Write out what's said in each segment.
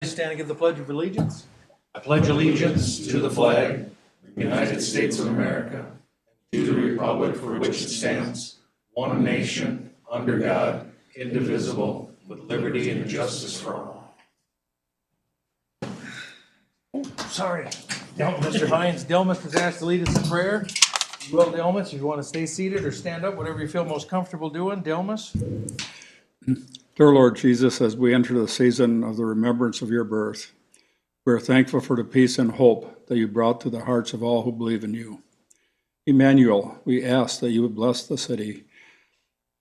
Stand and give the Pledge of Allegiance. I pledge allegiance to the flag of the United States of America, to the republic for which it stands, one nation, under God, indivisible, with liberty and justice for all. Sorry. Mr. Hines, Delmas was asked to lead us in prayer. You will, Delmas, if you want to stay seated or stand up, whatever you feel most comfortable doing. Delmas. Dear Lord Jesus, as we enter the season of the remembrance of your birth, we are thankful for the peace and hope that you brought to the hearts of all who believe in you. Emmanuel, we ask that you would bless the city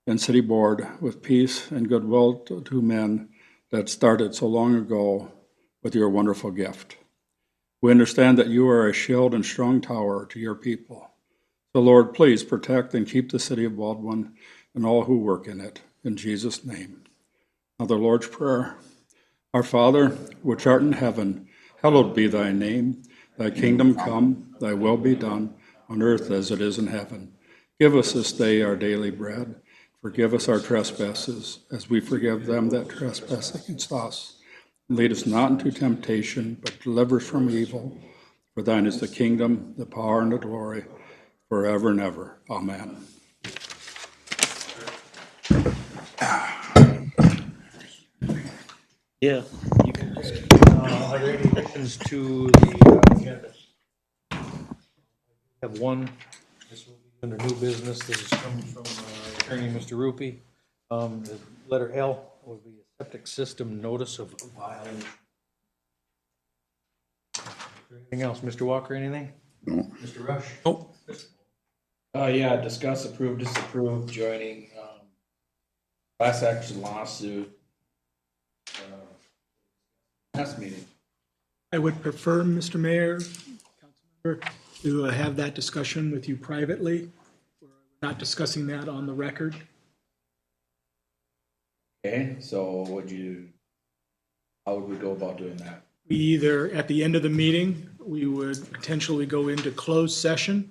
and city board with peace and goodwill to men that started so long ago with your wonderful gift. We understand that you are a shield and strong tower to your people. So Lord, please protect and keep the city of Baldwin and all who work in it. In Jesus' name. Now the Lord's Prayer. Our Father, which art in heaven, hallowed be thy name. Thy kingdom come, thy will be done, on earth as it is in heaven. Give us this day our daily bread. Forgive us our trespasses, as we forgive them that trespass against us. And lead us not into temptation, but deliver us from evil. For thine is the kingdom, the power, and the glory, forever and ever. Amen. Yeah. You can just, are there any additions to the agenda? Have one. This will be under new business. This is coming from Attorney Mr. Rupie. The letter L will be a septic system notice of violation. Anything else, Mr. Walker? Anything? No. Mr. Rush? Nope. Yeah, discuss, approve, disapprove joining, class action lawsuit. Last meeting. I would prefer, Mr. Mayor, Councilmember, to have that discussion with you privately. We're not discussing that on the record. Okay, so how would we go about doing that? We either, at the end of the meeting, we would potentially go into closed session,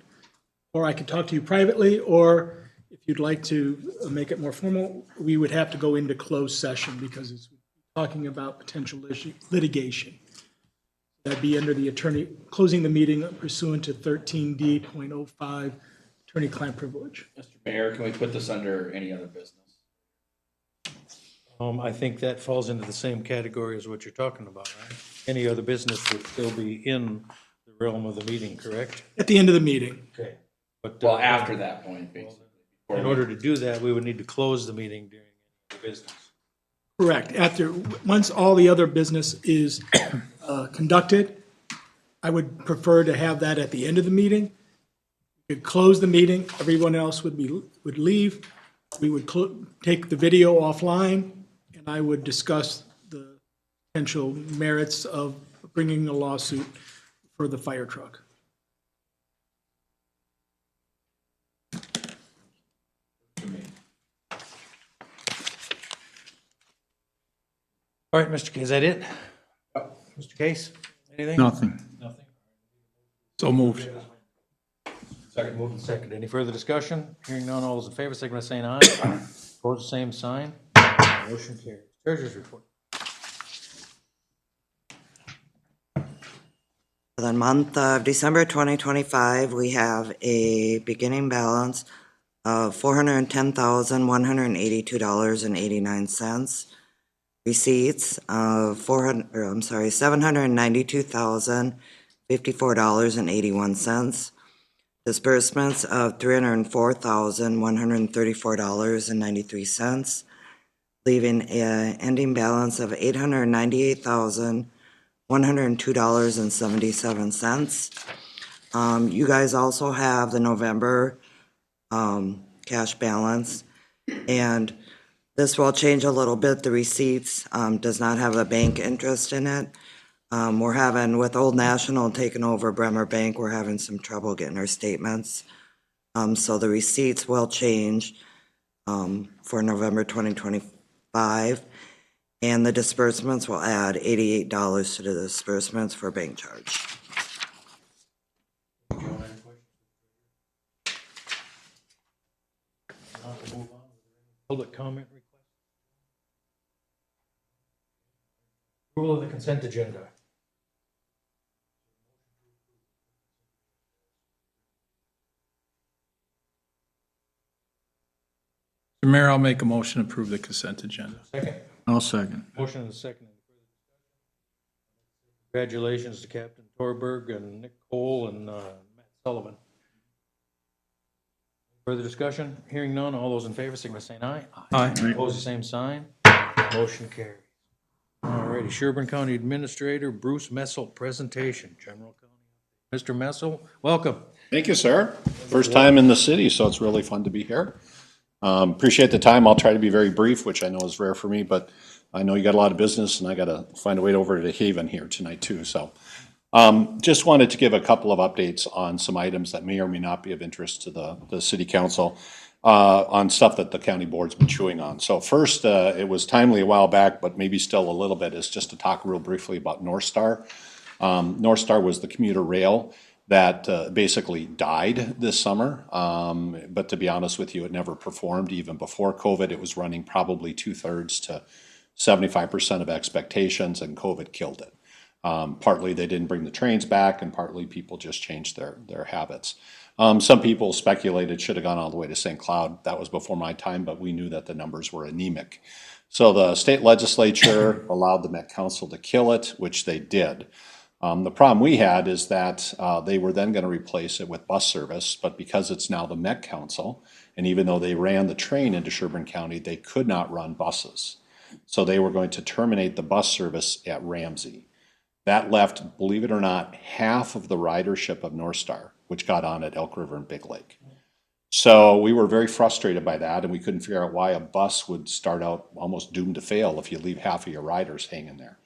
or I could talk to you privately, or if you'd like to make it more formal, we would have to go into closed session because it's talking about potential litigation. That'd be under the attorney, closing the meeting pursuant to 13D.05, attorney-client privilege. Mr. Mayor, can we put this under any other business? I think that falls into the same category as what you're talking about, right? Any other business would still be in the realm of the meeting, correct? At the end of the meeting. Okay. But Well, after that point, basically. in order to do that, we would need to close the meeting during the business. Correct. Once all the other business is conducted, I would prefer to have that at the end of the meeting. We could close the meeting, everyone else would leave. We would take the video offline, and I would discuss the potential merits of bringing a lawsuit for the fire truck. All right, Mr. Case, is that it? Mr. Case, anything? Nothing. Nothing. So moved. Second, moved and seconded. Any further discussion? Hearing none, all those in favor, signify by saying aye. Opposed, the same sign. Motion carries. Treasurer's report. For the month of December 2025, we have a beginning balance of $410,182.89. Receipts of $792,054.81. Disbursements of $304,134.93, leaving an ending balance of $898,102.77. You guys also have the November cash balance, and this will change a little bit. The receipts does not have a bank interest in it. We're having, with Old National taking over Bremer Bank, we're having some trouble getting our statements. So the receipts will change for November 2025. And the disbursements will add $88 to the disbursements for bank charge. Public comment request? Approval of the consent agenda. Mr. Mayor, I'll make a motion to approve the consent agenda. Second. I'll second. Motion and a second. Any further discussion? Congratulations to Captain Torberg and Nick Cole and Matt Sullivan. Further discussion? Hearing none. All those in favor, signify by saying aye. Aye. Opposed, the same sign. Motion carries. All righty, Sherburne County Administrator Bruce Messel, presentation, General County. Mr. Messel, welcome. Thank you, sir. First time in the city, so it's really fun to be here. Appreciate the time. I'll try to be very brief, which I know is rare for me, but I know you got a lot of business and I got to find a way over to Haven here tonight too. So just wanted to give a couple of updates on some items that may or may not be of interest to the city council on stuff that the county board's been chewing on. So first, it was timely a while back, but maybe still a little bit, is just to talk real briefly about North Star. North Star was the commuter rail that basically died this summer. But to be honest with you, it never performed. Even before COVID, it was running probably 2/3 to 75% of expectations, and COVID killed it. Partly they didn't bring the trains back, and partly people just changed their habits. Some people speculated it should have gone all the way to St. Cloud. That was before my time, but we knew that the numbers were anemic. So the state legislature allowed the Met Council to kill it, which they did. The problem we had is that they were then going to replace it with bus service, but because it's now the Met Council, and even though they ran the train into Sherburne County, they could not run buses. So they were going to terminate the bus service at Ramsey. That left, believe it or not, half of the ridership of North Star, which got on at Elk River and Big Lake. So we were very frustrated by that, and we couldn't figure out why a bus would start out almost doomed to fail if you leave half of your riders hanging there.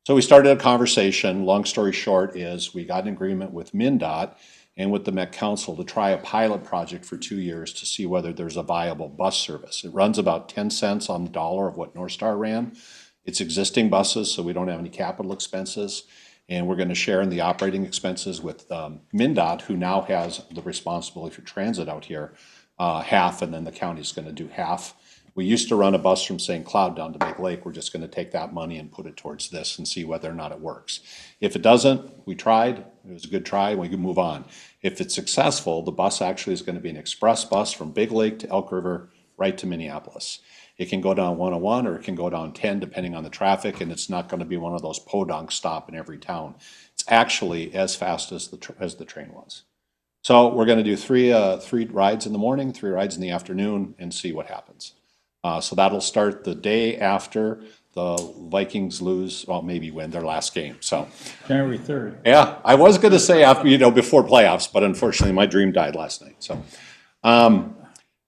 So we started a conversation. Long story short is we got an agreement with MnDOT and with the Met Council to try a pilot project for 2 years to see whether there's a viable bus service. It runs about 10 cents on the dollar of what North Star ran. It's existing buses, so we don't have any capital expenses. And we're going to share in the operating expenses with MnDOT, who now has the responsibility for transit out here, half, and then the county's going to do half. We used to run a bus from St. Cloud down to Big Lake. We're just going to take that money and put it towards this and see whether or not it works. If it doesn't, we tried. It was a good try. We can move on. If it's successful, the bus actually is going to be an express bus from Big Lake to Elk River right to Minneapolis. It can go down 101 or it can go down 10 depending on the traffic, and it's not going to be one of those podunk stop in every town. It's actually as fast as the train was. So we're going to do three rides in the morning, 3 rides in the afternoon, and see what happens. So that'll start the day after the Vikings lose, well, maybe win their last game. So January 3rd. yeah, I was going to say after, before playoffs, but unfortunately my dream died last night. So,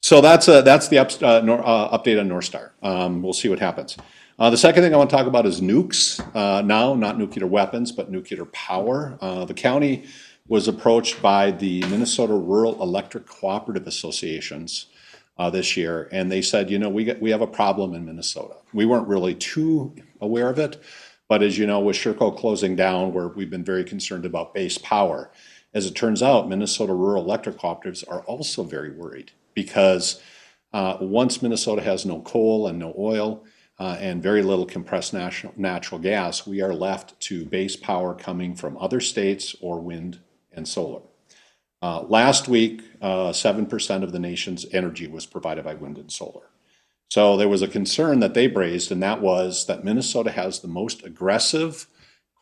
so that's the update on North Star. We'll see what happens. The second thing I want to talk about is nukes. Now, not nuclear weapons, but nuclear power. The county was approached by the Minnesota Rural Electric Cooperative Associations this year, and they said, we have a problem in Minnesota. We weren't really too aware of it, but as you know, with Sherco closing down, we've been very concerned about base power. As it turns out, Minnesota Rural Electric Cooperatives are also very worried because once Minnesota has no coal and no oil and very little compressed natural gas, we are left to base power coming from other states or wind and solar. Last week, 7% of the nation's energy was provided by wind and solar. So there was a concern that they raised, and that was that Minnesota has the most aggressive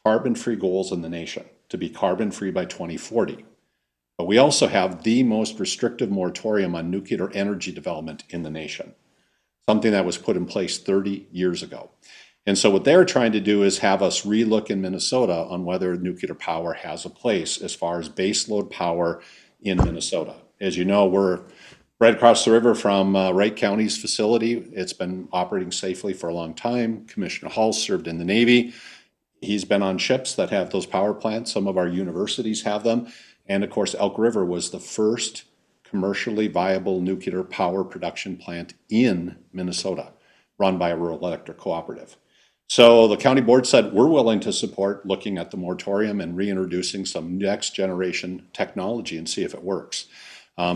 carbon-free goals in the nation, to be carbon-free by 2040. But we also have the most restrictive moratorium on nuclear energy development in the nation, something that was put in place 30 years ago. And so what they're trying to do is have us relook in Minnesota on whether nuclear power has a place as far as baseload power in Minnesota. As you know, we're right across the river from Wright County's facility. It's been operating safely for a long time. Commissioner Hall served in the Navy. He's been on ships that have those power plants. Some of our universities have them. And of course, Elk River was the first commercially viable nuclear power production plant in Minnesota, run by a rural electric cooperative. So the county board said, we're willing to support looking at the moratorium and reintroducing some next generation technology and see if it works.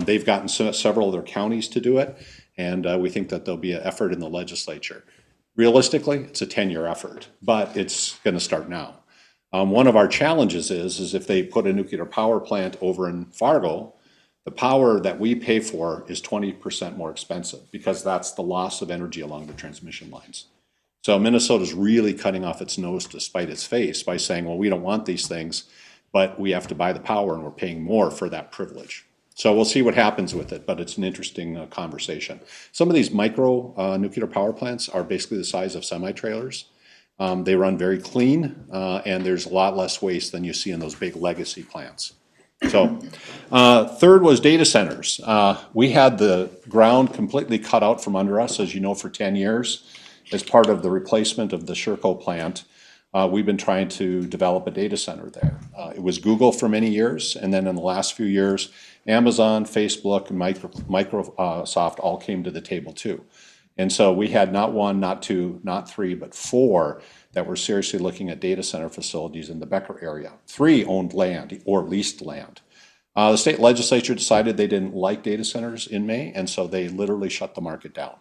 They've gotten several other counties to do it, and we think that there'll be an effort in the legislature. Realistically, it's a 10-year effort, but it's going to start now. One of our challenges is if they put a nuclear power plant over in Fargo, the power that we pay for is 20% more expensive because that's the loss of energy along the transmission lines. So Minnesota's really cutting off its nose to spite its face by saying, well, we don't want these things, but we have to buy the power and we're paying more for that privilege. So we'll see what happens with it, but it's an interesting conversation. Some of these micro nuclear power plants are basically the size of semi-trailers. They run very clean, and there's a lot less waste than you see in those big legacy plants. So, third was data centers. We had the ground completely cut out from under us, as you know, for 10 years as part of the replacement of the Sherco plant. We've been trying to develop a data center there. It was Google for many years, and then in the last few years, Amazon, Facebook, and Microsoft all came to the table too. And so we had not one, not two, not three, but four that were seriously looking at data center facilities in the Becker area. 3 owned land or leased land. The state legislature decided they didn't like data centers in May, and so they literally shut the market down.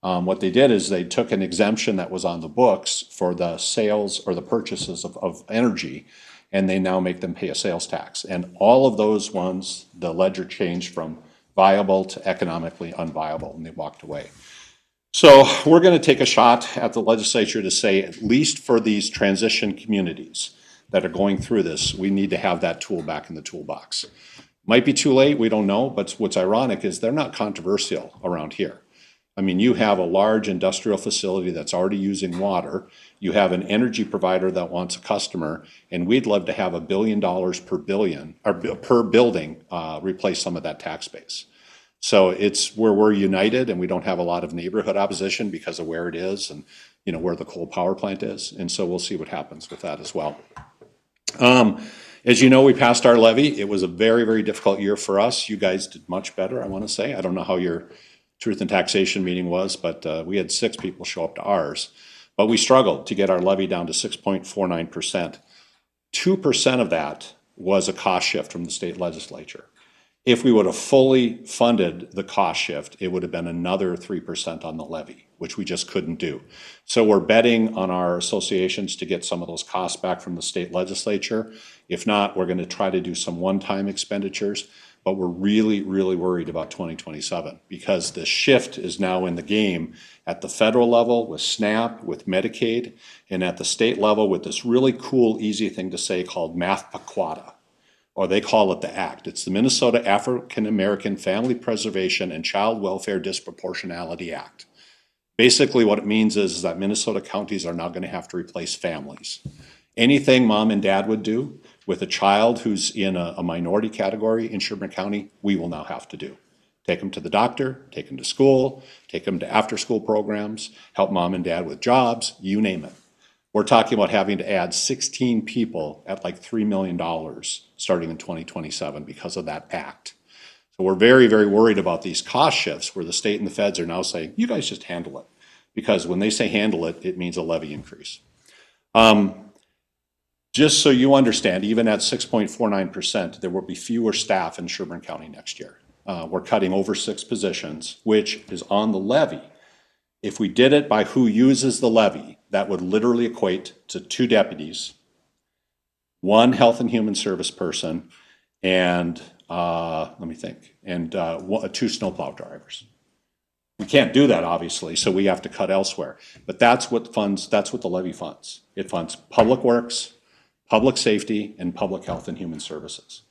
What they did is they took an exemption that was on the books for the sales or the purchases of energy, and they now make them pay a sales tax. And all of those ones, the ledger changed from viable to economically unviable, and they walked away. So we're going to take a shot at the legislature to say, at least for these transition communities that are going through this, we need to have that tool back in the toolbox. Might be too late, we don't know, but what's ironic is they're not controversial around here. I mean, you have a large industrial facility that's already using water. You have an energy provider that wants a customer, and we'd love to have $1 billion per billion or per building replace some of that tax base. So it's where we're united, and we don't have a lot of neighborhood opposition because of where it is and where the coal power plant is. And so we'll see what happens with that as well. As you know, we passed our levy. It was a very, very difficult year for us. You guys did much better, I want to say. I don't know how your Truth and Taxation meeting was, but we had 6 people show up to ours. But we struggled to get our levy down to 6.49%. 2% of that was a cost shift from the state legislature. If we would have fully funded the cost shift, it would have been another 3% on the levy, which we just couldn't do. So we're betting on our associations to get some of those costs back from the state legislature. If not, we're going to try to do some one-time expenditures. But we're really, really worried about 2027 because the shift is now in the game at the federal level with SNAP, with Medicaid, and at the state level with this really cool, easy thing to say called MAFPA-QUATA, or they call it the ACT. It's the Minnesota African American Family Preservation and Child Welfare Disproportionality Act. Basically what it means is that Minnesota counties are now going to have to replace families. Anything mom and dad would do with a child who's in a minority category in Sherburne County, we will now have to do. Take them to the doctor, take them to school, take them to after-school programs, help mom and dad with jobs, you name it. We're talking about having to add 16 people at like $3 million starting in 2027 because of that act. So we're very, very worried about these cost shifts where the state and the feds are now saying, you guys just handle it. Because when they say handle it, it means a levy increase. Just so you understand, even at 6.49%, there will be fewer staff in Sherburne County next year. We're cutting over 6 positions, which is on the levy. If we did it by who uses the levy, that would literally equate to 2 deputies, 1 health and human service person, and 2 snowplow drivers. We can't do that, obviously, so we have to cut elsewhere. But that's what the levy funds. It funds public works, public safety, and public health and human services.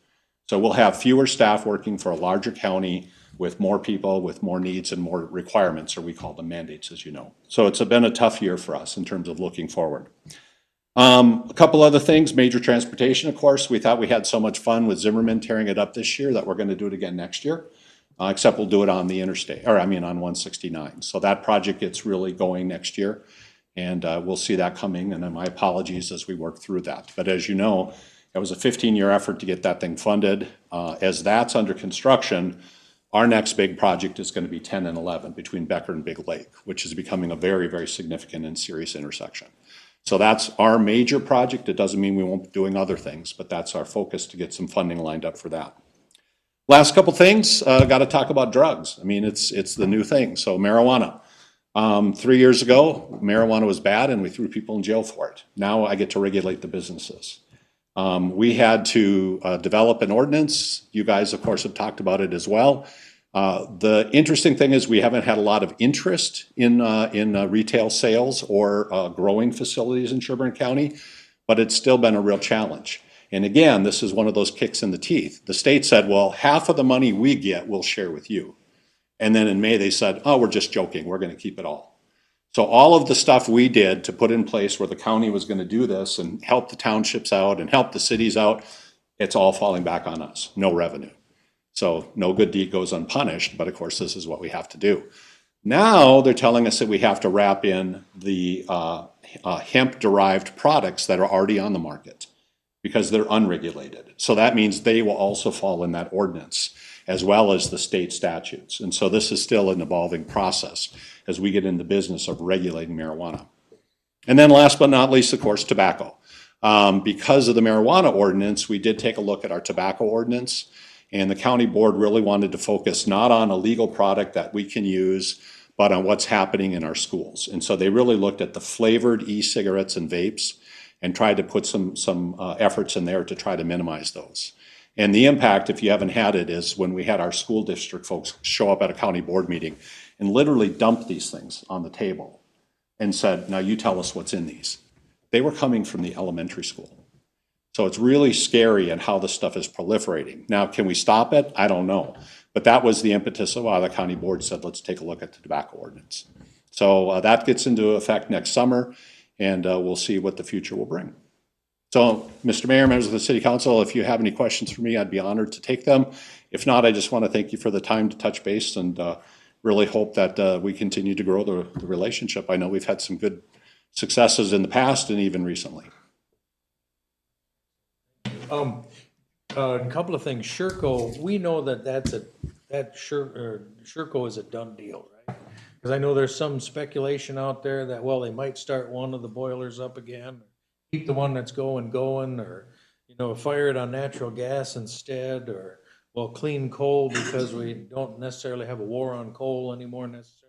So we'll have fewer staff working for a larger county with more people, with more needs and more requirements, or we call them mandates, as you know. So it's been a tough year for us in terms of looking forward. A couple other things, major transportation, of course. We thought we had so much fun with Zimmerman tearing it up this year that we're going to do it again next year, except we'll do it on the interstate, on 169. So that project gets really going next year. And we'll see that coming, and then my apologies as we work through that. But as you know, it was a 15-year effort to get that thing funded. As that's under construction, our next big project is going to be 10 and 11 between Becker and Big Lake, which is becoming a very, very significant and serious intersection. So that's our major project. It doesn't mean we won't be doing other things, but that's our focus to get some funding lined up for that. Last couple things, got to talk about drugs. I mean, it's the new thing. So marijuana. 3 years ago, marijuana was bad and we threw people in jail for it. Now I get to regulate the businesses. We had to develop an ordinance. You guys, of course, have talked about it as well. The interesting thing is we haven't had a lot of interest in retail sales or growing facilities in Sherburne County, but it's still been a real challenge. And again, this is one of those kicks in the teeth. The state said, well, half of the money we get, we'll share with you. And then in May, they said, oh, we're just joking. We're going to keep it all. So all of the stuff we did to put in place where the county was going to do this and help the townships out and help the cities out, it's all falling back on us. No revenue. So no good deed goes unpunished, but of course, this is what we have to do. Now they're telling us that we have to wrap in the hemp-derived products that are already on the market because they're unregulated. So that means they will also fall in that ordinance, as well as the state statutes. And so this is still an evolving process as we get in the business of regulating marijuana. And then last but not least, of course, tobacco. Because of the marijuana ordinance, we did take a look at our tobacco ordinance, and the county board really wanted to focus not on a legal product that we can use, but on what's happening in our schools. And so they really looked at the flavored e-cigarettes and vapes and tried to put some efforts in there to try to minimize those. And the impact, if you haven't had it, is when we had our school district folks show up at a county board meeting and literally dump these things on the table and said, now you tell us what's in these. They were coming from the elementary school. So it's really scary at how this stuff is proliferating. Now, can we stop it? I don't know. But that was the impetus of why the county board said, let's take a look at the tobacco ordinance. So that gets into effect next summer, and we'll see what the future will bring. So, Mr. Mayor, members of the City Council, if you have any questions for me, I'd be honored to take them. If not, I just want to thank you for the time to touch base and really hope that we continue to grow the relationship. I know we've had some good successes in the past and even recently. A couple of things. Sherco, we know that Sherco is a done deal, right? Because I know there's some speculation out there that, well, they might start one of the boilers up again, keep the one that's going, or, fire it on natural gas instead, or, well, clean coal because we don't necessarily have a war on coal anymore necessarily.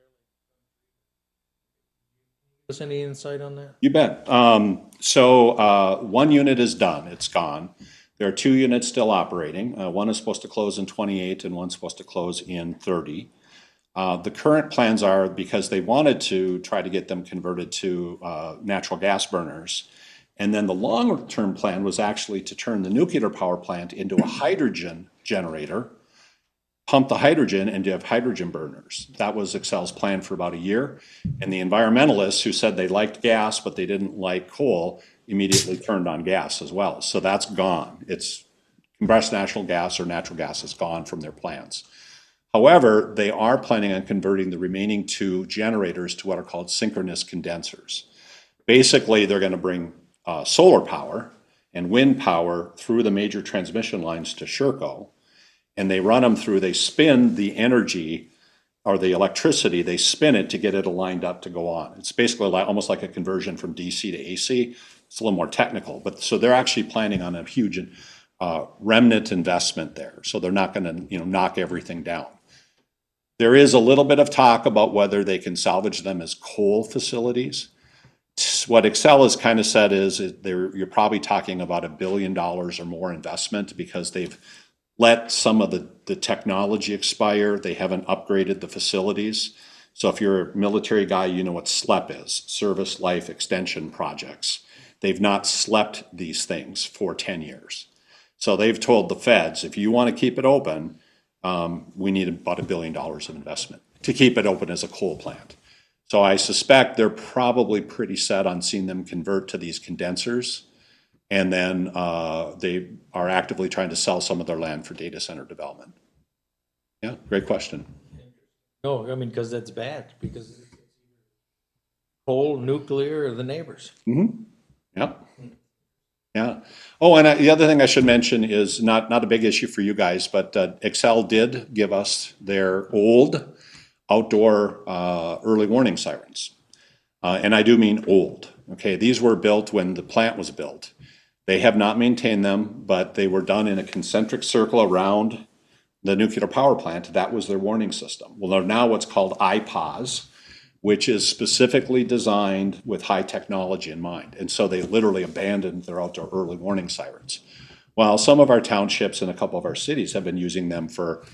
Is any insight on that? You bet. So one unit is done. It's gone. There are 2 units still operating. One is supposed to close in 28 and one's supposed to close in 30. The current plans are, because they wanted to try to get them converted to natural gas burners. And then the longer-term plan was actually to turn the nuclear power plant into a hydrogen generator, pump the hydrogen, and to have hydrogen burners. That was Xcel's plan for about a year. And the environmentalists who said they liked gas but they didn't like coal immediately turned on gas as well. So that's gone. It's compressed natural gas or natural gas is gone from their plans. However, they are planning on converting the remaining 2 generators to what are called synchronous condensers. Basically, they're going to bring solar power and wind power through the major transmission lines to Sherco, and they run them through, they spin the energy or the electricity, they spin it to get it aligned up to go on. It's basically almost like a conversion from DC to AC. It's a little more technical, but so they're actually planning on a huge remnant investment there. So they're not going to knock everything down. There is a little bit of talk about whether they can salvage them as coal facilities. What Xcel has kind of said is you're probably talking about $1 billion or more investment because they've let some of the technology expire. They haven't upgraded the facilities. So if you're a military guy, you know what SLEP is, Service Life Extension Projects. They've not slept these things for 10 years. So they've told the feds, if you want to keep it open, we need about $1 billion of investment to keep it open as a coal plant. So I suspect they're probably pretty set on seeing them convert to these condensers. And then they are actively trying to sell some of their land for data center development. Yeah, great question. No, I mean, because that's bad, because coal, nuclear, or the neighbors. Mm-hmm. Yep. Yeah. Oh, and the other thing I should mention is not a big issue for you guys, but Xcel did give us their old outdoor early warning sirens. And I do mean old. Okay, these were built when the plant was built. They have not maintained them, but they were done in a concentric circle around the nuclear power plant. That was their warning system. Well, they're now what's called IPAWs, which is specifically designed with high technology in mind. And so they literally abandoned their outdoor early warning sirens. While some of our townships and a couple of our cities have been using them for,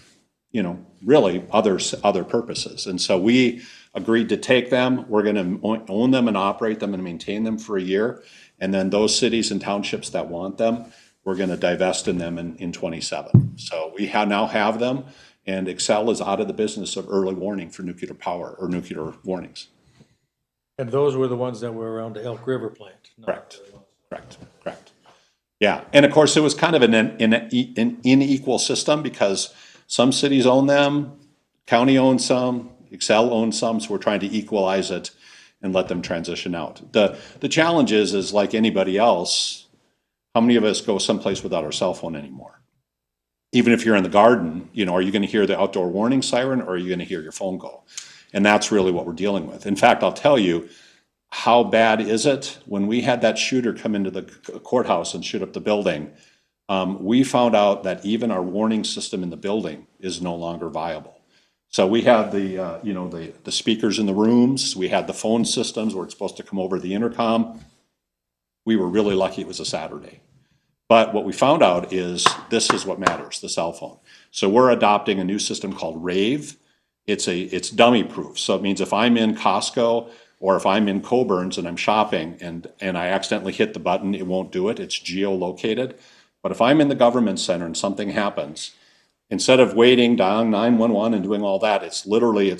really other purposes. And so we agreed to take them. We're going to own them and operate them and maintain them for a year. And then those cities and townships that want them, we're going to divest in them in 27. So we now have them, and Excel is out of the business of early warning for nuclear power or nuclear warnings. And those were the ones that were around the Elk River plant. Correct. Yeah, and of course, it was kind of an unequal system because some cities own them, county owns some, Excel owns some, so we're trying to equalize it and let them transition out. The challenge is like anybody else, how many of us go someplace without our cell phone anymore? Even if you're in the garden, are you gonna hear the outdoor warning siren or are you gonna hear your phone go? And that's really what we're dealing with. In fact, I'll tell you, how bad is it? When we had that shooter come into the courthouse and shoot up the building, we found out that even our warning system in the building is no longer viable. So we had the speakers in the rooms, we had the phone systems where it's supposed to come over the intercom. We were really lucky it was a Saturday. But what we found out is this is what matters, the cell phone. So we're adopting a new system called Rave. It's dummy proof. So it means if I'm in Costco or if I'm in Coburn's and I'm shopping and I accidentally hit the button, it won't do it. It's geolocated. But if I'm in the government center and something happens, instead of waiting, dialing 911 and doing all that, it's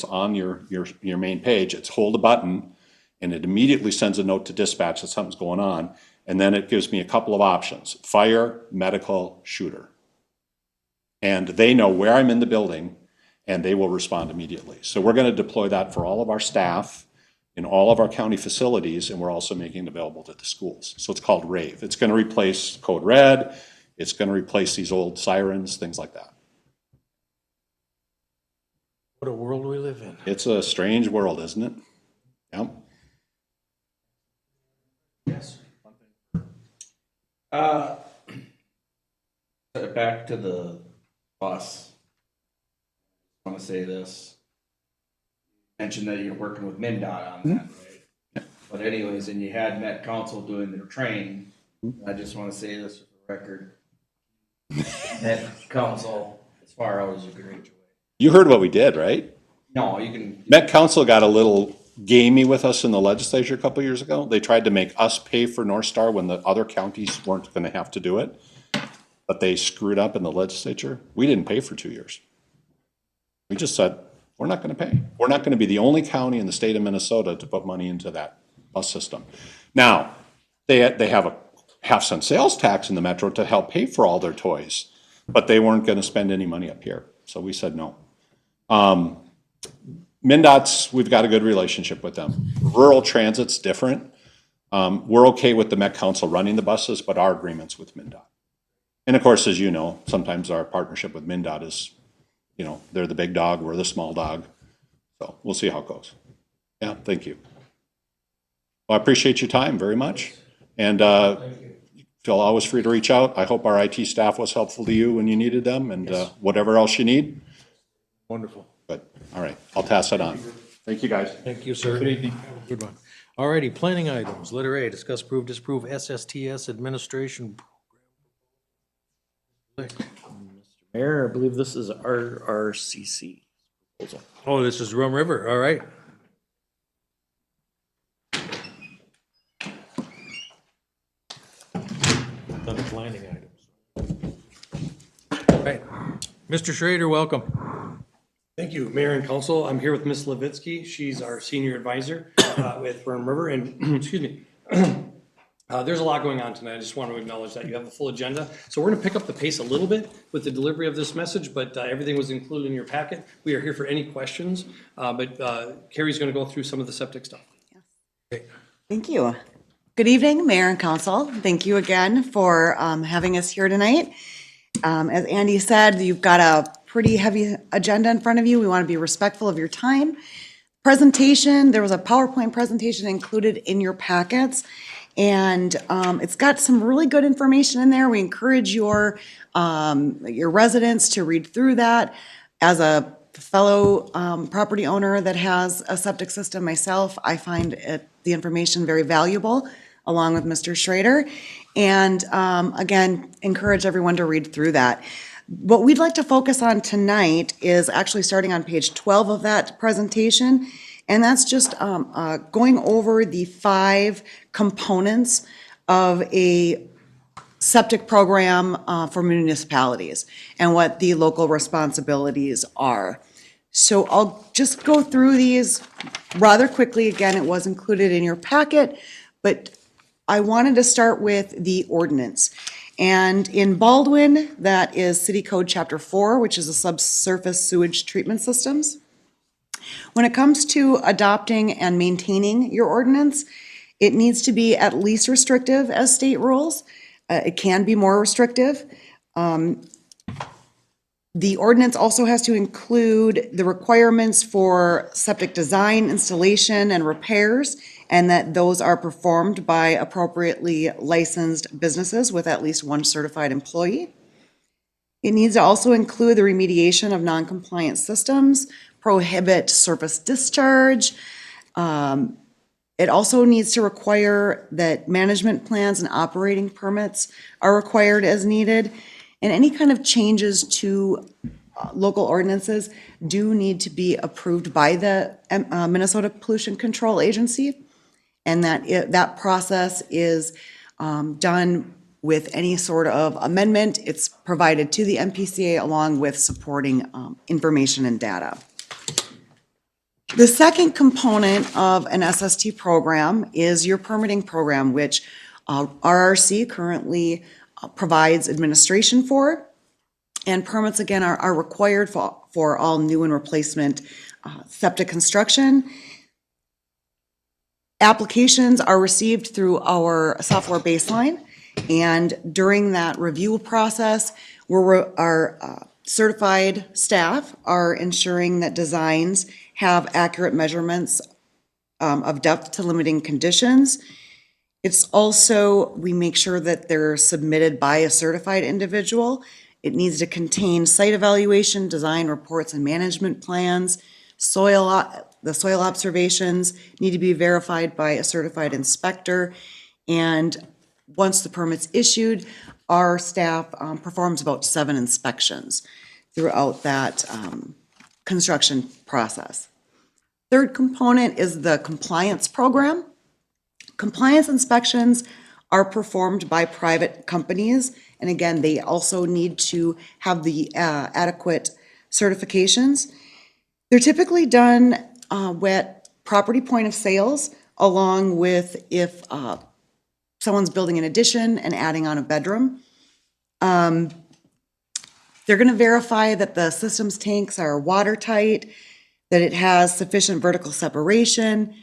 on your main page. It's hold a button and it immediately sends a note to dispatch that something's going on. And then it gives me a couple of options: fire, medical, shooter. And they know where I'm in the building and they will respond immediately. So we're going to deploy that for all of our staff in all of our county facilities, and we're also making it available to the schools. So it's called Rave. It's going to replace Code Red. It's going to replace these old sirens, things like that. What a world we live in. It's a strange world, isn't it? Yep. Yes. Back to the bus. I want to say this. Mentioned that you're working with MnDOT on that, right? But anyways, and you had Met Council doing their training. I just want to say this for the record. Met Council, as far out as you can reach away. You heard what we did, right? No, you can. Met Council got a little gamey with us in the legislature a couple of years ago. They tried to make us pay for North Star when the other counties weren't going to have to do it. But they screwed up in the legislature. We didn't pay for 2 years. We just said, we're not going to pay. We're not going to be the only county in the state of Minnesota to put money into that bus system. Now, they have a half-cent sales tax in the metro to help pay for all their toys, but they weren't going to spend any money up here. So we said no. MnDOT's, we've got a good relationship with them. Rural transit's different. We're okay with the Met Council running the buses, but our agreement's with MnDOT. And of course, as you know, sometimes our partnership with MnDOT is, they're the big dog, we're the small dog. So we'll see how it goes. Yeah, thank you. Well, I appreciate your time very much. And feel always free to reach out. I hope our IT staff was helpful to you when you needed them, and whatever else you need. Wonderful. Good. All right, I'll pass it on. Thank you, guys. Thank you, sir. Good evening. Good one. All righty, planning items. Letter A, discuss, approve, disapprove SSTS administration. Mayor, I believe this is RRCC proposal. Oh, this is Rum River. All right. On the planning items. All right. Mr. Schrader, welcome. Thank you, Mayor and Council. I'm here with Ms. Levitsky. She's our senior advisor with Rum River, and excuse me. There's a lot going on tonight. I just want to acknowledge that you have a full agenda. So we're going to pick up the pace a little bit with the delivery of this message, but everything was included in your packet. We are here for any questions, but Carrie's going to go through some of the septic stuff. Thank you. Good evening, Mayor and Council. Thank you again for having us here tonight. As Andy said, you've got a pretty heavy agenda in front of you. We want to be respectful of your time. Presentation, there was a PowerPoint presentation included in your packets, and it's got some really good information in there. We encourage your residents to read through that. As a fellow property owner that has a septic system myself, I find the information very valuable, along with Mr. Schrader. And again, encourage everyone to read through that. What we'd like to focus on tonight is actually starting on page 12 of that presentation, and that's just going over the 5 components of a septic program for municipalities and what the local responsibilities are. So I'll just go through these rather quickly. Again, it was included in your packet, but I wanted to start with the ordinance. And in Baldwin, that is City Code Chapter 4, which is the subsurface sewage treatment systems. When it comes to adopting and maintaining your ordinance, it needs to be at least restrictive as state rules. It can be more restrictive. The ordinance also has to include the requirements for septic design, installation, and repairs, and that those are performed by appropriately licensed businesses with at least one certified employee. It needs to also include the remediation of non-compliant systems, prohibit surface discharge. It also needs to require that management plans and operating permits are required as needed. And any kind of changes to local ordinances do need to be approved by the Minnesota Pollution Control Agency. And that process is done with any sort of amendment. It's provided to the MPCA along with supporting information and data. The second component of an SST program is your permitting program, which RRC currently provides administration for. And permits, again, are required for all new and replacement septic construction. Applications are received through our software baseline, and during that review process, our certified staff are ensuring that designs have accurate measurements of depth to limiting conditions. It's also, we make sure that they're submitted by a certified individual. It needs to contain site evaluation, design reports, and management plans. The soil observations need to be verified by a certified inspector. And once the permit's issued, our staff performs about 7 inspections throughout that construction process. Third component is the compliance program. Compliance inspections are performed by private companies, and again, they also need to have the adequate certifications. They're typically done at property point of sales, along with if someone's building an addition and adding on a bedroom. They're going to verify that the system's tanks are watertight, that it has sufficient vertical separation,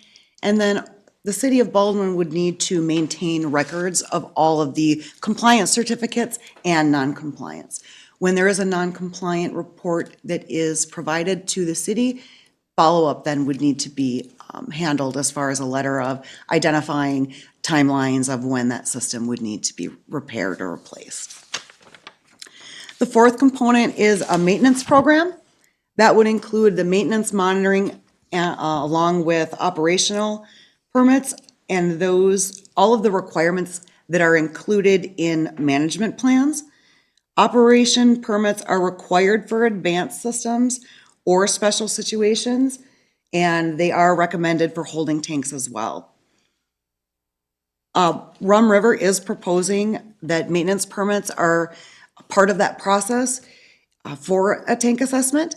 and then the City of Baldwin would need to maintain records of all of the compliance certificates and non-compliance. When there is a non-compliant report that is provided to the city, follow-up then would need to be handled as far as a letter of identifying timelines of when that system would need to be repaired or replaced. The fourth component is a maintenance program. That would include the maintenance monitoring along with operational permits and all of the requirements that are included in management plans. Operation permits are required for advanced systems or special situations, and they are recommended for holding tanks as well. Rum River is proposing that maintenance permits are part of that process for a tank assessment.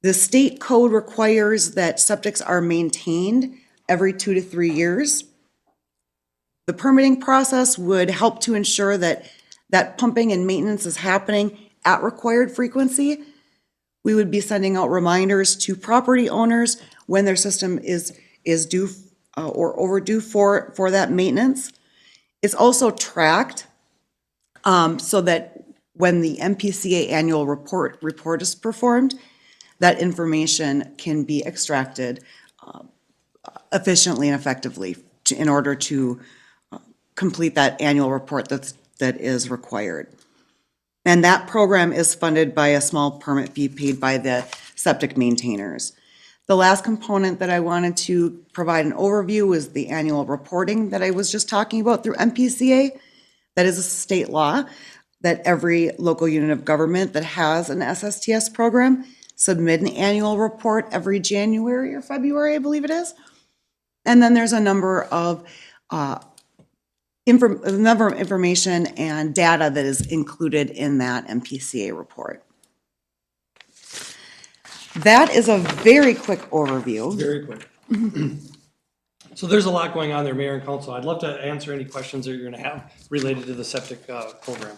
The state code requires that septics are maintained every 2 to 3 years. The permitting process would help to ensure that pumping and maintenance is happening at required frequency. We would be sending out reminders to property owners when their system is due or overdue for that maintenance. It's also tracked so that when the MPCA annual report is performed, that information can be extracted efficiently and effectively in order to complete that annual report that is required. And that program is funded by a small permit fee paid by the septic maintainers. The last component that I wanted to provide an overview is the annual reporting that I was just talking about through MPCA. That is a state law that every local unit of government that has an SSTS program submit an annual report every January or February, I believe it is. And then there's a number of information and data that is included in that MPCA report. That is a very quick overview. Very quick. So there's a lot going on there, Mayor and Council. I'd love to answer any questions that you're gonna have related to the septic program.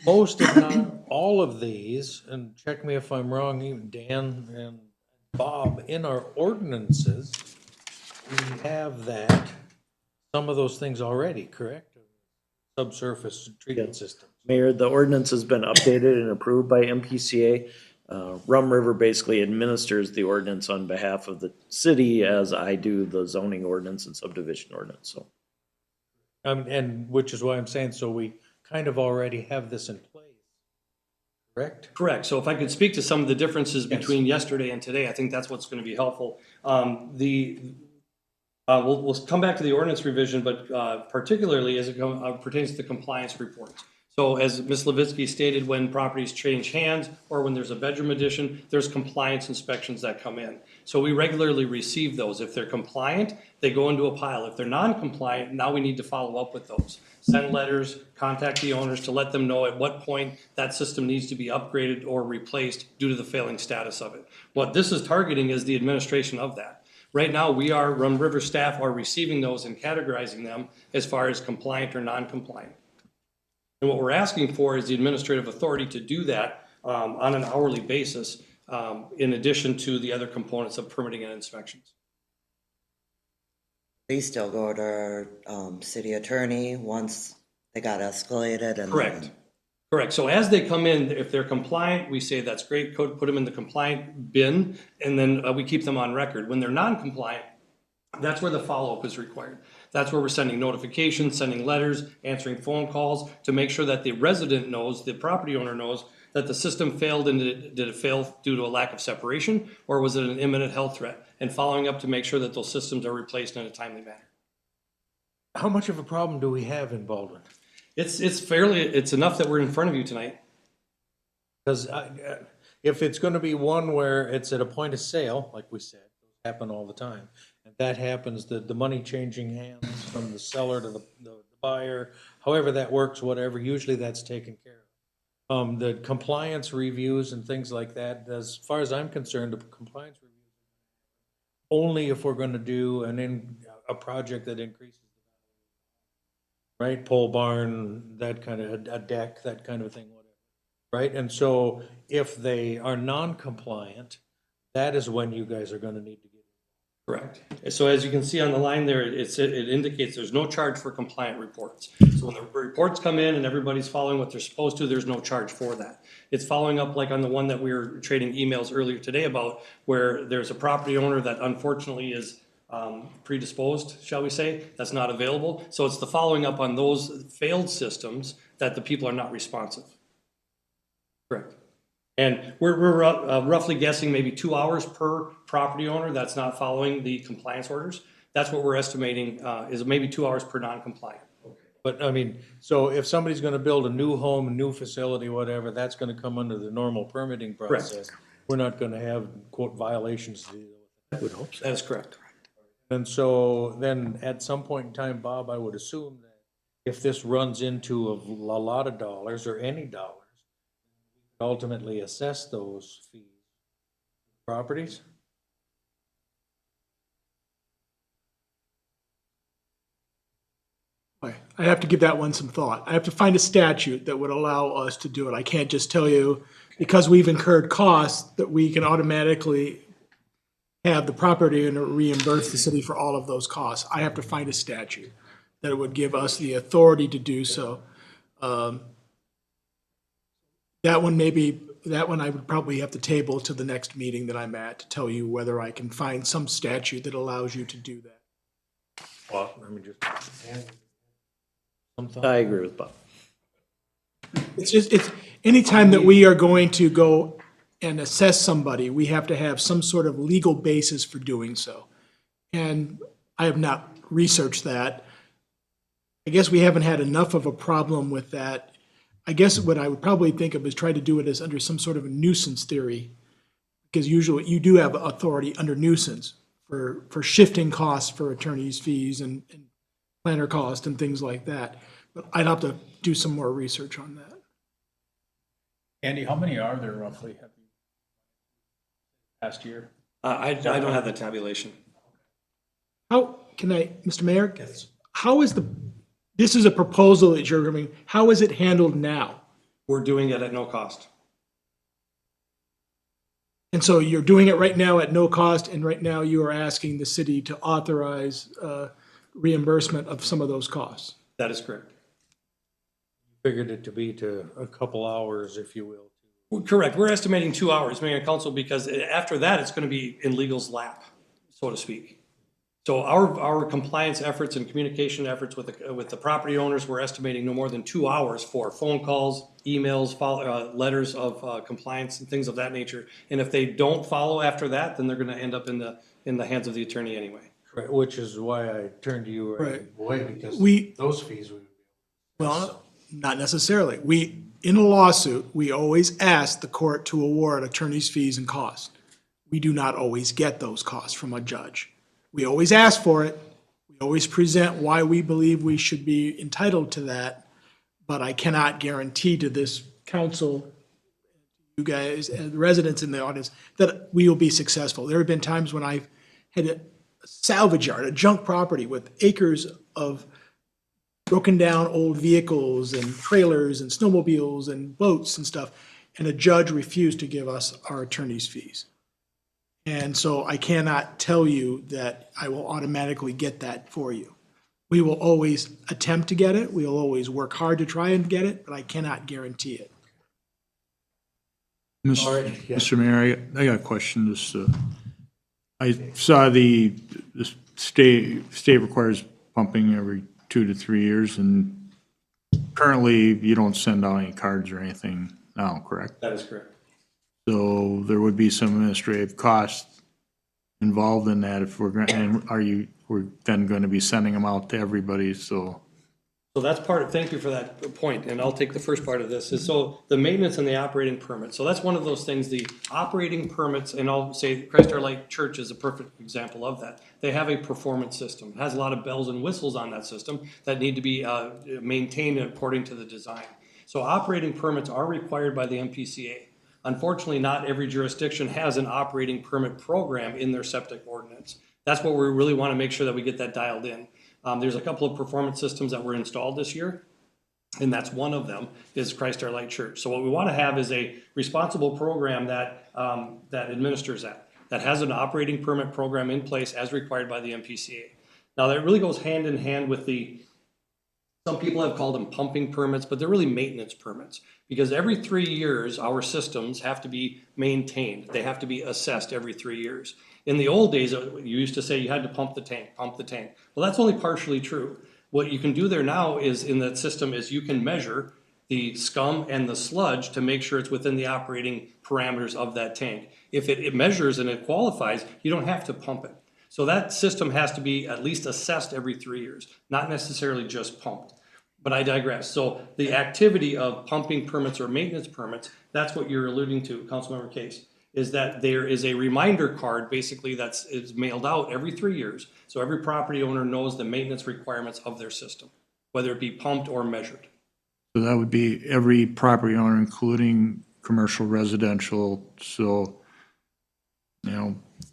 Most, if not all of these, and check me if I'm wrong, even Dan and Bob, in our ordinances, we have that, some of those things already, correct? Subsurface treatment system. Mayor, the ordinance has been updated and approved by MPCA. Rum River basically administers the ordinance on behalf of the city as I do the zoning ordinance and subdivision ordinance, so. And which is why I'm saying, so we kind of already have this in place, correct? Correct. So if I could speak to some of the differences between yesterday and today, I think that's what's gonna be helpful. We'll come back to the ordinance revision, but particularly as it pertains to the compliance reports. So as Ms. Levitsky stated, when properties change hands or when there's a bedroom addition, there's compliance inspections that come in. So we regularly receive those. If they're compliant, they go into a pile. If they're non-compliant, now we need to follow up with those. Send letters, contact the owners to let them know at what point that system needs to be upgraded or replaced due to the failing status of it. What this is targeting is the administration of that. Right now, Rum River staff are receiving those and categorizing them as far as compliant or non-compliant. And what we're asking for is the administrative authority to do that on an hourly basis, in addition to the other components of permitting and inspections. They still go to city attorney once they got escalated and. Correct. Correct. So as they come in, if they're compliant, we say that's great, code, put them in the compliant bin, and then we keep them on record. When they're non-compliant, that's where the follow-up is required. That's where we're sending notifications, sending letters, answering phone calls to make sure that the resident knows, the property owner knows that the system failed, and did it fail due to a lack of separation, or was it an imminent health threat? And following up to make sure that those systems are replaced in a timely manner. How much of a problem do we have in Baldwin? It's enough that we're in front of you tonight. Because if it's gonna be one where it's at a point of sale, like we said, those happen all the time. And that happens, the money changing hands from the seller to the buyer, however that works, whatever, usually that's taken care of. The compliance reviews and things like that, as far as I'm concerned, the compliance reviews, only if we're gonna do a project that increases, right? Pole barn, that kind of, a deck, that kind of thing, whatever, right? And so if they are non-compliant, that is when you guys are gonna need to get. Correct. So as you can see on the line there, it indicates there's no charge for compliant reports. So when the reports come in and everybody's following what they're supposed to, there's no charge for that. It's following up like on the one that we were trading emails earlier today about, where there's a property owner that unfortunately is predisposed, shall we say, that's not available. So it's the following up on those failed systems that the people are not responsive. Correct. And we're roughly guessing maybe 2 hours per property owner that's not following the compliance orders. That's what we're estimating is maybe 2 hours per non-compliant. But I mean, so if somebody's gonna build a new home, a new facility, whatever, that's gonna come under the normal permitting process. We're not gonna have, quote, violations to deal with. I would hope so. That is correct. And so then at some point in time, Bob, I would assume that if this runs into a lot of dollars or any dollars, ultimately assess those fees, properties. I have to give that one some thought. I have to find a statute that would allow us to do it. I can't just tell you, because we've incurred costs, that we can automatically have the property owner reimburse the city for all of those costs. I have to find a statute that would give us the authority to do so. That one I would probably have to table to the next meeting that I'm at to tell you whether I can find some statute that allows you to do that. Well, let me just. I agree with Bob. It's just, it's, anytime that we are going to go and assess somebody, we have to have some sort of legal basis for doing so. And I have not researched that. I guess we haven't had enough of a problem with that. I guess what I would probably think of is try to do it as under some sort of a nuisance theory. Because usually you do have authority under nuisance for shifting costs for attorney's fees and planner cost and things like that. But I'd have to do some more research on that. Andy, how many are there roughly? Have you past year? I don't have the tabulation. How, can I, Mr. Mayor? How is this is a proposal that you're giving, how is it handled now? We're doing it at no cost. And so you're doing it right now at no cost, and right now you are asking the city to authorize reimbursement of some of those costs. That is correct. Figured it to be to a couple hours, if you will. Well, correct. We're estimating 2 hours, Mayor and Council, because after that, it's going to be in legal's lap, so to speak. So our compliance efforts and communication efforts with the property owners, we're estimating no more than 2 hours for phone calls, emails, letters of compliance and things of that nature. And if they don't follow after that, then they're going to end up in the hands of the attorney anyway. Right, which is why I turned to you right away, because We- those fees would be. Well, not necessarily. In a lawsuit, we always ask the court to award attorney's fees and costs. We do not always get those costs from a judge. We always ask for it. We always present why we believe we should be entitled to that, but I cannot guarantee to this council, you guys, and the residents in the audience, that we will be successful. There have been times when I've had a salvage yard, a junk property with acres of broken down old vehicles and trailers and snowmobiles and boats and stuff, and a judge refused to give us our attorney's fees. And so I cannot tell you that I will automatically get that for you. We will always attempt to get it. We will always work hard to try and get it, but I cannot guarantee it. Mr. Mayor, I got a question. I saw the state requires pumping every 2 to 3 years, and currently you don't send out any cards or anything now, correct? That is correct. So there would be some administrative costs involved in that if we're going, and we're then going to be sending them out to everybody, so. So that's thank you for that point, and I'll take the first part of this, is so the maintenance and the operating permit. So that's one of those things, the operating permits, and I'll say Christ Our Light Church is a perfect example of that. They have a performance system. It has a lot of bells and whistles on that system that need to be maintained according to the design. So operating permits are required by the MPCA. Unfortunately, not every jurisdiction has an operating permit program in their septic ordinance. That's what we really want to make sure that we get that dialed in. There's a couple of performance systems that were installed this year, and that's one of them is Christ Our Light Church. So what we want to have is a responsible program that administers that has an operating permit program in place as required by the MPCA. Now that really goes hand in hand with some people have called them pumping permits, but they're really maintenance permits, because every 3 years, our systems have to be maintained. They have to be assessed every 3 years. In the old days, you used to say you had to pump the tank. Well, that's only partially true. What you can do there now is in that system is you can measure the scum and the sludge to make sure it's within the operating parameters of that tank. If it measures and it qualifies, you don't have to pump it. So that system has to be at least assessed every 3 years, not necessarily just pumped. But I digress. So the activity of pumping permits or maintenance permits, that's what you're alluding to, Councilmember Case, is that there is a reminder card basically is mailed out every 3 years. So every property owner knows the maintenance requirements of their system, whether it be pumped or measured. So that would be every property owner, including commercial, residential, so,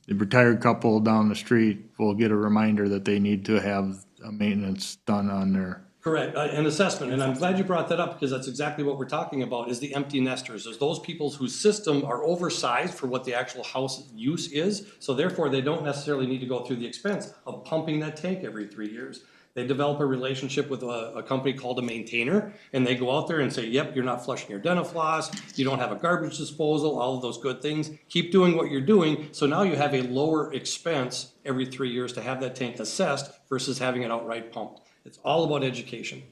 the retired couple down the street will get a reminder that they need to have a maintenance done on their. Correct, an assessment, and I'm glad you brought that up, because that's exactly what we're talking about, is the empty nesters. There's those people whose system are oversized for what the actual house use is, so therefore they don't necessarily need to go through the expense of pumping that tank every 3 years. They develop a relationship with a company called a maintainer, and they go out there and say, yep, you're not flushing your dental floss, you don't have a garbage disposal, all of those good things. Keep doing what you're doing, so now you have a lower expense every 3 years to have that tank assessed versus having it outright pumped. It's all about education.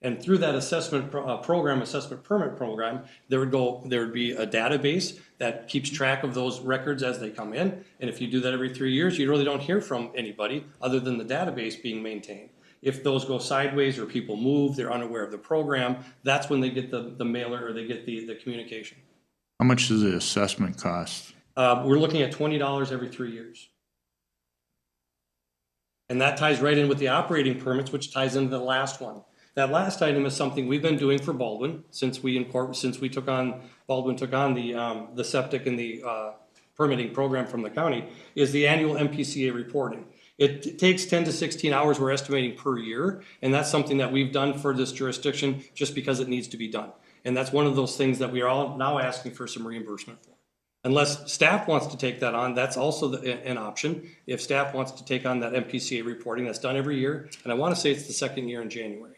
And through that assessment program, assessment permit program, there would be a database that keeps track of those records as they come in. And if you do that every 3 years, you really don't hear from anybody other than the database being maintained. If those go sideways or people move, they're unaware of the program, that's when they get the mailer or they get the communication. How much does the assessment cost? We're looking at $20 every 3 years. And that ties right in with the operating permits, which ties into the last one. That last item is something we've been doing for Baldwin since Baldwin took on the septic and the permitting program from the county, is the annual MPCA reporting. It takes 10 to 16 hours, we're estimating, per year, and that's something that we've done for this jurisdiction just because it needs to be done. And that's one of those things that we are all now asking for some reimbursement for. Unless staff wants to take that on, that's also an option. If staff wants to take on that MPCA reporting, that's done every year, and I want to say it's the second year in January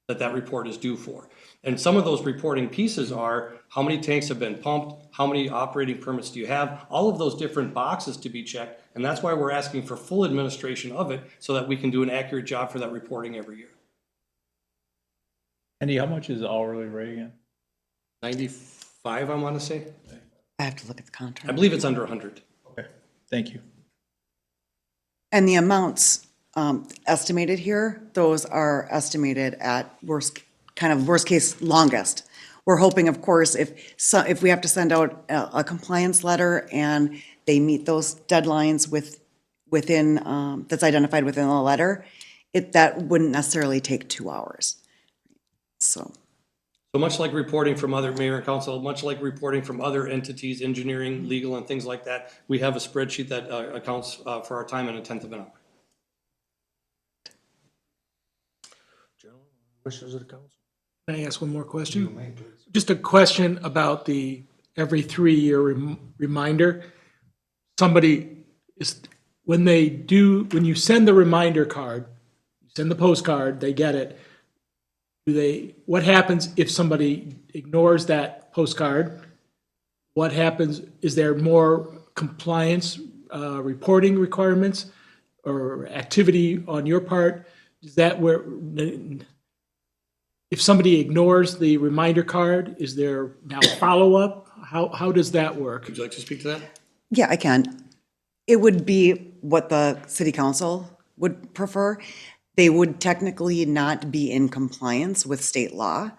that report is due for. And some of those reporting pieces are how many tanks have been pumped, how many operating permits do you have, all of those different boxes to be checked, and that's why we're asking for full administration of it so that we can do an accurate job for that reporting every year. Andy, how much is the hourly rate again? 95, I want to say. I have to look at the I contract. believe it's under 100. Okay, thank you. And the amounts estimated here, those are estimated at worst case, longest. We're hoping, of course, if we have to send out a compliance letter and they meet those deadlines within, that's identified within the letter, that wouldn't necessarily take 2 hours. So much like reporting from other mayor and council, much like reporting from other entities, engineering, legal, and things like that, we have a spreadsheet that accounts for our time in a tenth of an hour. Wishes of the council. Can I ask one more question? Just a question about the every 3-year reminder. Somebody is, when you send the reminder card, you send the postcard, they get it. What happens if somebody ignores that postcard? What happens, is there more compliance reporting requirements or activity on your part? Is that where, if somebody ignores the reminder card, is there now follow-up? How does that work? Would you like to speak to that? yeah, I can. It would be what the city council would prefer. They would technically not be in compliance with state law.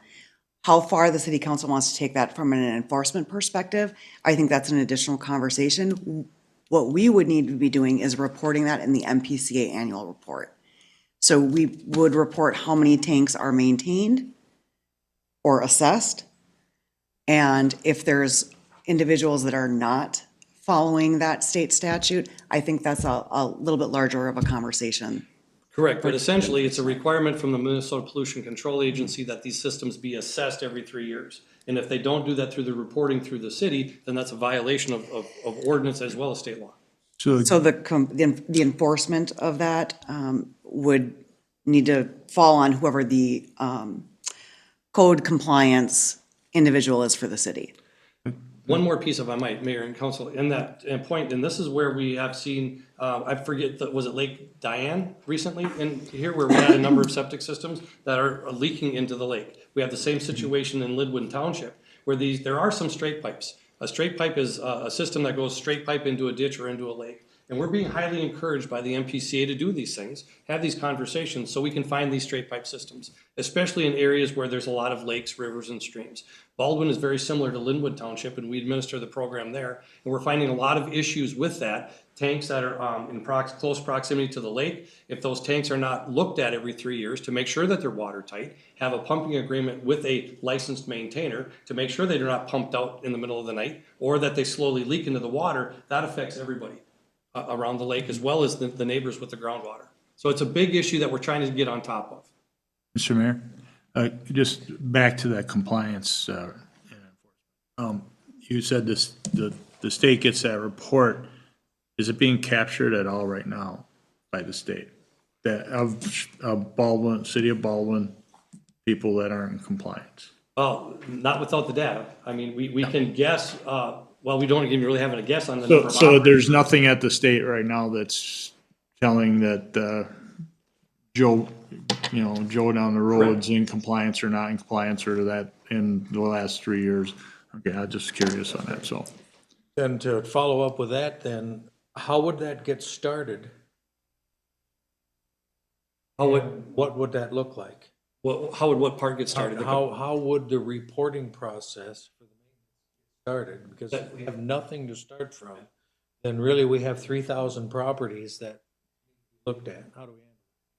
How far the city council wants to take that from an enforcement perspective, I think that's an additional conversation. What we would need to be doing is reporting that in the MPCA annual report. So we would report how many tanks are maintained or assessed. And if there's individuals that are not following that state statute, I think that's a little bit larger of a conversation. Correct, but essentially, it's a requirement from the Minnesota Pollution Control Agency that these systems be assessed every 3 years. And if they don't do that through the reporting through the city, then that's a violation of ordinance as well as state law. So the enforcement of that would need to fall on whoever the code compliance individual is for the city. One more piece, if I might, Mayor and Council, in that point, and this is where we have seen, I forget, was it Lake Diane recently in here where we had a number of septic systems that are leaking into the lake? We have the same situation in Lidwood Township where there are some straight pipes. A straight pipe is a system that goes straight pipe into a ditch or into a lake. And we're being highly encouraged by the MPCA to do these things, have these conversations so we can find these straight pipe systems, especially in areas where there's a lot of lakes, rivers, and streams. Baldwin is very similar to Linwood Township, and we administer the program there. And we're finding a lot of issues with that. Tanks that are in close proximity to the lake, if those tanks are not looked at every 3 years to make sure that they're watertight, have a pumping agreement with a licensed maintainer to make sure they're not pumped out in the middle of the night, or that they slowly leak into the water, that affects everybody around the lake as well as the neighbors with the groundwater. So it's a big issue that we're trying to get on top of. Mr. Mayor, just back to that compliance. You said the state gets that report. Is it being captured at all right now by the state? That of Baldwin, city of Baldwin, people that aren't in compliance? Well, not without the data. I mean, we can guess, well, we don't even really have a guess on the number of So operators. there's nothing at the state right now that's telling that Joe you know, Joe down the road's in compliance or not in compliance or that in the last 3 years. Okay, I'm just curious on that, so. Then to follow up with that, then, how would that get started? What would that look like? How would what part get started? How would the reporting process for the maintenance get started? Because if we have nothing to start from, then really we have 3,000 properties that we looked at. How do we?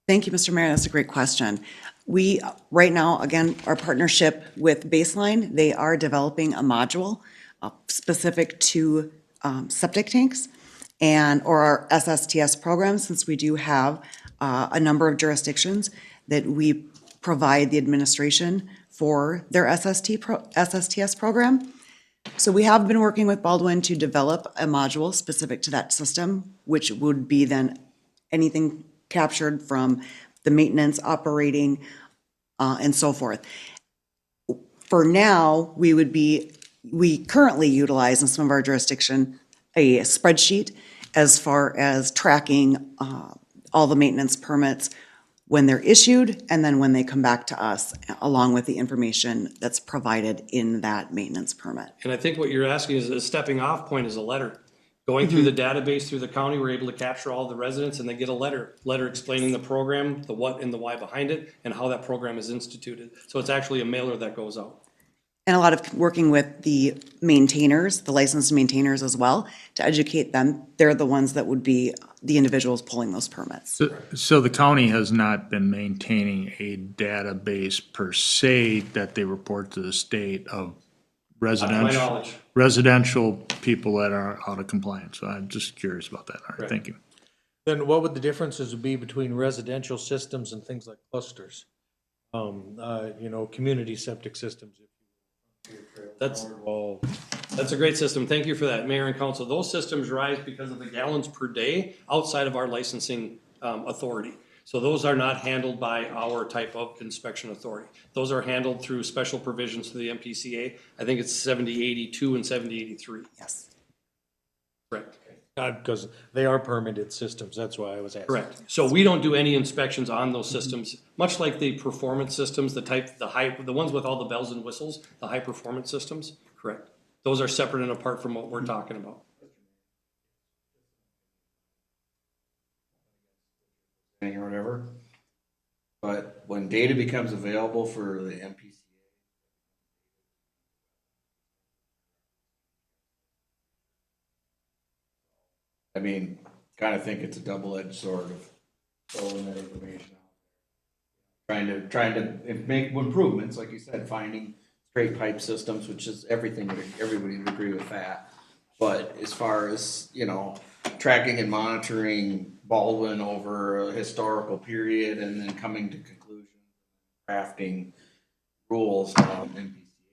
Thank you, Mr. Mayor. That's a great question. We, right now, again, our partnership with Baseline, they are developing a module specific to septic tanks or our SSTS program, since we do have a number of jurisdictions that we provide the administration for their SSTS program. So we have been working with Baldwin to develop a module specific to that system, which would be then anything captured from the maintenance, operating, and so forth. For now, we currently utilize in some of our jurisdiction a spreadsheet as far as tracking all the maintenance permits when they're issued and then when they come back to us, along with the information that's provided in that maintenance permit. And I think what you're asking is a stepping off point is a letter. Going through the database through the county, we're able to capture all the residents and they get a letter explaining the program, the what and the why behind it, and how that program is instituted. So it's actually a mailer that goes out. And a lot of working with the maintainers, the licensed maintainers as well, to educate them. They're the ones that would be the individuals pulling those permits. So the county has not been maintaining a database per se that they report to the state of Not to my knowledge. residential people that are out of compliance. So I'm just curious about that. All right, thank you. Then what would the differences be between residential systems and things like clusters? Community septic systems. That's a great system. Thank you for that, Mayor and Council. Those systems rise because of the gallons per day outside of our licensing authority. So those are not handled by our type of inspection authority. Those are handled through special provisions to the MPCA. I think it's 7082 and 7083. Yes. Correct. Because they are permitted systems, that's why I was asking. Correct. So we don't do any inspections on those systems, much like the performance systems, the ones with all the bells and whistles, the high performance systems. Correct. Those are separate and apart from what we're talking about. Or whatever. But when data becomes available for the MPCA, I mean, kind of think it's a double-edged sword of throwing that information out. Trying to make improvements, like you said, finding straight pipe systems, which is everything, everybody would agree with that. But as far as, tracking and monitoring Baldwin over a historical period and then coming to conclusions, crafting rules from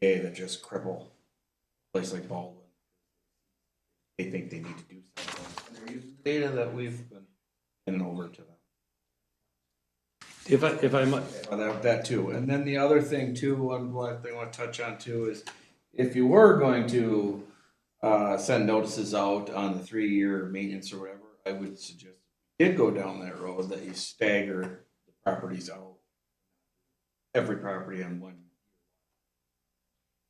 MPCA that just cripple a place like Baldwin. They think they need to do something. And they're using data that we've been handing over to them. If I might. That too. And then the other thing too, one thing I want to touch on too is if you were going to send notices out on the 3-year maintenance or whatever, I would suggest if you did go down that road that you stagger the properties out. Every property on one.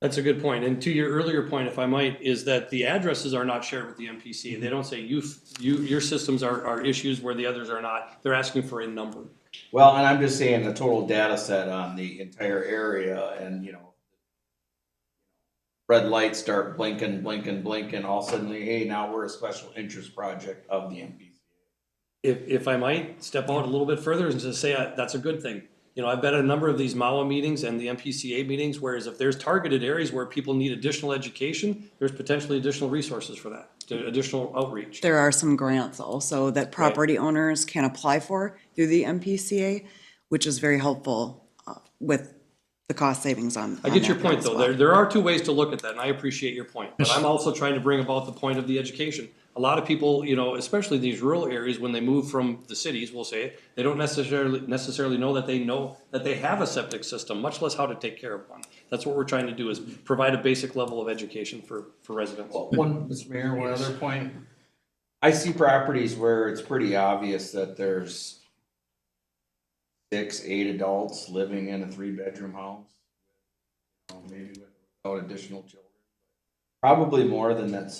That's a good point. And to your earlier point, if I might, is that the addresses are not shared with the MPCA. They don't say your systems are issues where the others are not. They're asking for a number. Well, and I'm just saying the total data set on the entire area and, red lights start blinking, all of a sudden, hey, now we're a special interest project of the MPCA. If I might step out a little bit further and just say that's a good thing. I've been at a number of these MAWA meetings and the MPCA meetings, whereas if there's targeted areas where people need additional education, there's potentially additional resources for that, additional outreach. There are some grants also that property owners can apply for through the MPCA, which is very helpful with the cost savings on. I get your point, though. There are two ways to look at that, and I appreciate your point. But I'm also trying to bring about the point of the education. A lot of people, especially these rural areas, when they move from the cities, we'll say, they don't necessarily know that they have a septic system, much less how to take care of one. That's what we're trying to do is provide a basic level of education for residents. Mr. Mayor, one other point. I see properties where it's pretty obvious that there's 6, 8 adults living in a 3-bedroom house. Maybe without additional children. Probably more than that.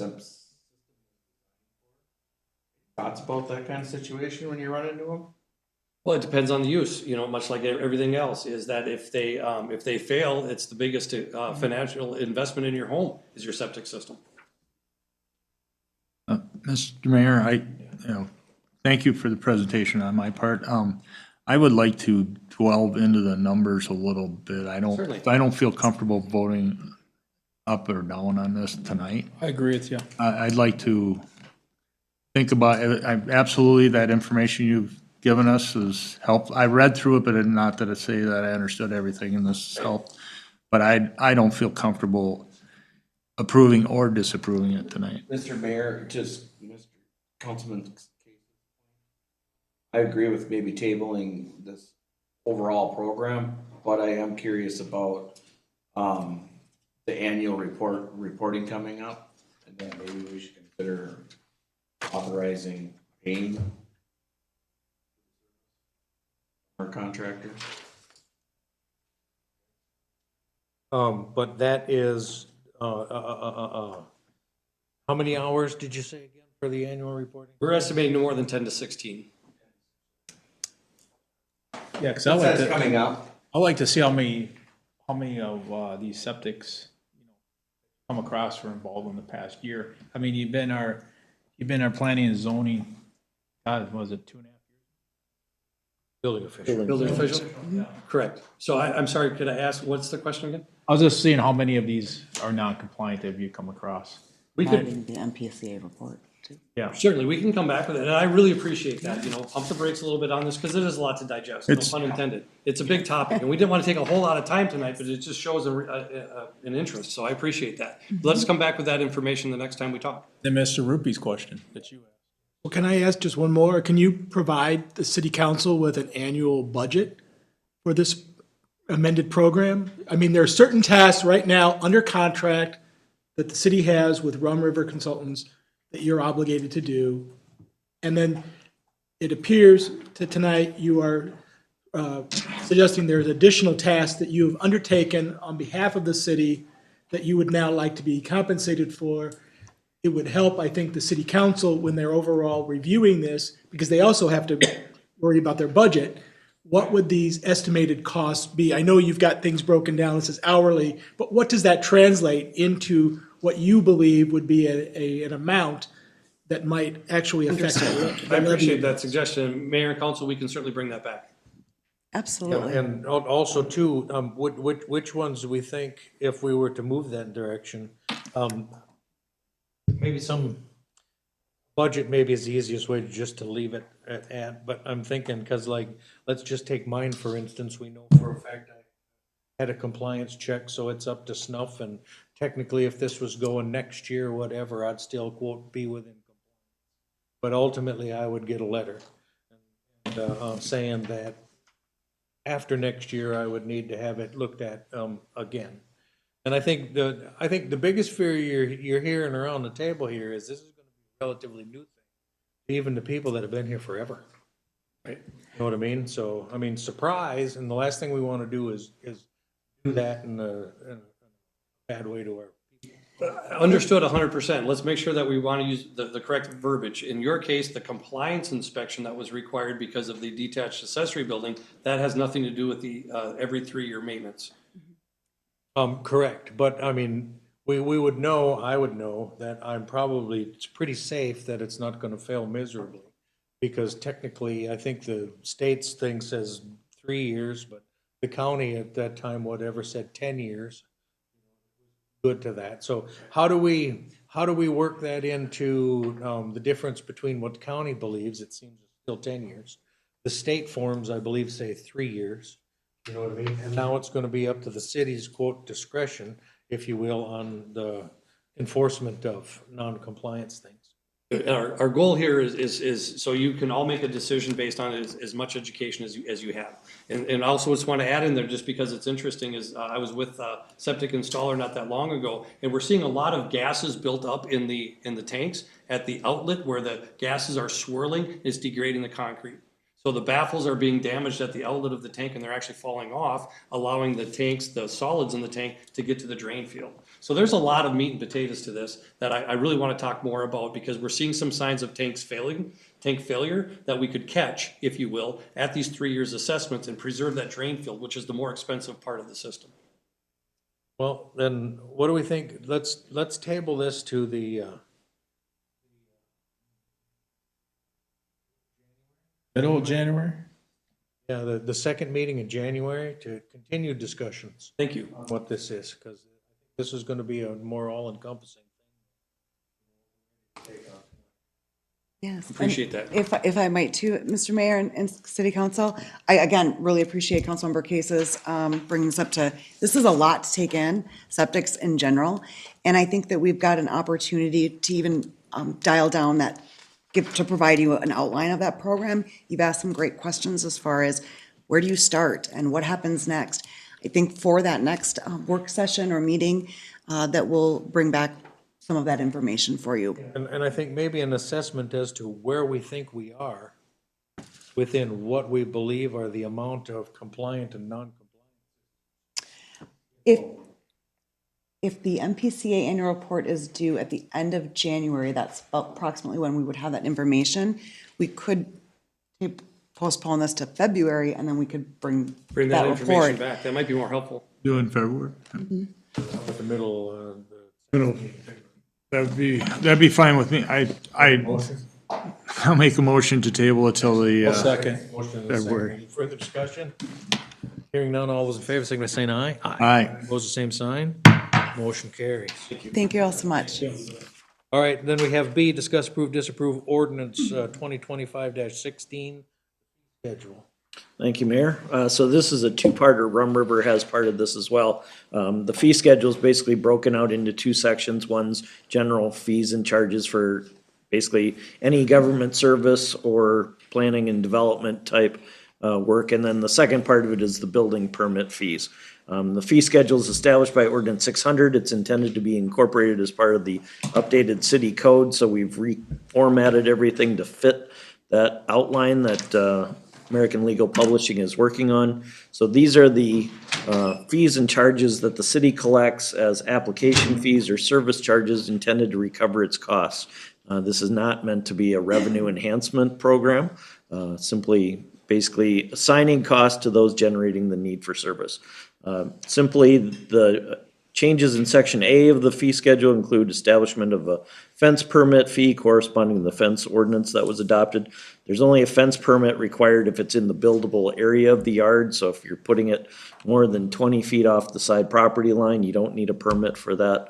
Thoughts about that kind of situation when you run into them? Well, it depends on the use, you know, much like everything else, is that if they fail, it's the biggest financial investment in your home is your septic system. Mr. Mayor, thank you for the presentation on my part. I would like to delve into the numbers a little bit. Certainly. I don't feel comfortable voting up or down on this tonight. I agree with you. I'd like to think about it. Absolutely, that information you've given us has helped. I read through it, but not that I say that I understood everything, and this has helped. But I don't feel comfortable approving or disapproving it tonight. Mr. Mayor, just Mr. Councilman, I agree with maybe tabling this overall program, but I am curious about the annual reporting coming up, and then maybe we should consider authorizing paying our contractor. But that is, how many hours did you say again for the annual reporting? We're estimating no more than 10 to 16. Yeah, because That's coming up. I like to see how many of these septics, come across or involved in the past year. I mean, you've been our planning and zoning, God, was it 2.5 years? Building official. Building official? Correct. So I'm sorry, could I ask, what's the question again? I was just seeing how many of these are non-compliant have you come across? We could, Having the MPSA report too. Yeah. certainly, we can come back with it, and I really appreciate that, pump the brakes a little bit on this, because it is a lot to digest, no pun intended. It's a big topic, and we didn't want to take a whole lot of time tonight, but it just shows an interest, so I appreciate that. Let us come back with that information the next time we talk. Then Mr. Rupee's question that you asked. Well, can I ask just one more? Can you provide the city council with an annual budget for this amended program? I mean, there are certain tasks right now under contract that the city has with Rum River Consultants that you're obligated to do. And then it appears that tonight you are suggesting there's additional tasks that you have undertaken on behalf of the city that you would now like to be compensated for. It would help, I think, the city council when they're overall reviewing this, because they also have to worry about their budget. What would these estimated costs be? I know you've got things broken down, this is hourly, but what does that translate into what you believe would be an amount that might actually affect the I appreciate levy? that suggestion. Mayor and council, we can certainly bring that back. Absolutely. And also too, which ones do we think, if we were to move that direction, maybe some budget maybe is the easiest way just to leave it at, but I'm thinking, because like, let's just take mine, for instance. We know for a fact I had a compliance check, so it's up to snuff, and technically if this was going next year or whatever, I'd still quote be within compliance. But ultimately I would get a letter saying that after next year I would need to have it looked at again. And I think the biggest fear you're hearing around the table here is this is going to be a relatively new thing, even to people that have been here forever. Right? You know what I mean? So, I mean, surprise, and the last thing we want to do is do that in a bad way to our people. Understood 100%. Let's make sure that we want to use the correct verbiage. In your case, the compliance inspection that was required because of the detached accessory building, that has nothing to do with the every 3-year maintenance. Correct, but I mean, we would know, I would know that it's pretty safe that it's not gonna fail miserably. Because technically, I think the state's thing says 3 years, but the county at that time, whatever, said 10 years. Good to that. So how do we work that into the difference between what the county believes, it seems it's still 10 years. The state forms, I believe, say 3 years. You know what I mean? And now it's going to be up to the city's quote discretion, if you will, on the enforcement of non-compliance things. Our goal here is so you can all make a decision based on as much education as you have. And also just want to add in there, just because it's interesting, is I was with a septic installer not that long ago, and we're seeing a lot of gases built up in the tanks at the outlet where the gases are swirling, is degrading the concrete. So the baffles are being damaged at the outlet of the tank and they're actually falling off, allowing the tanks, the solids in the tank to get to the drain field. So there's a lot of meat and potatoes to this that I really want to talk more about because we're seeing some signs of tank failure that we could catch, if you will, at these 3 years assessments and preserve that drain field, which is the more expensive part of the system. Well, then, what do we think? Let's table this to the, Middle of January? yeah, the second meeting in January to continue discussions Thank you. on what this is, because this is gonna be a more all-encompassing thing. Yes. Appreciate And that. If I might too, Mr. Mayor and City Council, I again really appreciate Councilmember Case's bringing this up to, this is a lot to take in, septics in general. And I think that we've got an opportunity to even dial down that, to provide you an outline of that program. You've asked some great questions as far as where do you start and what happens next. I think for that next work session or meeting, that will bring back some of that information for you. And I think maybe an assessment as to where we think we are within what we believe are the amount of compliant and non-compliant. If the MPCA annual report is due at the end of January, that's approximately when we would have that information. We could postpone this to February and then we could bring Bring that that information report. back. That might be more helpful. Do it in February. At the middle, That'd be fine with me. I'll make a motion to table it till the, Second. motion and a second. February. Any further discussion? Hearing none, all those in favor, signify by saying aye. aye. Opposed, the same sign. Motion carries. Thank you all so much. All right, then we have B, discuss, approve, disapprove ordinance 2025-16 schedule. Thank you, Mayor. So this is a two-parter. Rum River has part of this as well. The fee schedule is basically broken out into two sections. One's general fees and charges for basically any government service or planning and development type work. And then the second part of it is the building permit fees. The fee schedule is established by Ordinance 600. It's intended to be incorporated as part of the updated city code. So we've reformatted everything to fit that outline that American Legal Publishing is working on. So these are the fees and charges that the city collects as application fees or service charges intended to recover its costs. This is not meant to be a revenue enhancement program, simply basically assigning costs to those generating the need for service. Simply, the changes in Section A of the fee schedule include establishment of a fence permit fee corresponding to the fence ordinance that was adopted. There's only a fence permit required if it's in the buildable area of the yard, so if you're putting it more than 20 feet off the side property line, you don't need a permit for that.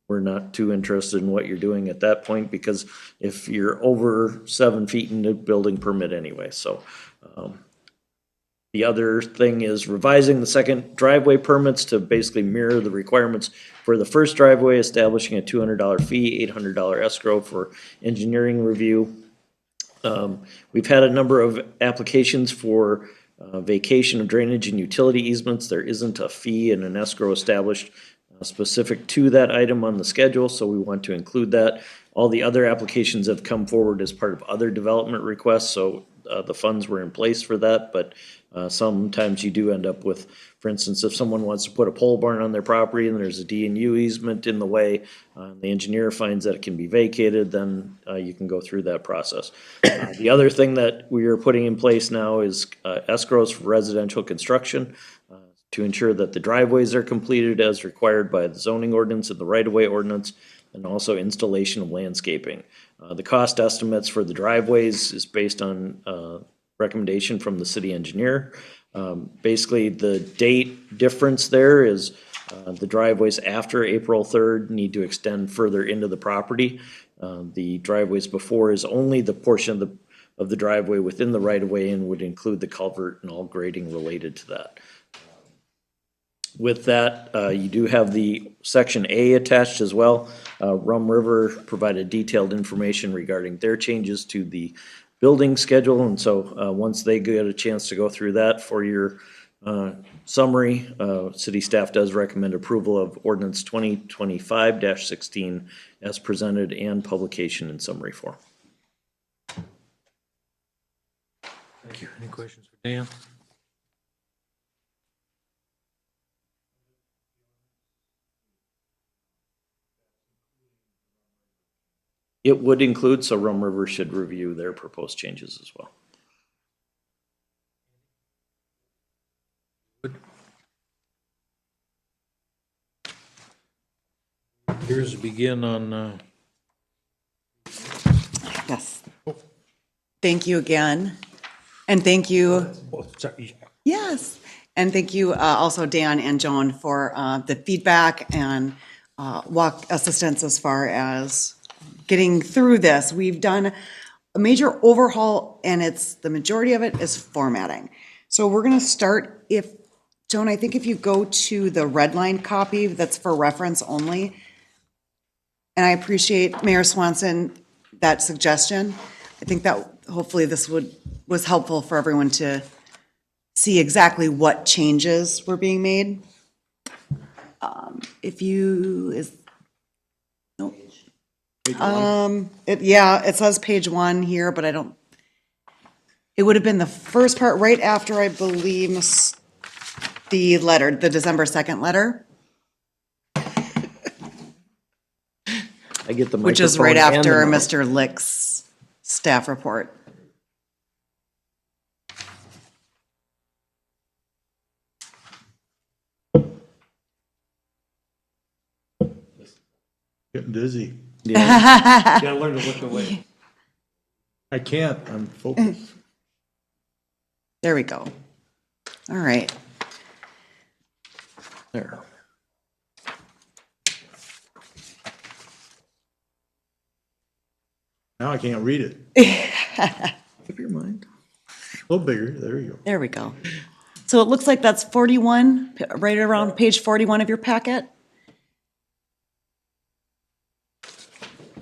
We're not too interested in what you're doing at that point, because if you're over 7 feet in the building permit anyway, so. The other thing is revising the second driveway permits to basically mirror the requirements for the first driveway, establishing a $200 fee, $800 escrow for engineering review. We've had a number of applications for vacation of drainage and utility easements. There isn't a fee and an escrow established specific to that item on the schedule, so we want to include that. All the other applications have come forward as part of other development requests, so the funds were in place for that, but sometimes you do end up with, for instance, if someone wants to put a pole barn on their property and there's a D&U easement in the way, the engineer finds that it can be vacated, then you can go through that process. The other thing that we are putting in place now is escrows for residential construction to ensure that the driveways are completed as required by the zoning ordinance and the right-of-way ordinance, and also installation of landscaping. The cost estimates for the driveways is based on recommendation from the city engineer. Basically, the date difference there is the driveways after April 3rd need to extend further into the property. The driveways before is only the portion of the driveway within the right-of-way and would include the culvert and all grading related to that. With that, you do have the Section A attached as well. Rum River provided detailed information regarding their changes to the building schedule, and so once they get a chance to go through that for your summary, city staff does recommend approval of ordinance 2025-16 as presented and publication in summary form. Any questions for Dan? It would include, so Rum River should review their proposed changes as well. Here's to begin on, Yes. Thank you again. And thank you. sorry. Yes. And thank you also, Dan and Joan, for the feedback and walk assistance as far as getting through this. We've done a major overhaul, and the majority of it is formatting. So we're going to start, Joan, I think if you go to the red line copy, that's for reference only. And I appreciate Mayor Swanson, that suggestion. I think that hopefully this was helpful for everyone to see exactly what changes were being made. Nope. It says page 1 here, but it would have been the first part right after, I believe, the letter, the December 2nd letter, I get the which is microphone right and after the mouse. Mr. Lick's staff report. Getting dizzy. Yeah. Gotta learn to look away. I can't, I'm focused. There we go. All right. There. Now I can't read it. Keep your mind. A little bigger, there you go. There we go. So it looks like that's 41, right around page 41 of your packet.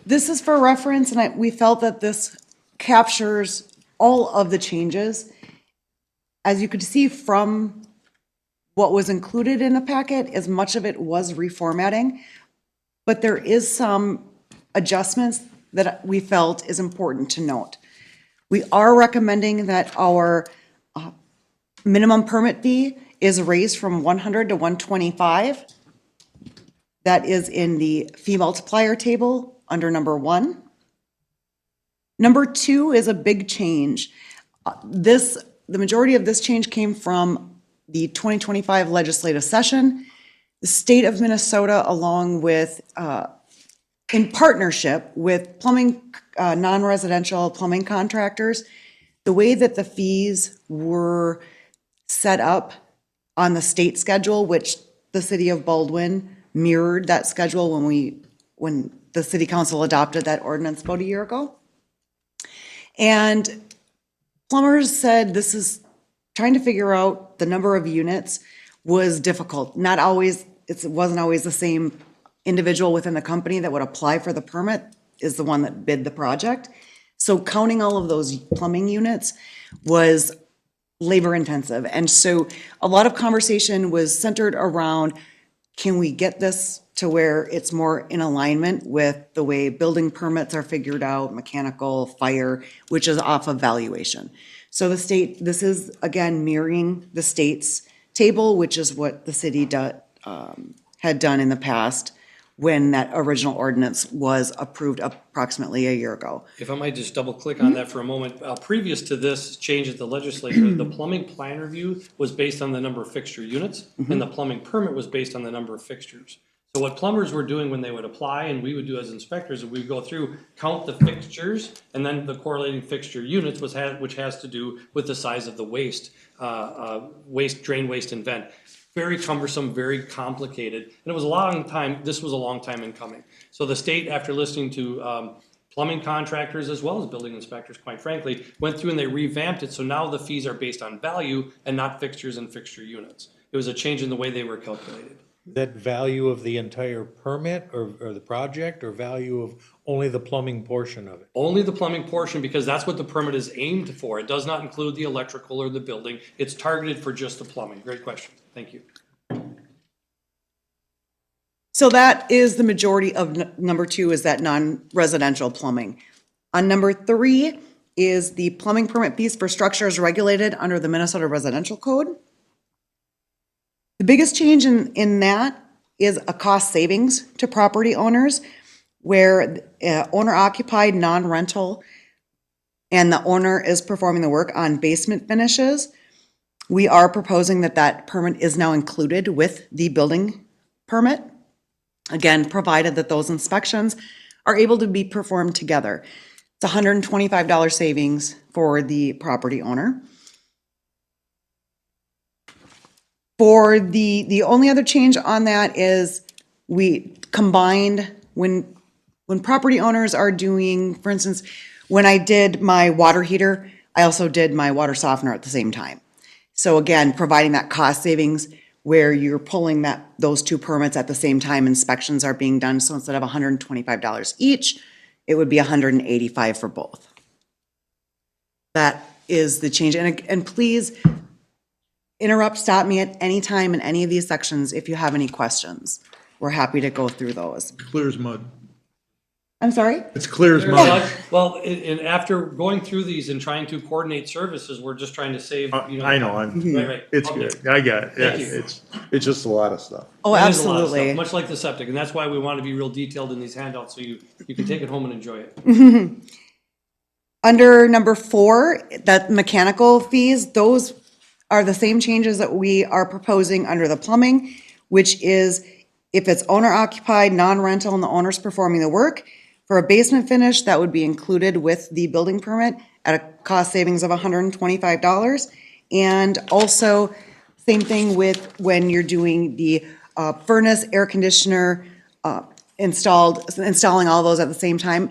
This is for reference, and we felt that this captures all of the changes. As you could see from what was included in the packet, as much of it was reformatting, but there is some adjustments that we felt is important to note. We are recommending that our minimum permit fee is raised from 100 to 125. That is in the fee multiplier table under number 1. Number 2 is a big change. The majority of this change came from the 2025 legislative session. The state of Minnesota, along with, in partnership with plumbing, non-residential plumbing contractors, the way that the fees were set up on the state schedule, which the city of Baldwin mirrored that schedule when the city council adopted that ordinance about a year ago. And plumbers said this is trying to figure out the number of units was difficult. Not always, it wasn't always the same individual within the company that would apply for the permit is the one that bid the project. So counting all of those plumbing units was labor intensive. And so a lot of conversation was centered around, can we get this to where it's more in alignment with the way building permits are figured out, mechanical, fire, which is off of valuation. So this is again mirroring the state's table, which is what the city had done in the past when that original ordinance was approved approximately a year ago. If I might just double click on that for a moment, previous to this change at the legislature, the plumbing plan review was based on the number of fixture units, and the plumbing permit was based on the number of fixtures. So what plumbers were doing when they would apply, and we would do as inspectors, is we'd go through, count the fixtures, and then the correlating fixture units, which has to do with the size of the waste, drain, waste, and vent. Very cumbersome, very complicated, and it was a long time, this was a long time in coming. So the state, after listening to plumbing contractors as well as building inspectors, quite frankly, went through and they revamped it, so now the fees are based on value and not fixtures and fixture units. It was a change in the way they were calculated. That value of the entire permit or the project, or value of only the plumbing portion of it? Only the plumbing portion, because that's what the permit is aimed for. It does not include the electrical or the building. It's targeted for just the plumbing. Great question. Thank you. So that is the majority of number 2, is that non-residential plumbing. On number 3 is the plumbing permit fees for structures regulated under the Minnesota Residential Code. The biggest change in that is a cost savings to property owners where owner occupied, non-rental, and the owner is performing the work on basement finishes. We are proposing that that permit is now included with the building permit. Again, provided that those inspections are able to be performed together. It's $125 savings for the property owner. For the only other change on that is we combined when property owners are doing, for instance, when I did my water heater, I also did my water softener at the same time. So again, providing that cost savings where you're pulling those two permits at the same time, inspections are being done. So instead of $125 each, it would be $185 for both. That is the change. And please interrupt, stop me at any time in any of these sections if you have any questions. We're happy to go through those. Clear as mud. I'm sorry? It's clear as mud. Well, and after going through these and trying to coordinate services, we're just trying to save, I know, Right. it's Okay. good. I got it. Thank Yeah, you. it's just a lot of stuff. Oh, It is a lot of stuff, absolutely. much like the septic, and that's why we want to be real detailed in these handouts, so you can take it home and enjoy it. Under number 4, that mechanical fees, those are the same changes that we are proposing under the plumbing, which is if it's owner occupied, non-rental, and the owner's performing the work, for a basement finish, that would be included with the building permit at a cost savings of $125. And also, same thing with when you're doing the furnace, air conditioner, installing all those at the same time.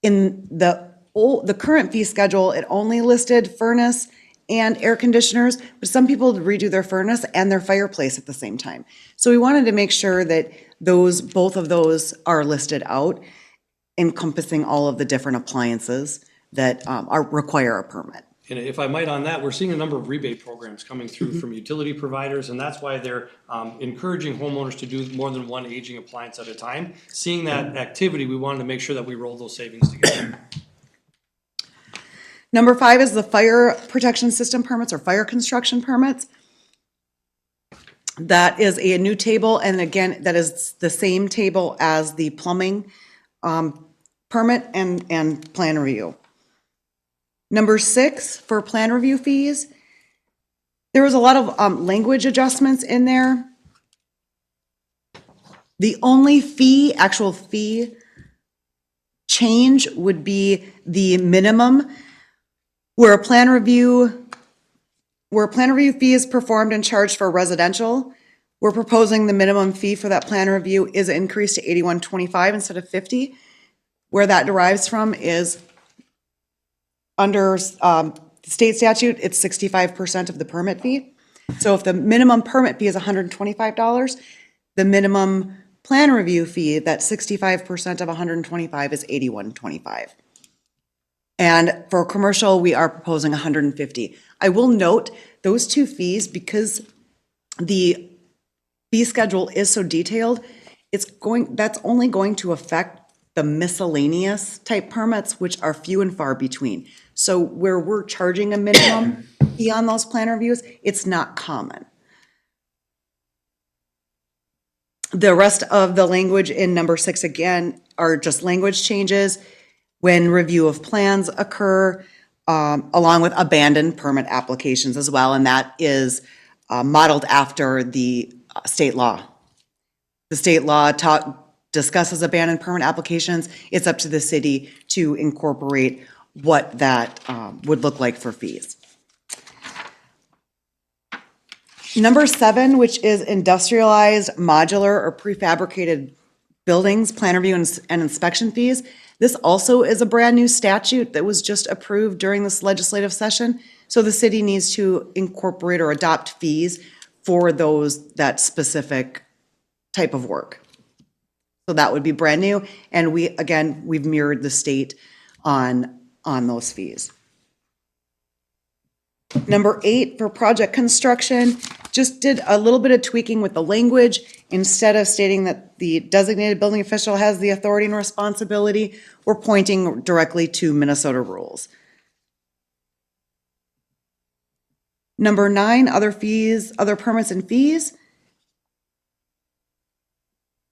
In the current fee schedule, it only listed furnace and air conditioners, but some people redo their furnace and their fireplace at the same time. So we wanted to make sure that both of those are listed out, encompassing all of the different appliances that require a permit. And if I might on that, we're seeing a number of rebate programs coming through from utility providers, and that's why they're encouraging homeowners to do more than one aging appliance at a time. Seeing that activity, we wanted to make sure that we roll those savings together. Number 5 is the fire protection system permits or fire construction permits. That is a new table, and again, that is the same table as the plumbing permit and plan review. Number 6, for plan review fees, there was a lot of language adjustments in there. The only actual fee change would be the minimum where a plan review fee is performed and charged for residential. We're proposing the minimum fee for that plan review is increased to $81.25 instead of $50. Where that derives from is under state statute, it's 65% of the permit fee. So if the minimum permit fee is $125, the minimum plan review fee, that 65% of $125 is $81.25. And for commercial, we are proposing $150. I will note those two fees, because the fee schedule is so detailed, that's only going to affect the miscellaneous type permits, which are few and far between. So where we're charging a minimum fee on those plan reviews, it's not common. The rest of the language in number 6, again, are just language changes when review of plans occur, along with abandoned permit applications as well, and that is modeled after the state law. The state law discusses abandoned permit applications. It's up to the city to incorporate what that would look like for fees. Number 7, which is industrialized, modular, or prefabricated buildings, plan review and inspection fees. This also is a brand-new statute that was just approved during this legislative session. So the city needs to incorporate or adopt fees for that specific type of work. So that would be brand new, and we've mirrored the state on those fees. Number 8, for project construction, just did a little bit of tweaking with the language. Instead of stating that the designated building official has the authority and responsibility, we're pointing directly to Minnesota rules. Number 9, other fees, other permits and fees.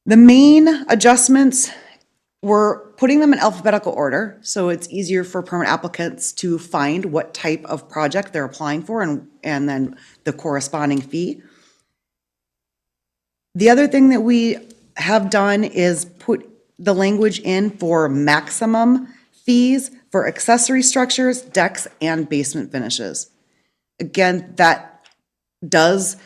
The main adjustments were putting them in alphabetical order, so it's easier for permit applicants to find what type of project they're applying for and then the corresponding fee. The other thing that we have done is put the language in for maximum fees for accessory structures, decks, and basement finishes. Again, that does,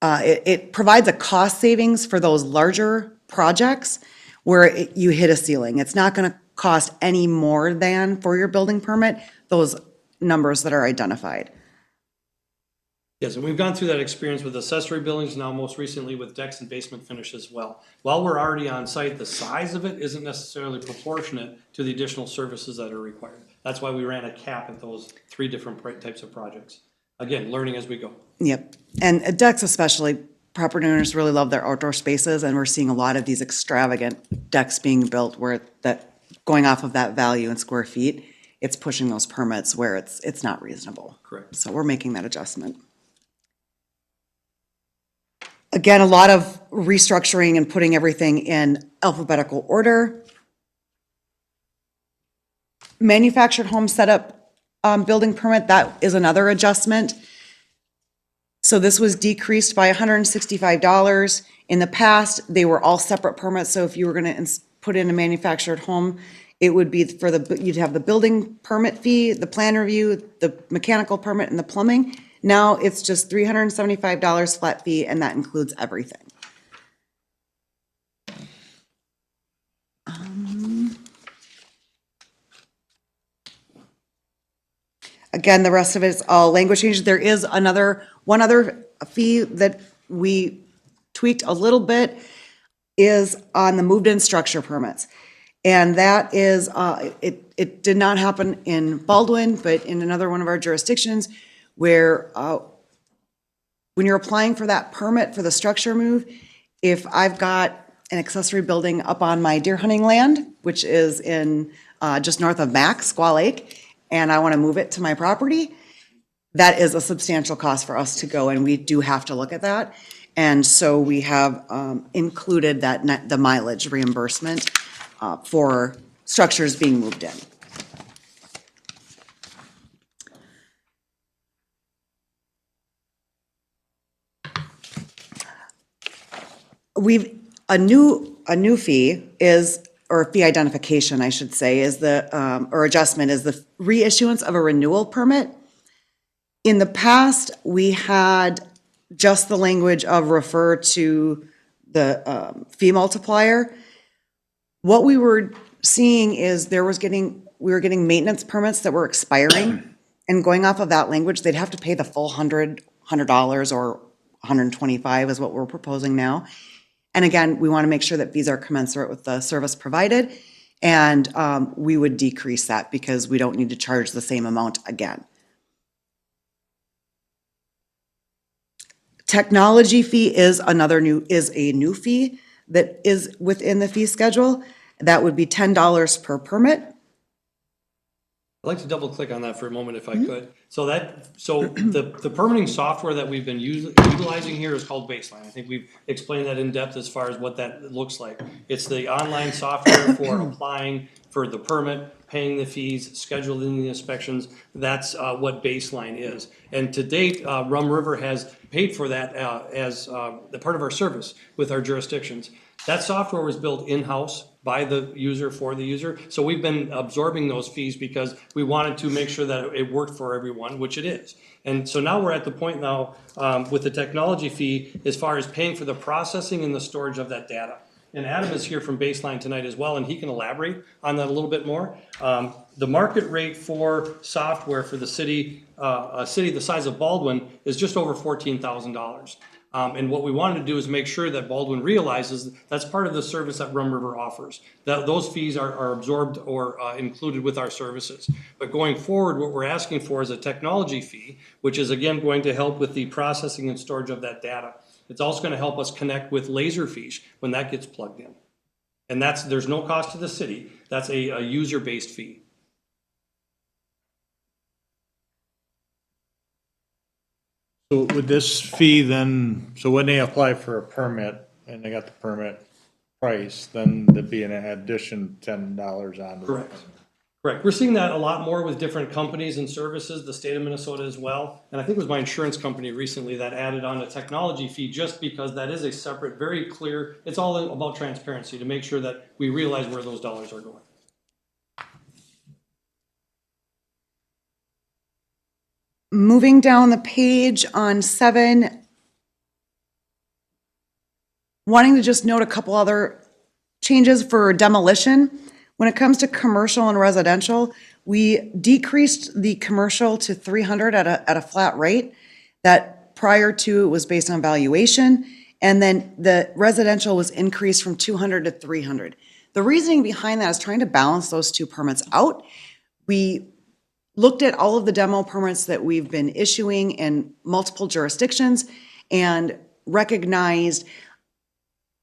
it provides a cost savings for those larger projects where you hit a ceiling. It's not going to cost any more than for your building permit, those numbers that are identified. Yes, and we've gone through that experience with accessory buildings, now most recently with decks and basement finish as well. While we're already on site, the size of it isn't necessarily proportionate to the additional services that are required. That's why we ran a cap at those 3 different types of projects. Again, learning as we go. Yep, and decks especially, property owners really love their outdoor spaces, and we're seeing a lot of these extravagant decks being built where that, going off of that value in square feet, it's pushing those permits where it's not reasonable. Correct. So we're making that adjustment. Again, a lot of restructuring and putting everything in alphabetical order. Manufactured home setup building permit, that is another adjustment. So this was decreased by $165. In the past, they were all separate permits, so if you were gonna put in a manufactured home, it would be for you'd have the building permit fee, the plan review, the mechanical permit, and the plumbing. Now it's just $375 flat fee, and that includes everything. Again, the rest of it is all language changes. There is one other fee that we tweaked a little bit is on the moved-in structure permits. And that is, it did not happen in Baldwin, but in another one of our jurisdictions where when you're applying for that permit for the structure move, if I've got an accessory building up on my deer hunting land, which is in just north of Mack, Squaw Lake, and I want to move it to my property, that is a substantial cost for us to go, and we do have to look at that. And so we have included that the mileage reimbursement for structures being moved in. A new fee is, or fee identification, I should say, is or adjustment is the reissuance of a renewal permit. In the past, we had just the language of refer to the fee multiplier. What we were seeing is we were getting maintenance permits that were expiring, and going off of that language, they'd have to pay the full $100 or $125 is what we're proposing now. And again, we want to make sure that fees are commensurate with the service provided, and we would decrease that because we don't need to charge the same amount again. Technology fee is a new fee that is within the fee schedule. That would be $10 per permit. I'd like to double click on that for a moment if I could. So the permitting software that we've been utilizing here is called Baseline. I think we've explained that in depth as far as what that looks like. It's the online software for applying for the permit, paying the fees, scheduling the inspections. That's what Baseline is. And to date, Rum River has paid for that as the part of our service with our jurisdictions. That software was built in-house by the user for the user. So we've been absorbing those fees because we wanted to make sure that it worked for everyone, which it is. And so now we're at the point now with the technology fee as far as paying for the processing and the storage of that data. And Adam is here from Baseline tonight as well, and he can elaborate on that a little bit more. The market rate for software for the city, a city the size of Baldwin, is just over $14,000. And what we wanted to do is make sure that Baldwin realizes that's part of the service that Rum River offers. That those fees are absorbed or included with our services. But going forward, what we're asking for is a technology fee, which is again going to help with the processing and storage of that data. It's also going to help us connect with Laserfiche when that gets plugged in. And there's no cost to the city. That's a user-based fee. So would this fee then, so when they apply for a permit and they got the permit price, then there'd be an addition $10 on the. Correct. Correct. We're seeing that a lot more with different companies and services, the state of Minnesota as well. And I think it was my insurance company recently that added on a technology fee just because that is a separate, very clear, it's all about transparency to make sure that we realize where those dollars are going. Moving down the page on 7, wanting to just note a couple other changes for demolition. When it comes to commercial and residential, we decreased the commercial to 300 at a flat rate. That prior to it was based on valuation, and then the residential was increased from 200 to 300. The reasoning behind that is trying to balance those two permits out. We looked at all of the demo permits that we've been issuing in multiple jurisdictions and recognized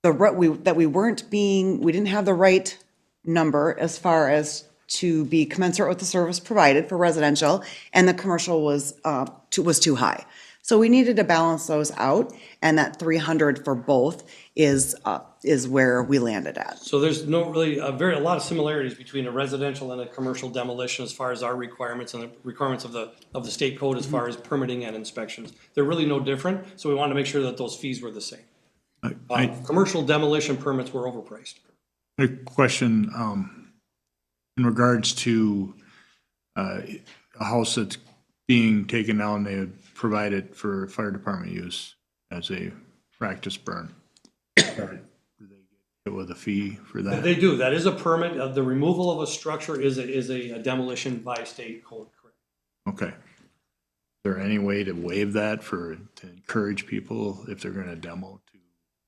that we didn't have the right number as far as to be commensurate with the service provided for residential, and the commercial was too high. So we needed to balance those out, and that 300 for both is where we landed at. So there's no really, a lot of similarities between a residential and a commercial demolition as far as our requirements and the requirements of the state code as far as permitting and inspections. They're really no different, so we wanted to make sure that those fees were the same. Commercial demolition permits were overpriced. A question, in regards to, a house that's being taken down, they would provide it for fire department use as a practice burn. Do they get with a fee for that? They do, that is a permit, the removal of a structure is a demolition by state code, correct? Okay. Is there any way to waive that to encourage people if they're gonna demo to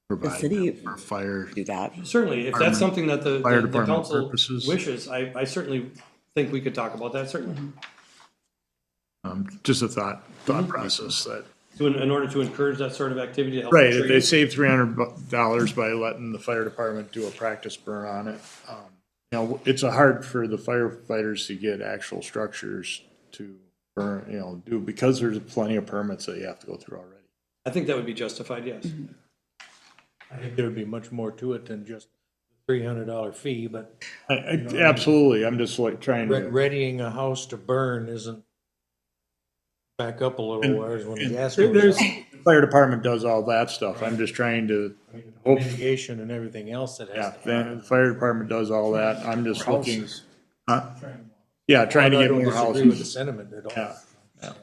provide city them for fire? Do that. Certainly, if that's something that the Fire the department council purposes. wishes, I certainly think we could talk about that, certainly. Just a thought process that. In order to encourage that sort of activity to help. Right, if trade. they save $300 by letting the fire department do a practice burn on it. You know, it's hard for the firefighters to get actual structures to burn, do, because there's plenty of permits that you have to go through already. I think that would be justified, yes. I think there would be much more to it than just $300 fee, but Absolutely, I'm just like trying to. readying a house to burn isn't back up a little, whereas when the gas There's, goes fire department does all that stuff, I'm just trying to, up, mitigation and everything else that has to happen. the fire department does all that, I'm just looking. Yeah, trying to I get don't more disagree with the houses. sentiment at all. Yeah.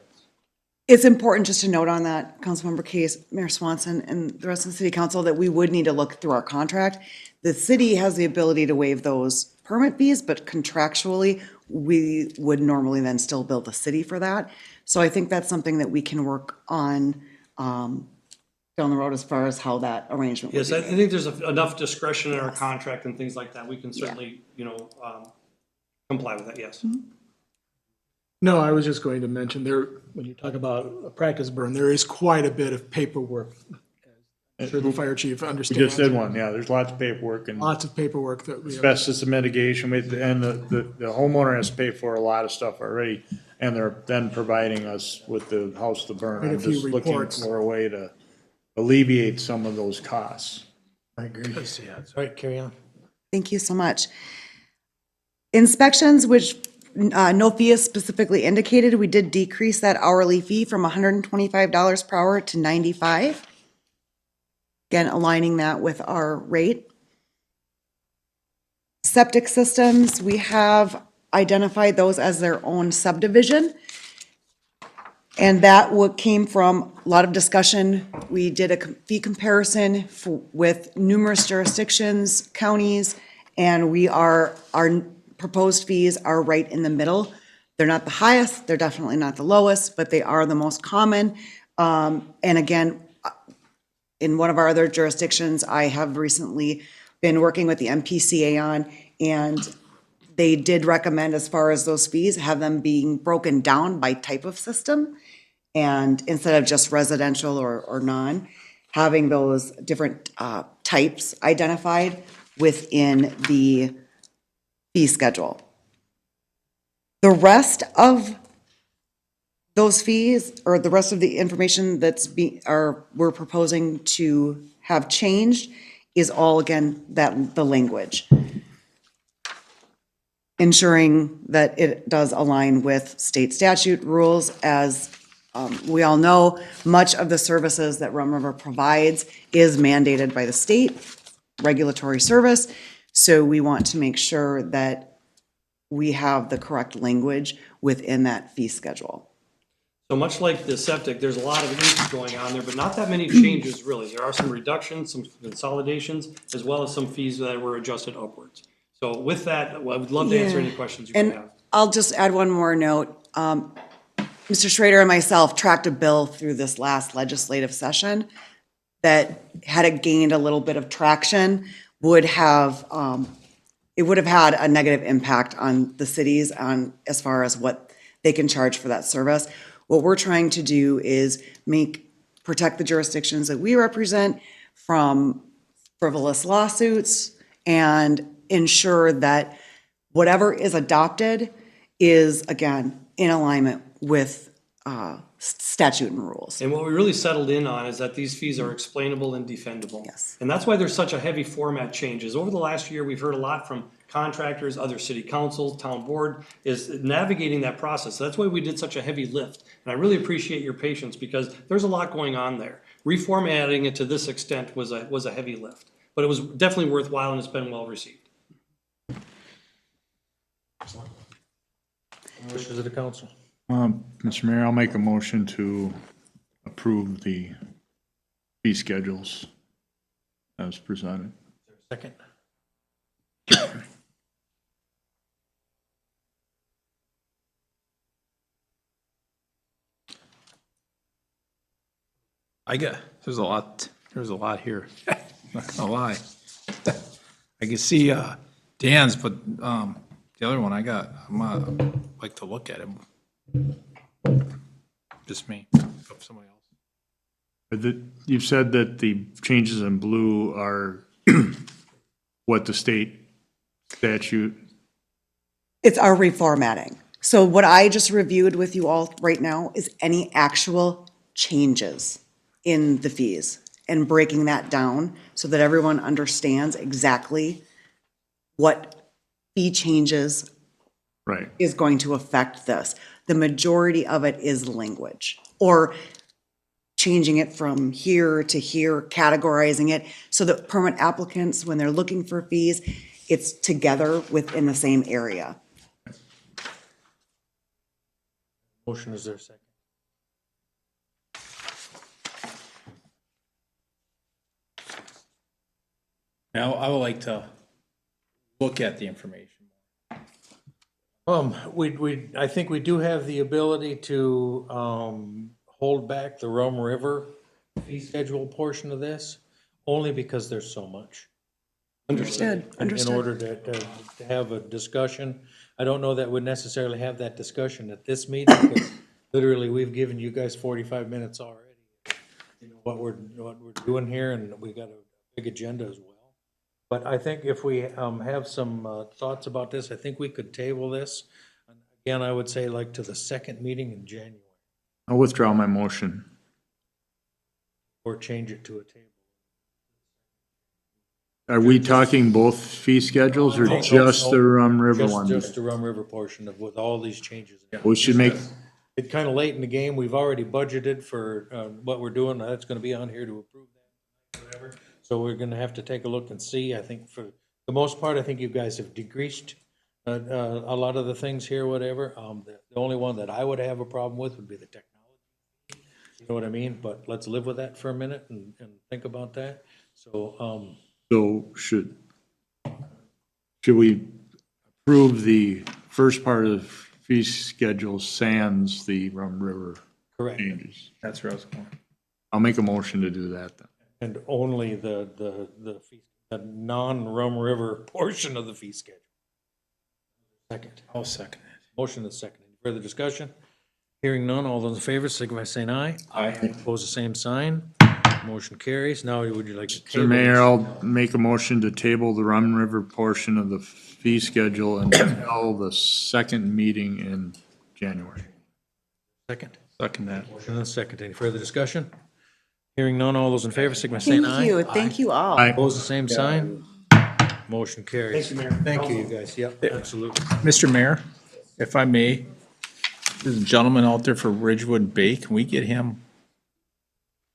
It's important just to note on that, Councilmember Case, Mayor Swanson, and the rest of the city council, that we would need to look through our contract. The city has the ability to waive those permit fees, but contractually, we would normally then still bill the city for that. So I think that's something that we can work on down the road as far as how that arrangement would Yes, be. I think there's enough discretion in our contract and things like that, we can certainly, comply with that, yes. No, I was just going to mention there, when you talk about a practice burn, there is quite a bit of paperwork. I'm sure the fire chief We understands. just did one, yeah, there's lots of paperwork and Lots of paperwork that we have. asbestos mitigation, and the homeowner has to pay for a lot of stuff already, and they're then providing us with the house to burn. Quite a I'm few just looking reports. for a way to alleviate some of those costs. I agree. All right, carry on. Thank you so much. Inspections, which no fee is specifically indicated, we did decrease that hourly fee from $125 per hour to $95. Again, aligning that with our rate. Septic systems, we have identified those as their own subdivision. And that came from a lot of discussion. We did a fee comparison with numerous jurisdictions, counties, and our proposed fees are right in the middle. They're not the highest, they're definitely not the lowest, but they are the most common. And again, in one of our other jurisdictions, I have recently been working with the MPCA on, and they did recommend, as far as those fees, have them being broken down by type of system. And instead of just residential or non, having those different types identified within the fee schedule. The rest of those fees, or the rest of the information we're proposing to have changed, is all, again, the language. Ensuring that it does align with state statute rules. As we all know, much of the services that Rum River provides is mandated by the state, regulatory service. So we want to make sure that we have the correct language within that fee schedule. So much like the septic, there's a lot of ink going on there, but not that many changes really. There are some reductions, some consolidations, as well as some fees that were adjusted upwards. So with that, I would love to answer any questions you might And have. I'll just add one more note. Mr. Schrader and myself tracked a bill through this last legislative session that, had it gained a little bit of traction, would have, it would have had a negative impact on the cities as far as what they can charge for that service. What we're trying to do is protect the jurisdictions that we represent from frivolous lawsuits and ensure that whatever is adopted is, again, in alignment with statute and rules. And what we really settled in on is that these fees are explainable and defendable. Yes. And that's why there's such a heavy format changes. Over the last year, we've heard a lot from contractors, other city councils, town board, is navigating that process. So that's why we did such a heavy lift. And I really appreciate your patience because there's a lot going on there. Reformatting it to this extent was a heavy lift. But it was definitely worthwhile and it's been well received. Wishes of the council. Mr. Mayor, I'll make a motion to approve the fee schedules as presented. Second. There's a lot here. Not gonna lie. I can see, Dan's, but, the other one I'm like to look at him. Just me, of somebody else. You've said that the changes in blue are what the state statute, It's our reformatting. So what I just reviewed with you all right now is any actual changes in the fees and breaking that down so that everyone understands exactly what fee changes right. is going to affect this. The majority of it is language, or changing it from here to here, categorizing it, so that permit applicants, when they're looking for fees, it's together within the same area. Motion, is there a second? Now, I would like to look at the information. I think we do have the ability to, hold back the Rum River fee schedule portion of this, only because there's so much. Understood, In understood. order to have a discussion. I don't know that we'd necessarily have that discussion at this meeting, because literally, we've given you guys 45 minutes already. You know, what we're doing here, and we got a big agenda as well. But I think if we have some thoughts about this, I think we could table this. Again, I would say like to the second meeting in January, I'll withdraw my motion. or change it to a table. Are we talking both fee schedules or No, just the Rum River one? Just the Rum River portion of, with all these changes. We should make, It's kind of late in the game. We've already budgeted for what we're doing. That's going to be on here to approve that, whatever. So we're going to have to take a look and see. I think for the most part, I think you guys have decreased a lot of the things here, whatever. The only one that I would have a problem with would be the technology. You know what I mean? But let's live with that for a minute and think about that. So, so should we approve the first part of fee schedule sans the Rum River correct. changes? That's where I was going. I'll make a motion to do that then. And only the fee, the non-Rum River portion of the fee schedule. Second. I'll second it. Motion is second. Any further discussion? Hearing none, all those in favor, signify by saying aye. Aye. Opposed, the same sign. Motion carries. Now, would you like to Mr. table? Mayor, this? I'll make a motion to table the Rum River portion of the fee schedule until the second meeting in January. Second. Second that. Motion and a second. Any further discussion? Hearing none, all those in favor, signify by saying Thank aye. you, thank you all. Opposed, the same sign. Motion carries. Thank you, Mayor. Thank you, you guys. Yep, absolutely. Mr. Mayor, if I may, there's a gentleman out there for Ridgewood Bay. Can we get him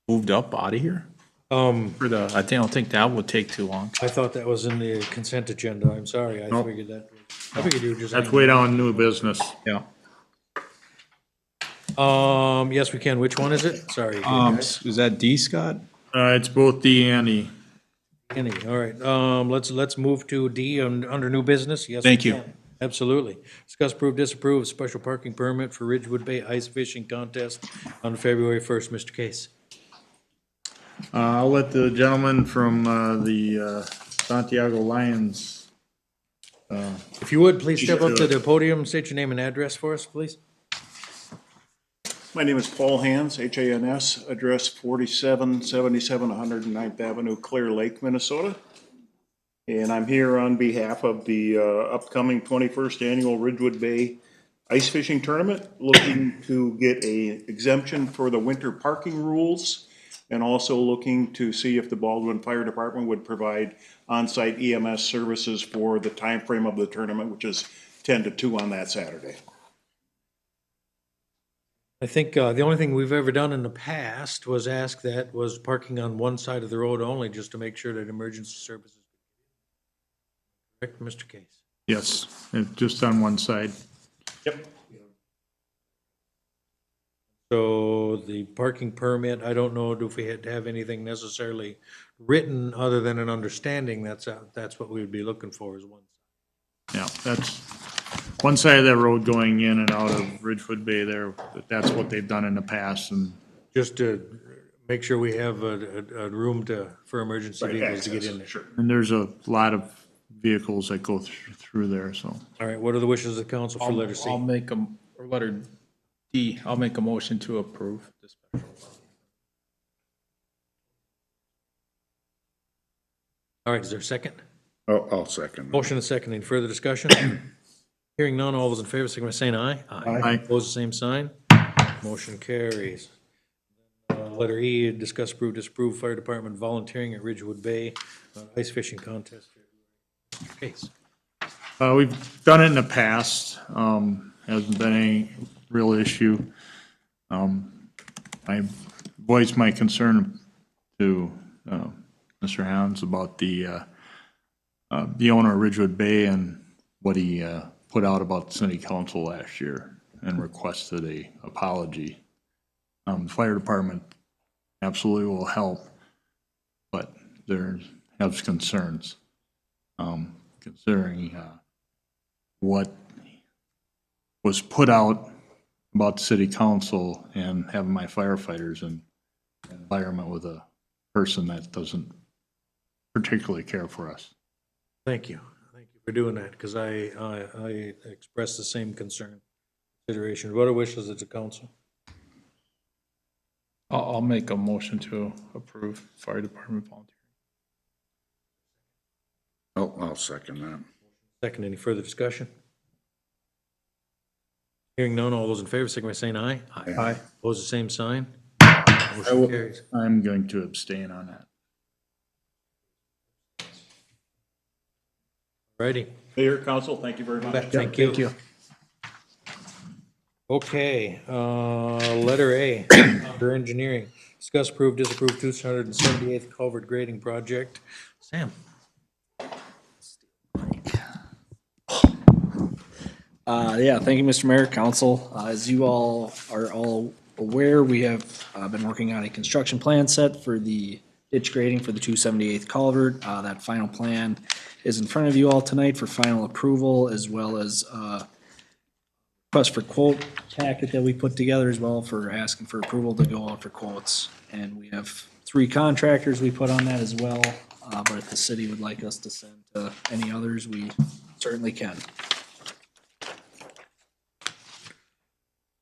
moved up out of here? For the, I don't think that would take too long. I thought that was in the consent agenda. I'm sorry. I Nope. figured that. I figured you were just. That's way down new business. Yeah. Yes, we can. Which one is it? Sorry. guys. Is that D, Scott? It's both D and E. Any, all right. Let's move to D under new business. Yes. we Thank you. can. Absolutely. Discuss, approve, disapprove special parking permit for Ridgewood Bay Ice Fishing Contest on February 1st. Mr. Case. I'll let the gentleman from the Santiago Lions. If you would, please step up to the podium, state your name and address for us, please. My name is Paul Hans, H-A-N-S, address 4777 109th Avenue, Clear Lake, Minnesota. And I'm here on behalf of the upcoming 21st Annual Ridgewood Bay Ice Fishing Tournament, looking to get a exemption for the winter parking rules, and also looking to see if the Baldwin Fire Department would provide on-site EMS services for the time frame of the tournament, which is 10 to 2 on that Saturday. I think the only thing we've ever done in the past was ask that was parking on one side of the road only, just to make sure that emergency services. Correct, Mr. Case? Yes, just on one side. So the parking permit, I don't know if we had to have anything necessarily written other than an understanding. That's what we would be looking for is one. Yeah, that's one side of that road going in and out of Ridgewood Bay there. That's what they've done in the past, and Just to make sure we have a room for emergency vehicles to get in there. and there's a lot of vehicles that go through there, so. All right, what are the wishes of the council for letter C? I'll make a, or letter D, I'll make a motion to approve the special. All right, is there a second? Oh, I'll second. Motion and second. Any further discussion? Hearing none, all those in favor, signify by saying aye. Aye. Opposed, the same sign. Motion carries. Letter E, discuss, approve, disapprove fire department volunteering at Ridgewood Bay ice fishing contest. Case. We've done it in the past, hasn't been any real issue. I voiced my concern to Mr. Hans about the owner of Ridgewood Bay and what he put out about city council last year and requested a apology. The fire department absolutely will help, but there have concerns, considering what was put out about the city council and having my firefighters in an environment with a person that doesn't particularly care for us. Thank you. Thank you for doing that, because I expressed the same concern. Consideration. What are wishes of the council? I'll make a motion to approve fire department volunteer. Oh, I'll second that. Second, any further discussion? Hearing none, all those in favor, signify by saying aye. Aye. Opposed, the same sign. I Motion will- carries. I'm going to abstain on that. Righty. Mayor, council, thank you very much. Thank you. Okay, letter A, under engineering. Discuss, approve, disapprove 278th culvert grading project. Sam? Yeah, thank you, Mr. Mayor, Council. As you all are all aware, we have been working on a construction plan set for the ditch grading for the 278th culvert. That final plan is in front of you all tonight for final approval, as well as request for quote packet that we put together as well for asking for approval to go out for quotes. And we have 3 contractors we put on that as well, but if the city would like us to send any others, we certainly can.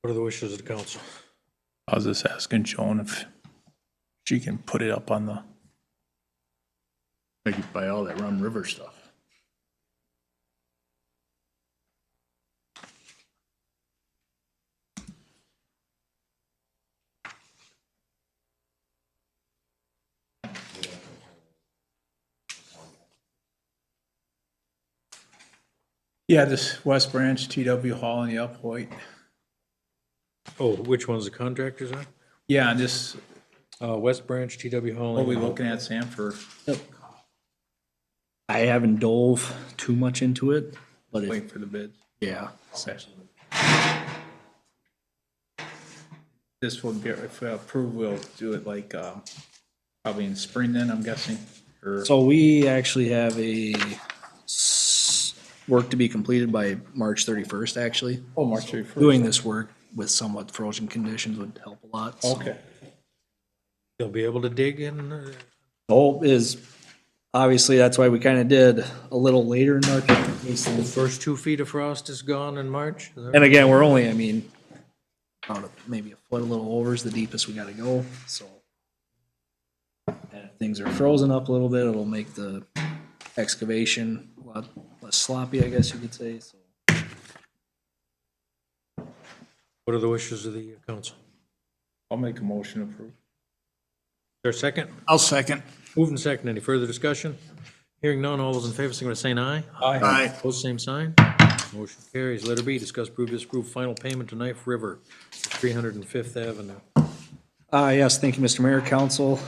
What are the wishes of the council? I was just asking Joan if she can put it up on the, I could buy all that Rum River stuff. Yeah, this West Branch, TW Hall and the Uphoyt. Oh, which one's the contractors on? Yeah, and this, West Branch, TW Hall. what are we looking at, Sam, for I haven't dove too much into it, but waiting for the bid? yeah. This will be, if we approve, we'll do it like, probably in spring then, I'm guessing, or, So we actually have work to be completed by March 31st, actually. oh, March 31st. Doing this work with somewhat frozen conditions would help a lot. so. Okay. They'll be able to dig in. The hope is, obviously, that's why we kind of did a little later in March. The first 2 feet of frost is gone in March? Is that- And again, we're only, I mean, about maybe a foot, a little over is the deepest we gotta go, so. And if things are frozen up a little bit, it'll make the excavation a lot less sloppy, I guess you could say, so. What are the wishes of the council? I'll make a motion to approve. Is there a second? I'll second. Moving second. Any further discussion? Hearing none, all those in favor, signify by saying aye. Aye. Opposed, same sign. Motion carries. Letter B, discuss, approve, disapprove final payment to Knife River, 305th Avenue. Yes, thank you, Mr. Mayor, Council.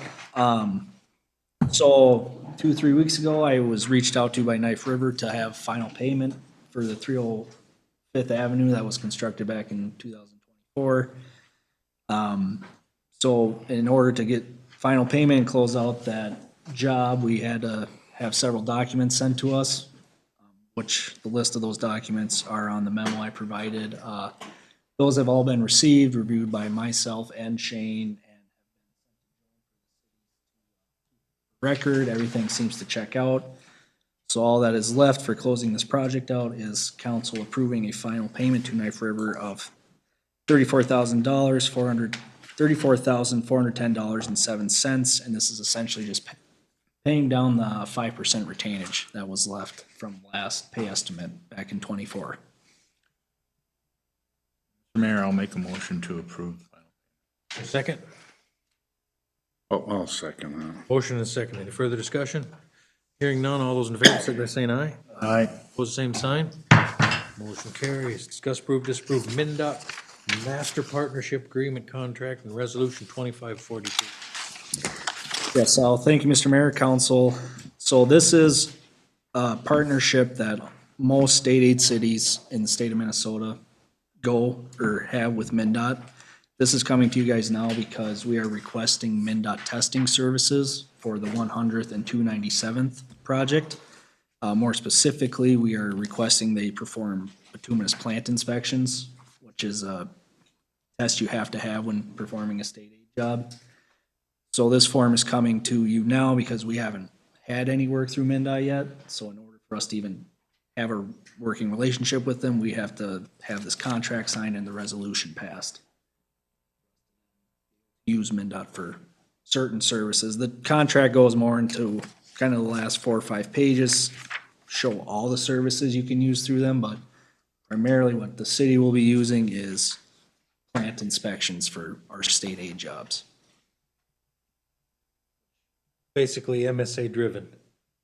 So 2-3 weeks ago, I was reached out to by Knife River to have final payment for the 305th Avenue that was constructed back in 2024. So in order to get final payment and close out that job, we had to have several documents sent to us, which the list of those documents are on the memo I provided. Those have all been received, reviewed by myself and Shane, and record, everything seems to check out. So all that is left for closing this project out is council approving a final payment to Knife River of $34,410.07, and this is essentially just paying down the 5% retainage that was left from last pay estimate back in '24. Mayor, I'll make a motion to approve. Second? Oh, I'll second that. Motion and second. Any further discussion? Hearing none, all those in favor, signify by saying aye. Aye. Opposed, same sign. Motion carries. Discuss, approve, disapprove MnDOT Master Partnership Agreement Contract and Resolution 2542. Yes, so thank you, Mr. Mayor, Council. So this is a partnership that most state aid cities in the state of Minnesota go or have with MnDOT. This is coming to you guys now because we are requesting MnDOT testing services for the 100th and 297th project. More specifically, we are requesting they perform bituminous plant inspections, which is a test you have to have when performing a state aid job. So this form is coming to you now because we haven't had any work through MnDOT yet. So in order for us to even have a working relationship with them, we have to have this contract signed and the resolution passed. Use MnDOT for certain services. The contract goes more into kind of the last 4 or 5 pages, show all the services you can use through them, but primarily what the city will be using is plant inspections for our state aid jobs. Basically MSA driven,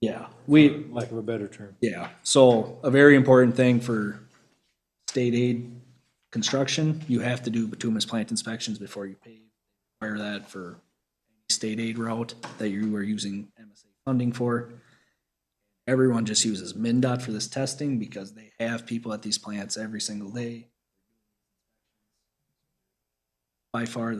Yeah, lack of a better term. yeah, so a very important thing for state aid construction, you have to do bituminous plant inspections before you pave. Require that for any state aid route that you are using MSA funding for. Everyone just uses MnDOT for this testing because they have people at these plants every single day. By far,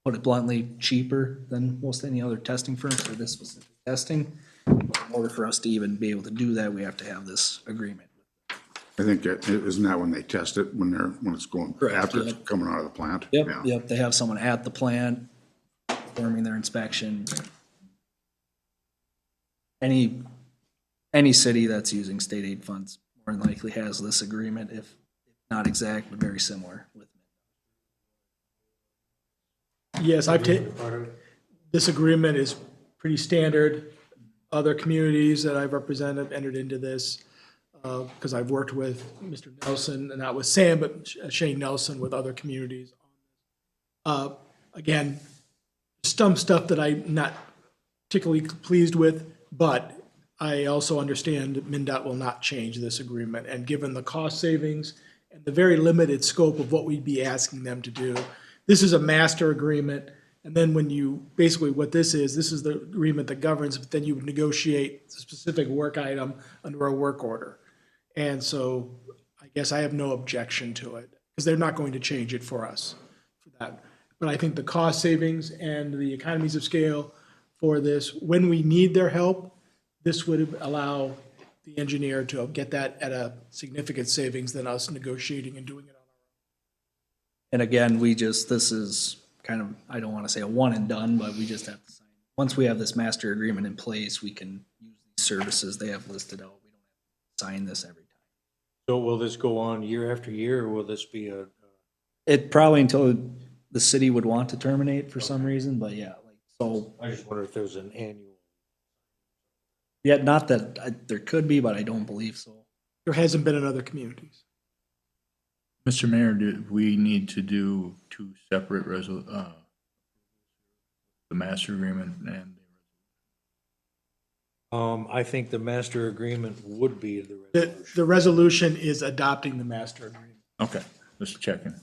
put it bluntly, cheaper than most any other testing firm for this specific testing. In order for us to even be able to do that, we have to have this agreement. I think isn't that when they test it, when it's going, Correct, after it's yep. coming out of the plant? Yep, Yeah. yep, they have someone at the plant performing their inspection. Any city that's using state aid funds more than likely has this agreement, if not exact, but very similar with. Yes, this agreement is pretty standard. Other communities that I've represented entered into this, because I've worked with Mr. Nelson, and not with Sam, but Shane Nelson with other communities. Again, some stuff that I'm not particularly pleased with, but I also understand that MnDOT will not change this agreement, and given the cost savings and the very limited scope of what we'd be asking them to do, this is a master agreement, and then when you, basically what this is the agreement that governs, but then you would negotiate a specific work item under a work order. And so I guess I have no objection to it, because they're not going to change it for us for that. But I think the cost savings and the economies of scale for this, when we need their help, this would allow the engineer to get that at a significant savings than us negotiating and doing it on our own. And again, this is kind of, I don't want to say a one and done, but we just have to sign. Once we have this master agreement in place, we can use these services they have listed out. We don't have to sign this every time. So will this go on year after year, or will this be a? It probably until the city would want to terminate for some reason, but yeah, so. I just wonder if there's an annual. Yeah, not that there could be, but I don't believe so. There hasn't been in other communities. Mr. Mayor, do we need to do two separate the master agreement and? I think the master agreement would be the resolution. The resolution is adopting the master agreement. Okay, just checking.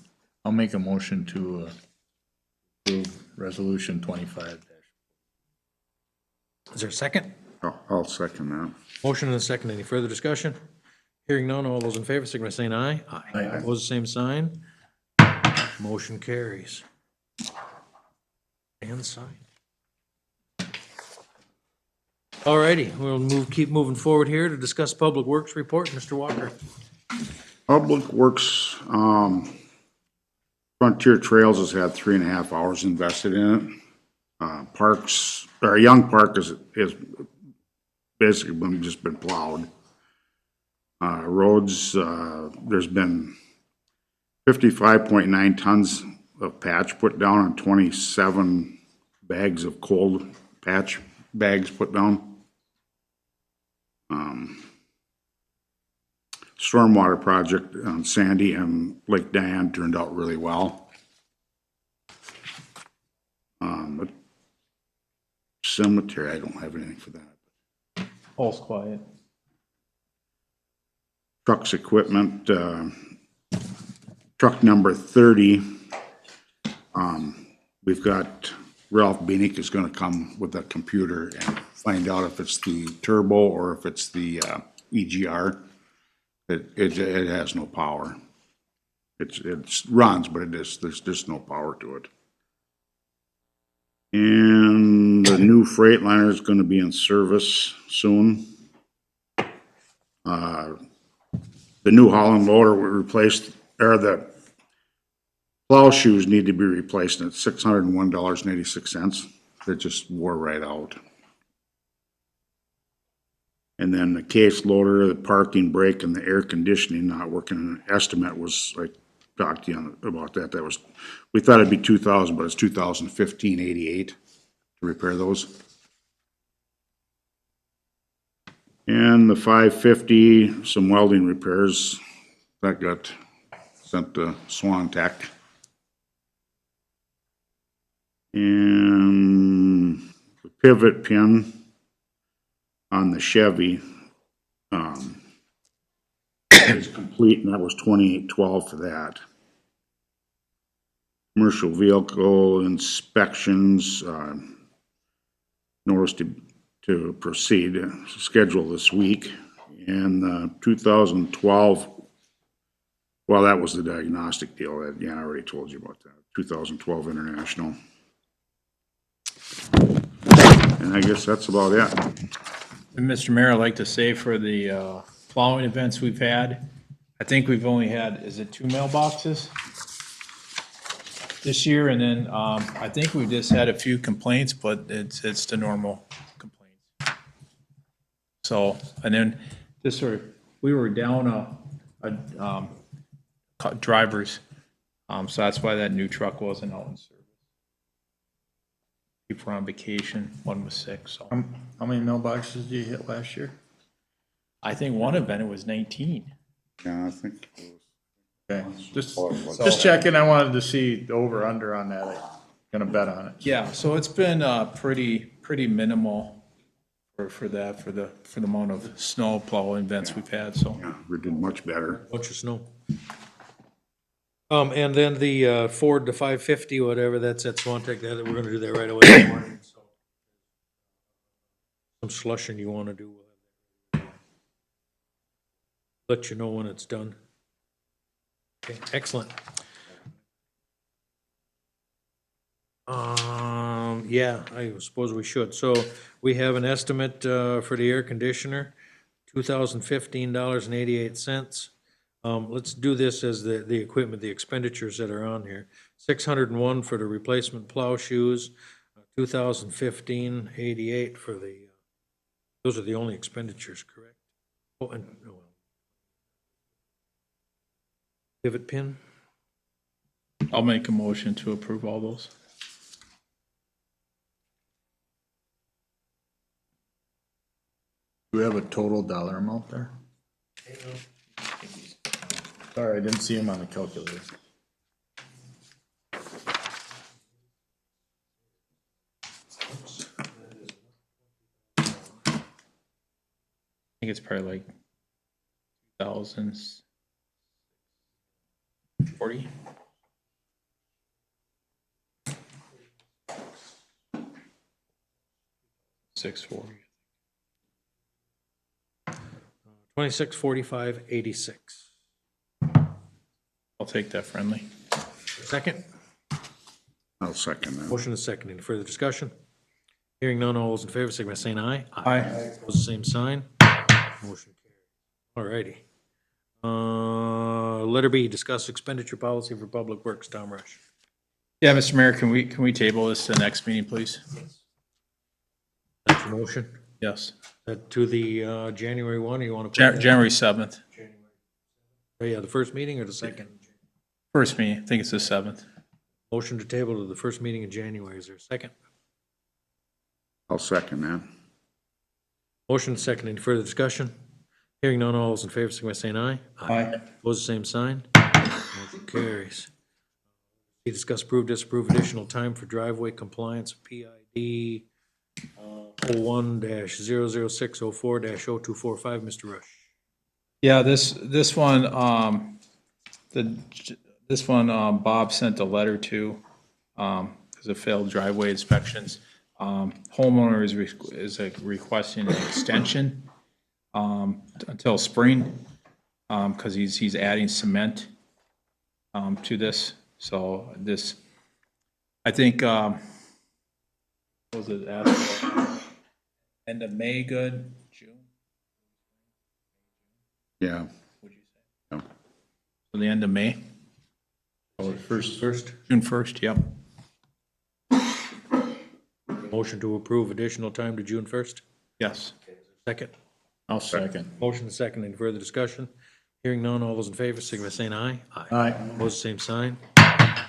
I'll make a motion to approve resolution 25. Is there a second? I'll second that. Motion and a second. Any further discussion? Hearing none, all those in favor, signify by saying aye. Aye. Opposed, same sign. Motion carries. And sign. All righty, we'll keep moving forward here to discuss Public Works report. Mr. Walker. Public Works, Frontier Trails has had 3.5 hours invested in it. Parks, or Young Park is basically just been plowed. Roads, there's been 55.9 tons of patch put down and 27 bags of cold patch bags put down. Stormwater project on Sandy and Lake Diane turned out really well. But cemetery, I don't have anything for that. All's quiet. Trucks equipment, truck number 30. We've got Ralph Beanick is gonna come with a computer and find out if it's the turbo or if it's the EGR. It has no power. It runs, but there's just no power to it. And the new Freightliner is gonna be in service soon. The new Holland loader were replaced, or the plow shoes need to be replaced at $601.86. They just wore right out. And then the case loader, the parking brake, and the air conditioning not working. An estimate was, I talked to you about that. That was, we thought it'd be 2,000, but it's 2,015.88 to repair those. And the 550, some welding repairs that got sent to Swan Tech. And the pivot pin on the Chevy is complete, and that was $28.12 for that. Commercial vehicle inspections, notice to proceed, schedule this week. And 2012, well, that was the diagnostic deal that, yeah, I already told you about that. 2012 International. And I guess that's about it. And Mr. Mayor, I'd like to say for the plowing events we've had, I think we've only had, is it 2 mailboxes this year? And then I think we've just had a few complaints, but it's the normal complaints. So, and then this sort of, we were down drivers, so that's why that new truck wasn't out in service. People were on vacation, one was sick, so. How many mailboxes did you hit last year? I think one event it was 19. Yeah, I think. Okay, just checking. I wanted to see the over under on that. I'm gonna bet on it. Yeah, so it's been pretty minimal for the amount of snow plow events we've had, so. Yeah, we did much better. Bunch of snow. And then the Ford, the 550, whatever, that's at Swantek, that, we're gonna do that right away in the morning, so. Some slushing you wanna do. Let you know when it's done. Okay, excellent. Yeah, I suppose we should. So we have an estimate for the air conditioner, $2,015.88. Let's do this as the equipment, the expenditures that are on here. 601 for the replacement plow shoes, 2015.88 for the, those are the only expenditures, correct? Oh, and, oh, well. Pivot pin? I'll make a motion to approve all those. Do we have a total dollar amount there? Sorry, I didn't see him on the calculator. I think it's probably like thousands. 40. $640. 2645.86. I'll take that friendly. Second? I'll second that. Motion is second. Any further discussion? Hearing none, all those in favor, signify by saying aye. Aye. Opposed, the same sign. Motion carried. All righty. Letter B, discuss expenditure policy for public works. Tom Rush. Yeah, Mr. Mayor, can we table this to the next meeting, please? That's your motion. Yes. To the January 1, or you want to? put that- January 7th. Oh, yeah, the first meeting or the second? First meeting, I think it's the 7th. Motion to table to the first meeting in January. Is there a second? I'll second that. Motion second. Any further discussion? Hearing none, all those in favor, signify by saying aye. Aye. Opposed, the same sign. Motion carries. We discuss, approve, disapprove additional time for driveway compliance, PID 01-00604-0245. Mr. Rush. Yeah, this one, Bob sent a letter to, because of failed driveway inspections. Homeowner is requesting an extension until spring, because he's adding cement to this. So this, I think, what was it, end of May good, June? Yeah. Would you say? Yeah. So the end of May? Oh, first? June 1st, yep. Motion to approve additional time to June 1st? Yes. Second? I'll second. Motion second. Any further discussion? Hearing none, all those in favor, signify by saying aye. Aye. Opposed, same sign.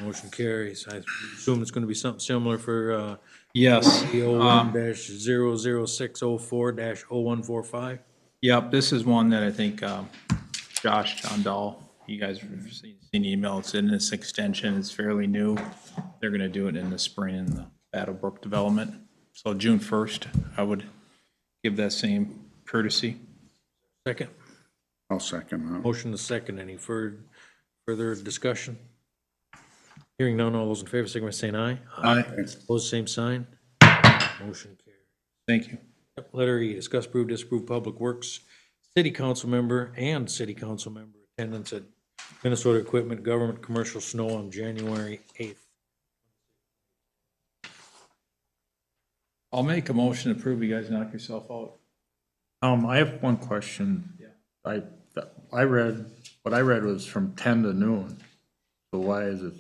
Motion carries. I assume it's gonna be something similar for, Yes. 01-00604-0145. Yep, this is one that I think Josh, John Dahl, you guys have seen the email. It's in this extension. It's fairly new. They're going to do it in the spring in the Battlebrook development. So June 1st, I would give that same courtesy. Second. I'll second that. Motion is second. Any further discussion? Hearing none, all those in favor, signify by saying aye. Aye. Opposed, same sign. Motion carries. Thank you. Letter E, discuss, approve, disapprove Public Works City Council member and City Council member attendance at Minnesota Equipment Government Commercial Snow on January 8th. I'll make a motion to approve. You guys knock yourself out. I have one question. Yeah. I read, what I read was from 10 to noon. So why is it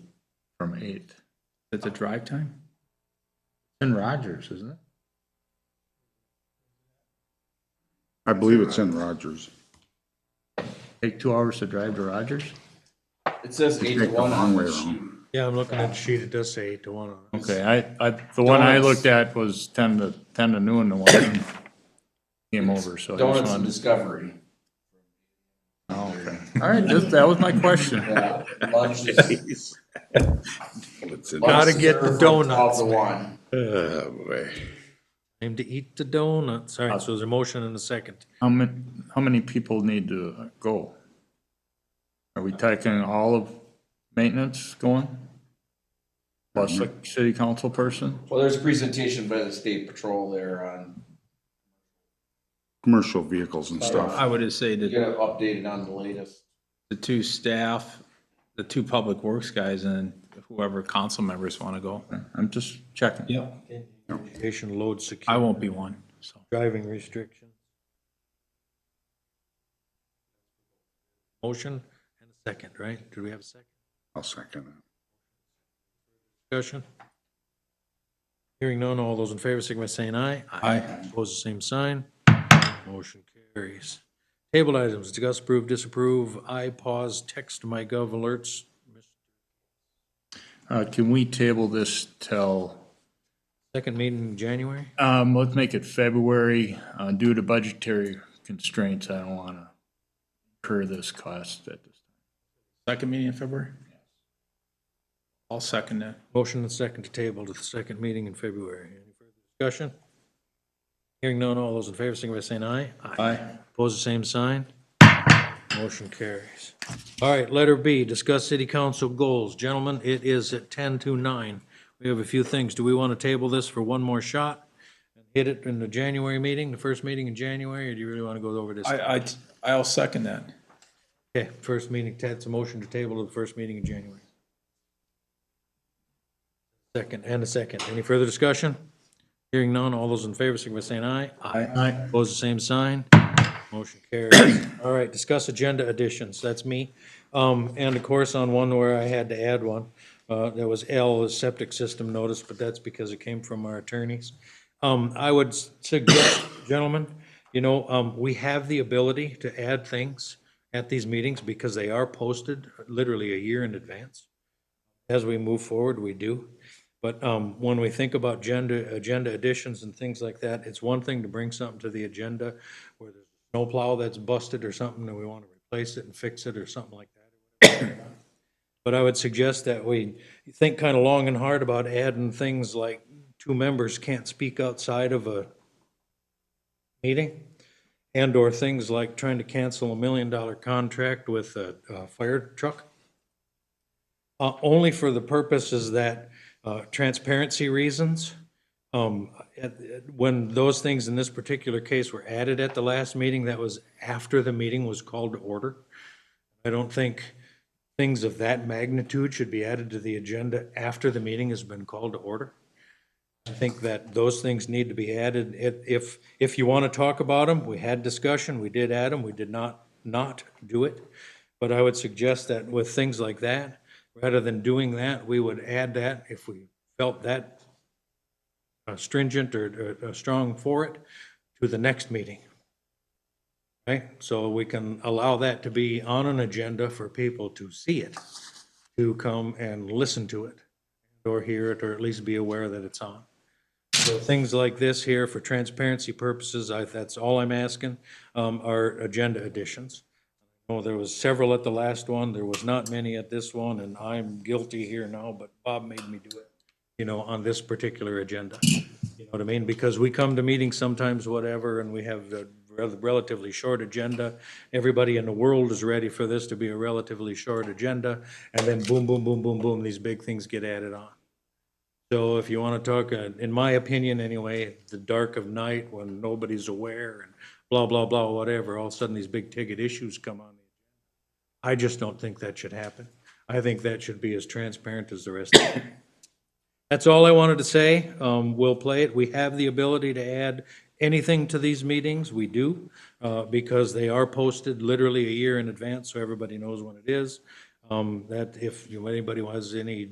from 8? It's a drive time? In Rogers, isn't it? I believe it's in Rogers. Take 2 hours to drive to Rogers? It says 8 to Take the 1 on long way the sheet. around. Yeah, I'm looking at the sheet. It does say 8 to 1 on it. Okay, the one I looked at was 10 to noon, the one came over, so I just Donuts and wanted. Discovery. Oh, okay. All right, that was my question. Yeah, lunch is. It's in- Gotta get the lunch is served from 12 donuts, to 1. Oh, boy. Time to eat the donuts. All right, so there's a motion and a second. How many people need to go? Are we taking all of maintenance going? Plus a city council person? Well, there's a presentation by the state patrol there on, Commercial vehicles and stuff. I would just say get that it updated on the latest. the two staff, the two public works guys, and whoever council members want to go. I'm just checking. Yep. Education load security. I won't be one, so. Driving restrictions. Motion and a second, right? Do we have a second? I'll second it. Discussion? Hearing none, all those in favor, signify by saying aye. Aye. Opposed, the same sign. Motion carries. Tabled items, discuss, approve, disapprove, pause, text to MyGov alerts. Can we table this till, Second meeting in January? let's make it February, due to budgetary constraints, I don't wanna incur this cost at this time. Second meeting in February? I'll second that. Motion and second to table to the second meeting in February. Any further discussion? Hearing none, all those in favor, signify by saying aye. Aye. Opposed, the same sign. Motion carries. All right, letter B, discuss city council goals. Gentlemen, it is at 10:09. We have a few things. Do we want to table this for one more shot? And hit it in the January meeting, the first meeting in January, or do you really want to go over this? I'll second that. Okay, first meeting, Ted's a motion to table to the first meeting in January. Second, and a second. Any further discussion? Hearing none, all those in favor, signify by saying aye. Aye. Opposed, the same sign. Motion carries. All right, discuss agenda additions. That's me. And of course, on one where I had to add one, there was L, the septic system notice, but that's because it came from our attorneys. I would suggest, gentlemen, we have the ability to add things at these meetings because they are posted literally a year in advance. As we move forward, we do. But when we think about agenda additions and things like that, it's one thing to bring something to the agenda where there's a snowplow that's busted or something and we want to replace it and fix it or something like that. But I would suggest that we think kind of long and hard about adding things like 2 members can't speak outside of a meeting, and or things like trying to cancel $1 million contract with a fire truck. Only for the purposes that transparency reasons. When those things in this particular case were added at the last meeting, that was after the meeting was called to order. I don't think things of that magnitude should be added to the agenda after the meeting has been called to order. I think that those things need to be added. If you want to talk about them, we had discussion, we did add them, we did not do it. But I would suggest that with things like that, rather than doing that, we would add that if we felt that stringent or strong for it to the next meeting. Right? So we can allow that to be on an agenda for people to see it, to come and listen to it, or hear it, or at least be aware that it's on. So things like this here, for transparency purposes, that's all I'm asking, are agenda additions. Oh, there was several at the last one. There was not many at this one, and I'm guilty here now, but Bob made me do it, on this particular agenda. You know what I mean? Because we come to meetings sometimes, whatever, and we have a relatively short agenda. Everybody in the world is ready for this to be a relatively short agenda, and then boom, boom, boom, boom, boom, these big things get added on. So if you want to talk, in my opinion anyway, the dark of night when nobody's aware and blah, blah, blah, whatever, all of a sudden these big ticket issues come on. I just don't think that should happen. I think that should be as transparent as the rest of it. That's all I wanted to say. We'll play it. We have the ability to add anything to these meetings. We do, because they are posted literally a year in advance, so everybody knows when it is. That if anybody has any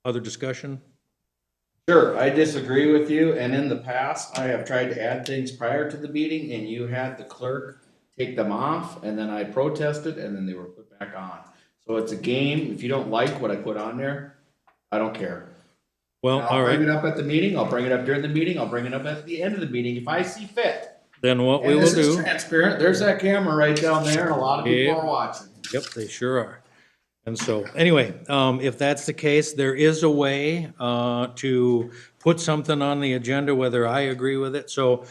other discussion. Sure, I disagree with you, and in the past, I have tried to add things prior to the meeting, and you had the clerk take them off, and then I protested, and then they were put back on. So it's a game. If you don't like what I put on there, I don't care. Well, all right. I'll bring it up at the meeting, I'll bring it up during the meeting, I'll bring it up at the end of the meeting if I see fit. Then what we And will this is do. transparent, there's that camera right down there, and a lot of people Yep. are watching. Yep, they sure are. And so, anyway, if that's the case, there is a way to put something on the agenda, whether I agree with it. So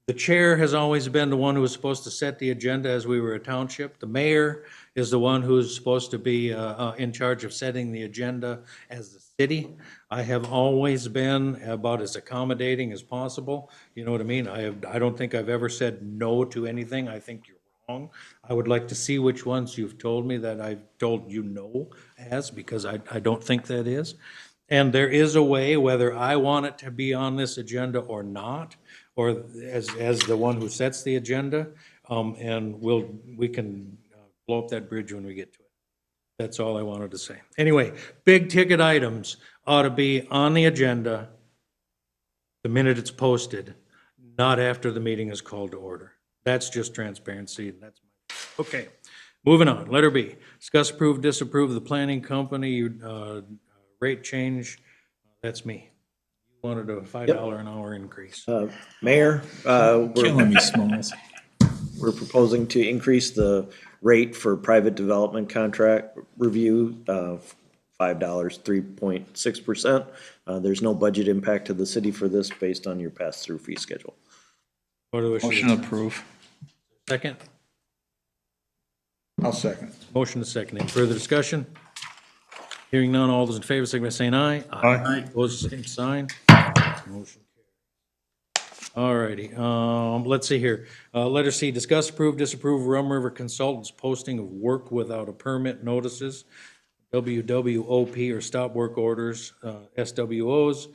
the chair has always been the one who was supposed to set the agenda as we were a township. The mayor is the one who's supposed to be in charge of setting the agenda as the city. I have always been about as accommodating as possible. You know what I mean? I don't think I've ever said no to anything. I think you're wrong. I would like to see which ones you've told me that I've told you no as, because I don't think that is. And there is a way, whether I want it to be on this agenda or not, or as the one who sets the agenda, and we can blow up that bridge when we get to it. That's all I wanted to say. Anyway, big ticket items ought to be on the agenda the minute it's posted, not after the meeting is called to order. That's just transparency, and that's my, okay. Moving on, letter B, discuss, approve, disapprove the planning company rate change. That's me. You wanted a $5 an hour increase. Mayor, Killing me, Smalls. we're proposing to increase the rate for private development contract review of $5, 3.6%. There's no budget impact to the city for this based on your pass-through fee schedule. What do we wish? Motion approve. Second? I'll second. Motion to second. Any further discussion? Hearing none, all those in favor, signify by saying aye. Aye. Opposed, same sign. Motion carries. All righty, let's see here. Letter C, discuss, approve, disapprove Rum River Consultants posting of work without a permit notices, WWOP or stop work orders, SWOs,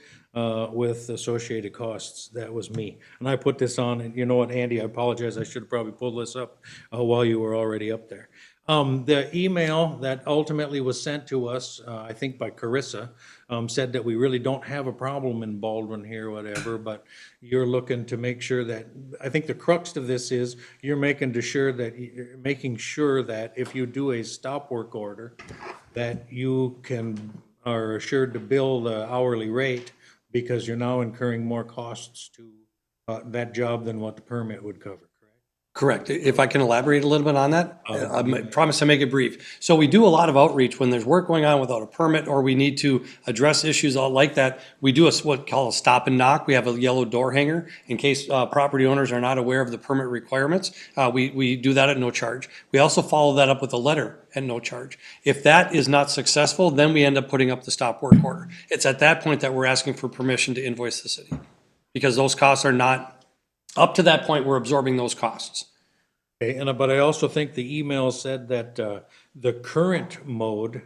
with associated costs. That was me. And I put this on, and you know what, Andy, I apologize, I should have probably pulled this up while you were already up there. The email that ultimately was sent to us, I think by Carissa, said that we really don't have a problem in Baldwin here, whatever, but you're looking to make sure that, I think the crux of this is, you're making sure that if you do a stop work order, that you are assured to bill the hourly rate, because you're now incurring more costs to that job than what the permit would cover. Correct. If I can elaborate a little bit on that, I promise to make it brief. So we do a lot of outreach when there's work going on without a permit, or we need to address issues like that. We do what call a stop and knock. We have a yellow door hanger in case property owners are not aware of the permit requirements. We do that at no charge. We also follow that up with a letter at no charge. If that is not successful, then we end up putting up the stop work order. It's at that point that we're asking for permission to invoice the city, because those costs are not, up to that point, we're absorbing those costs. Okay, but I also think the email said that the current mode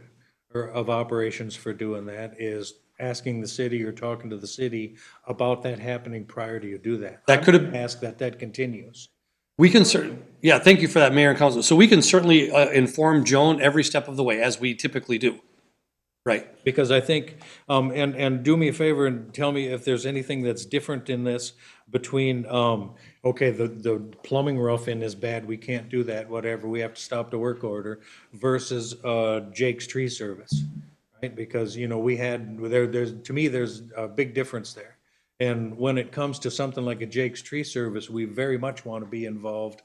of operations for doing that is asking the city or talking to the city about that happening prior to you do that. That could have asked that continues. We can yeah, thank you for that, Mayor and Council. So we can certainly inform Joan every step of the way, as we typically do. Right. Because I think, and do me a favor and tell me if there's anything that's different in this between, okay, the plumbing rough-in is bad, we can't do that, whatever, we have to stop the work order, versus Jake's Tree Service, right? Because, you know, to me, there's a big difference there. And when it comes to something like a Jake's Tree Service, we very much want to be involved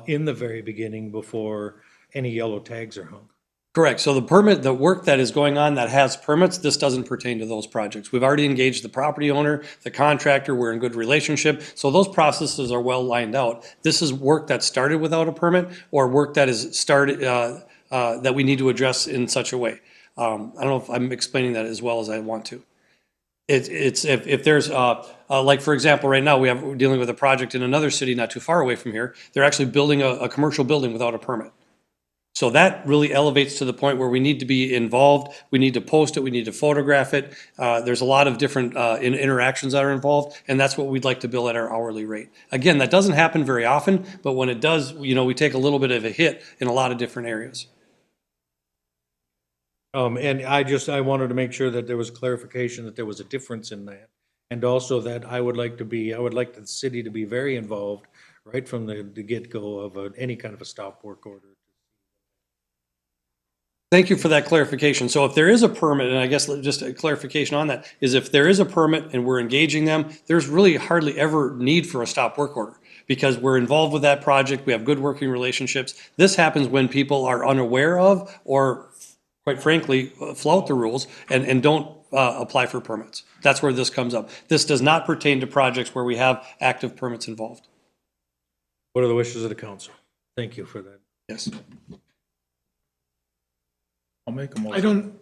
in the very beginning before any yellow tags are hung. Correct. So the work that is going on that has permits, this doesn't pertain to those projects. We've already engaged the property owner, the contractor, we're in good relationship. So those processes are well lined out. This is work that started without a permit, or work that is started, that we need to address in such a way. I don't know if I'm explaining that as well as I want to. It's if there's, like, for example, right now we're dealing with a project in another city not too far away from here. They're actually building a commercial building without a permit. So that really elevates to the point where we need to be involved, we need to post it, we need to photograph it. There's a lot of different interactions that are involved, and that's what we'd like to bill at our hourly rate. Again, that doesn't happen very often, but when it does, you know, we take a little bit of a hit in a lot of different areas. And I wanted to make sure that there was clarification that there was a difference in that. And also that I would like the city to be very involved right from the get-go of any kind of a stop work order. Thank you for that clarification. So if there is a permit, and I guess just a clarification on that, is if there is a permit and we're engaging them, there's really hardly ever need for a stop work order, because we're involved with that project, we have good working relationships. This happens when people are unaware of or quite frankly, flout the rules and don't apply for permits. That's where this comes up. This does not pertain to projects where we have active permits involved. What are the wishes of the council? Thank you for that. Yes. I'll make a motion. I don't,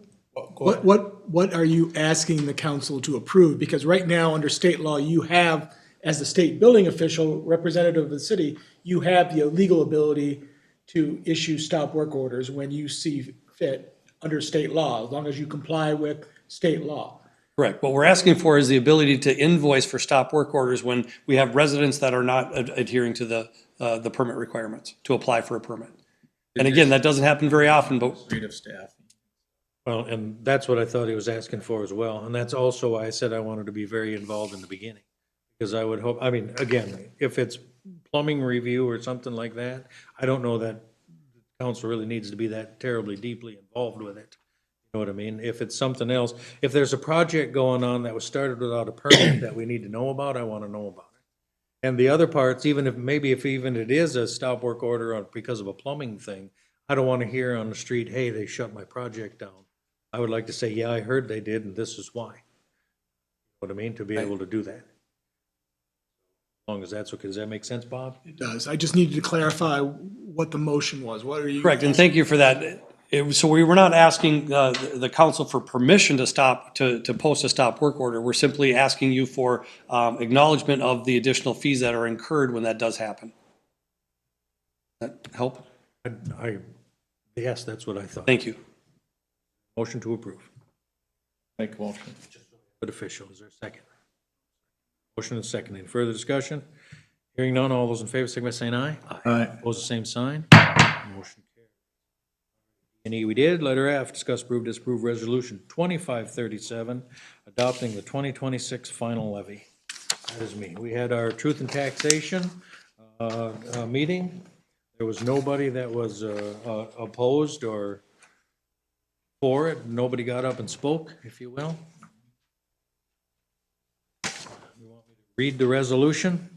what are you asking the council to approve? Because right now, under state law, you have, as the state building official, representative of the city, you have the legal ability to issue stop work orders when you see fit under state law, as long as you comply with state law. Correct. What we're asking for is the ability to invoice for stop work orders when we have residents that are not adhering to the permit requirements to apply for a permit. And again, that doesn't happen very often, but Administrative staff. Well, and that's what I thought he was asking for as well. And that's also why I said I wanted to be very involved in the beginning. Because I would hope, I mean, again, if it's plumbing review or something like that, I don't know that the council really needs to be that terribly deeply involved with it. You know what I mean? If it's something else, if there's a project going on that was started without a permit that we need to know about, I want to know about it. And the other parts, even if it is a stop work order because of a plumbing thing, I don't want to hear on the street, hey, they shut my project down. I would like to say, yeah, I heard they did, and this is why. You know what I mean? To be able to do that. As long as that's okay. Does that make sense, Bob? It does. I just needed to clarify what the motion was. What are you? correct. And thank you for that. So we were not asking the council for permission to post a stop work order. We're simply asking you for acknowledgement of the additional fees that are incurred when that does happen. That help? Yes, that's what I thought. Thank you. Motion to approve. Make a motion. Good official, is there a second? Motion and second. Any further discussion? Hearing none, all those in favor, signify by saying aye. Aye. Opposed, the same sign. Motion carried. And we did. Letter F, discuss, approve, disapprove resolution 2537, adopting the 2026 final levy. That is me. We had our truth and taxation meeting. There was nobody that was opposed or for it. Nobody got up and spoke, if you will. You want me to read the resolution?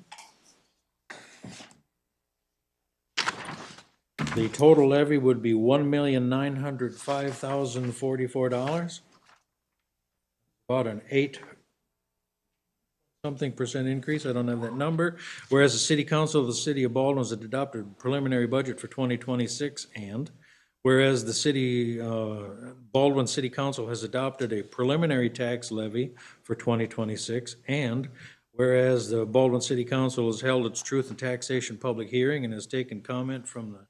The total levy would be $1,905,044. About an 8% increase. I don't have that number. Whereas the City Council of the City of Baldwin has adopted a preliminary budget for 2026, and whereas the Baldwin City Council has adopted a preliminary tax levy for 2026, and whereas the Baldwin City Council has held its truth and taxation public hearing and has taken comment from the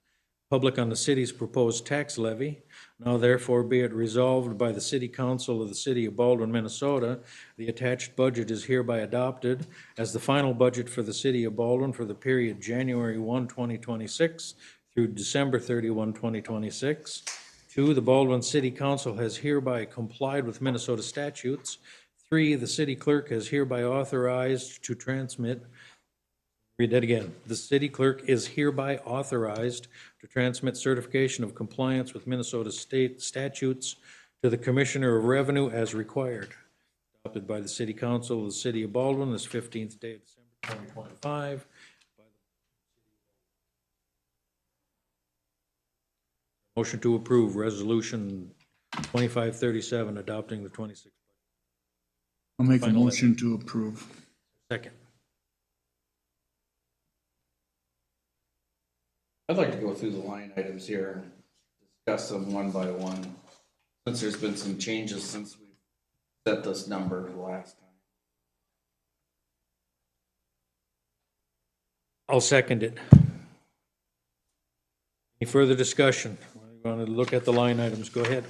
public on the city's proposed tax levy, now therefore be it resolved by the City Council of the City of Baldwin, Minnesota, the attached budget is hereby adopted as the final budget for the City of Baldwin for the period January 1, 2026 through December 31, 2026. 2, the Baldwin City Council has hereby complied with Minnesota statutes. 3, the city clerk has hereby authorized to transmit, read that again. The city clerk is hereby authorized to transmit certification of compliance with Minnesota state statutes to the Commissioner of Revenue as required. Adopted by the City Council of the City of Baldwin this 15th day of December 2025. Motion to approve resolution 2537, adopting the 26. I'll make a Final motion to approve. Second. I'd like to go through the line items here and discuss them one by one, since there's been some changes since we set this number the last time. I'll second it. Any further discussion? You want to look at the line items? Go ahead.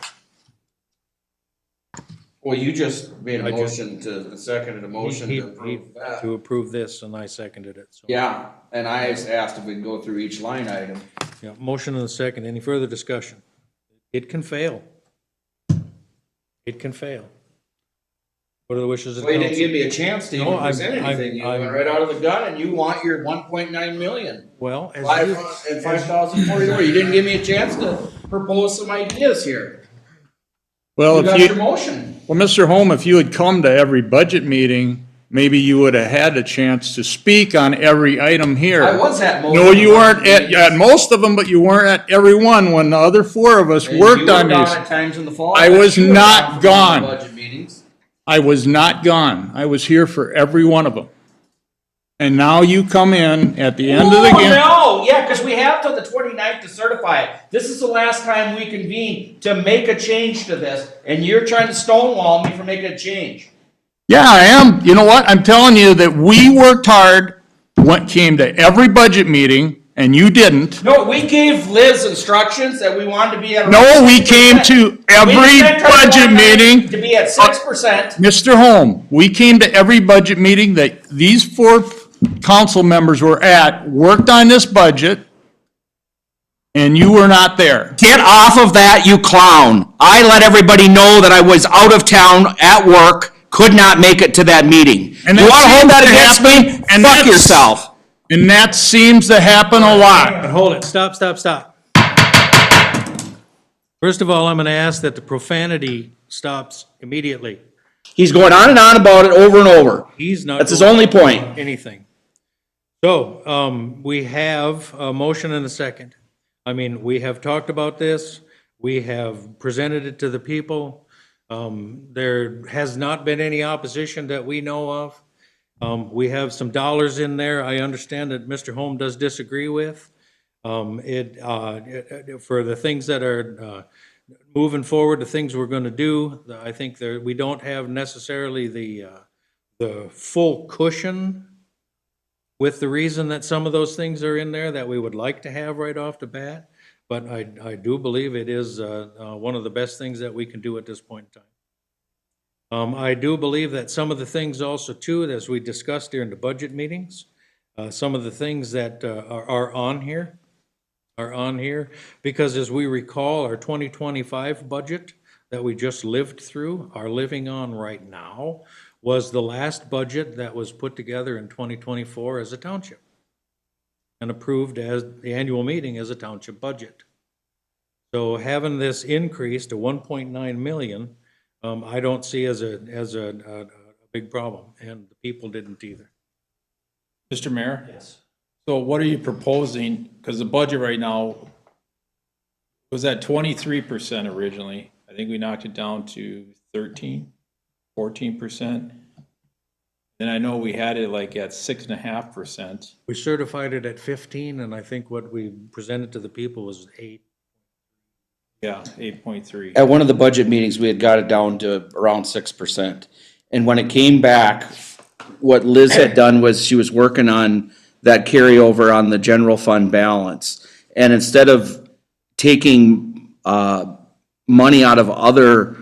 Well, you just made a I just- motion to, seconded a motion He- to approve that. To approve this, and I seconded it. So, Yeah, and I asked if we can go through each line item. yeah, motion and a second. Any further discussion? It can fail. It can fail. What are the wishes of the Well, you council? didn't give me a chance to even No, I'm- present anything. You I'm- went right out of the gun and you want your 1.9 million. Well, as Five you- and 5,044. You didn't give me a chance to propose some ideas here. Well, You if got you, your motion. well, Mr. Holm, if you had come to every budget meeting, maybe you would have had a chance to speak on every item here. I was at most. No, of you the weren't meetings. at most of them, but you weren't at every one when the other four of us And worked you were on gone these. at times in the fall. I was You were not for the gone. Budget meetings. I was not gone. I was here for every one of them. And now you come in at the end of the Oh, game. no, yeah, because we have till the 29th to certify it. This is the last time we convene to make a change to this, and you're trying to stonewall me for making a change. Yeah, I am. You know what? I'm telling you that we worked hard, came to every budget meeting, and you didn't. No, we gave Liz instructions that we wanted to be at. No, we came to every budget meeting. To be at 6%. Mr. Holm, we came to every budget meeting that these four council members were at, worked on this budget, and you were not there. Get off of that, you clown. I let everybody know that I was out of town at work, could not make it to that meeting. And You that wanna hold seems that to against happen, me? and Fuck that's- yourself. And that seems to happen a lot. But hold it, stop. First of all, I'm gonna ask that the profanity stops immediately. He's going on and on about it over and over. He's not. That's his going only to point. do Anything. So, we have a motion and a second. I mean, we have talked about this, we have presented it to the people. There has not been any opposition that we know of. We have some dollars in there, I understand that Mr. Holm does disagree with. For the things that are, moving forward, the things we're gonna do, I think we don't have necessarily the full cushion with the reason that some of those things are in there that we would like to have right off the bat. But I do believe it is one of the best things that we can do at this point in time. I do believe that some of the things also too, as we discussed during the budget meetings, some of the things that are on here, because as we recall, our 2025 budget that we just lived through, are living on right now, was the last budget that was put together in 2024 as a township and approved as the annual meeting as a township budget. So having this increase to 1.9 million, I don't see as a big problem, and the people didn't either. Mr. Mayor? Yes. So what are you proposing? Because the budget right now was at 23% originally. I think we knocked it down to 14%. Then I know we had it like at 6.5%. We certified it at 15, and I think what we presented to the people was 8. Yeah, 8.3. At one of the budget meetings, we had got it down to around 6%. And when it came back, what Liz had done was she was working on that carryover on the general fund balance. And instead of taking money out of other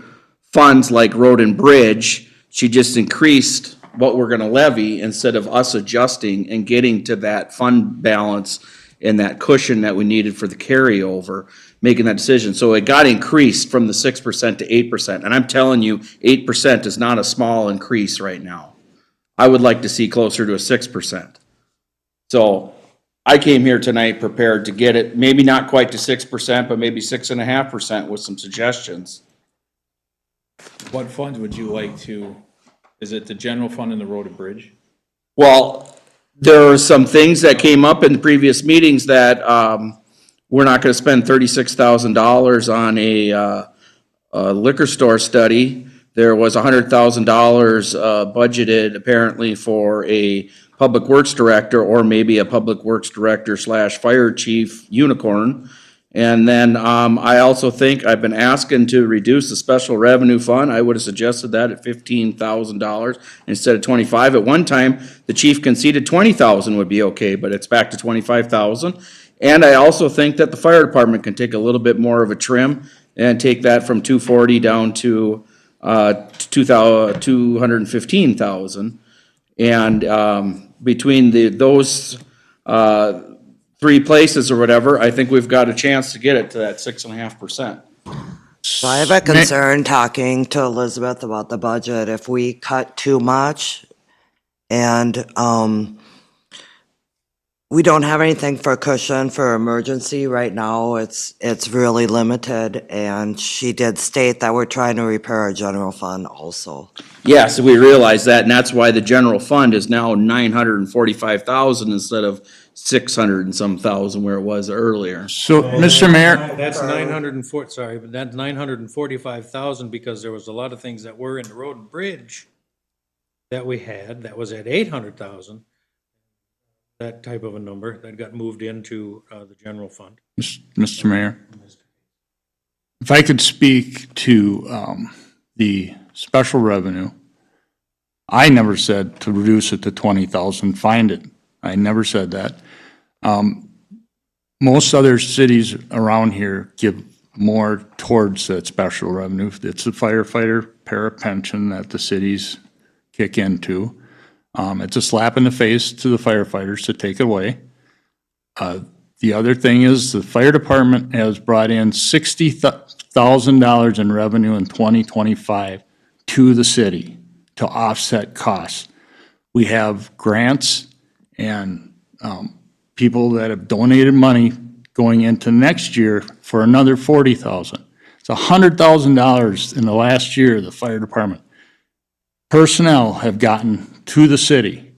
funds like road and bridge, she just increased what we're gonna levy instead of us adjusting and getting to that fund balance and that cushion that we needed for the carryover, making that decision. So it got increased from the 6% to 8%. And I'm telling you, 8% is not a small increase right now. I would like to see closer to a 6%. So I came here tonight prepared to get it, maybe not quite to 6%, but maybe 6.5% with some suggestions. What funds would you like to, is it the general fund and the road and bridge? Well, there are some things that came up in the previous meetings that, we're not gonna spend $36,000 on a liquor store study. There was $100,000 budgeted apparently for a public works director, or maybe a public works director / fire chief unicorn. And then, I also think I've been asking to reduce the special revenue fund. I would have suggested that at $15,000 instead of 25. At one time, the chief conceded 20,000 would be okay, but it's back to 25,000. And I also think that the fire department can take a little bit more of a trim and take that from 240 down to 215,000. And between those three places or whatever, I think we've got a chance to get it to that 6.5%. So I have a concern talking to Elizabeth about the budget. If we cut too much and we don't have anything for cushion for emergency right now. It's really limited, and she did state that we're trying to repair our general fund also. Yes, we realize that, and that's why the general fund is now 945,000 instead of 600 and some thousand where it was earlier. So, Mr. Mayor, That's 904, sorry, but that's 945,000 because there was a lot of things that were in the road and bridge that we had, that was at 800,000. That type of a number that got moved into the general fund. Mr. Mayor, if I could speak to the special revenue, I never said to reduce it to 20,000, find it. I never said that. Most other cities around here give more towards that special revenue. It's the firefighter para pension that the cities kick into. It's a slap in the face to the firefighters to take it away. The other thing is the fire department has brought in $60,000 in revenue in 2025 to the city to offset costs. We have grants and people that have donated money going into next year for another $40,000. It's $100,000 in the last year, the fire department personnel have gotten to the city,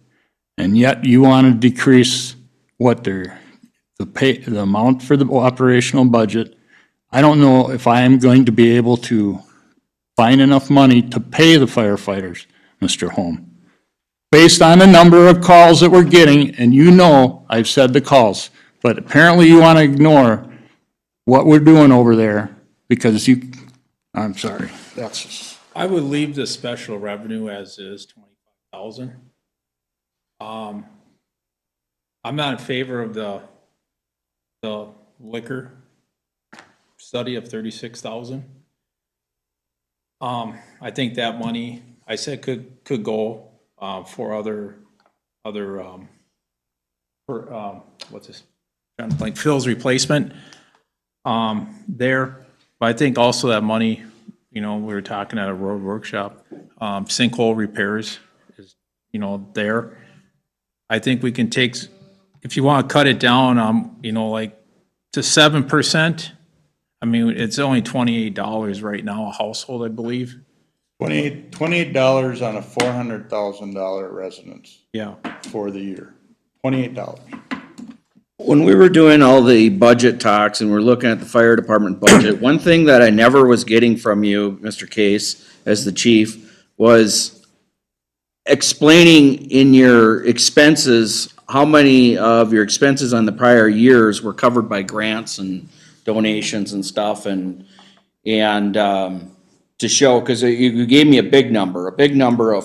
and yet you want to decrease what the amount for the operational budget. I don't know if I am going to be able to find enough money to pay the firefighters, Mr. Holm. Based on the number of calls that we're getting, and you know I've said the calls, but apparently you want to ignore what we're doing over there because I'm sorry, that's just. I would leave the special revenue as is, 25,000. I'm not in favor of the liquor study of 36,000. I think that money, I said could go for other what's this? Trying to think, Phil's replacement there. But I think also that money, we were talking at a road workshop, sinkhole repairs is, there. I think we can take, if you want to cut it down, like to 7%. I mean, it's only $28 right now a household, I believe. $28 on a $400,000 residence. Yeah. For the year, $28. When we were doing all the budget talks and we're looking at the fire department budget, one thing that I never was getting from you, Mr. Case, as the chief, was explaining in your expenses, how many of your expenses on the prior years were covered by grants and donations and stuff, and to show, because you gave me a big number of,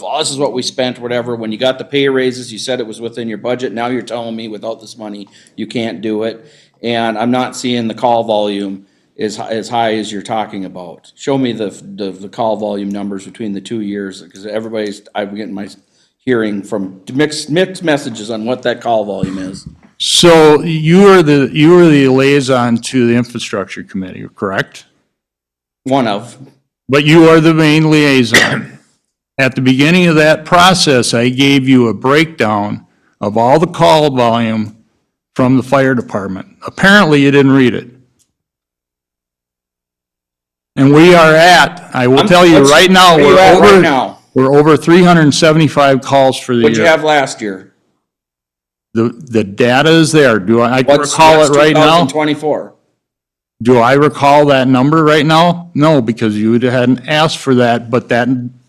oh, this is what we spent, whatever. When you got the pay raises, you said it was within your budget. Now you're telling me without this money, you can't do it. And I'm not seeing the call volume as high as you're talking about. Show me the call volume numbers between the 2 years, because I'm getting my hearing from mixed messages on what that call volume is. So you were the liaison to the infrastructure committee, correct? One of. But you are the main liaison. At the beginning of that process, I gave you a breakdown of all the call volume from the fire department. Apparently, you didn't read it. And we are at, I will tell you right now, we're over 375 calls for the year. What'd you have last year? The data is there. Do I recall it right now? 2024. Do I recall that number right now? No, because you hadn't asked for that, but that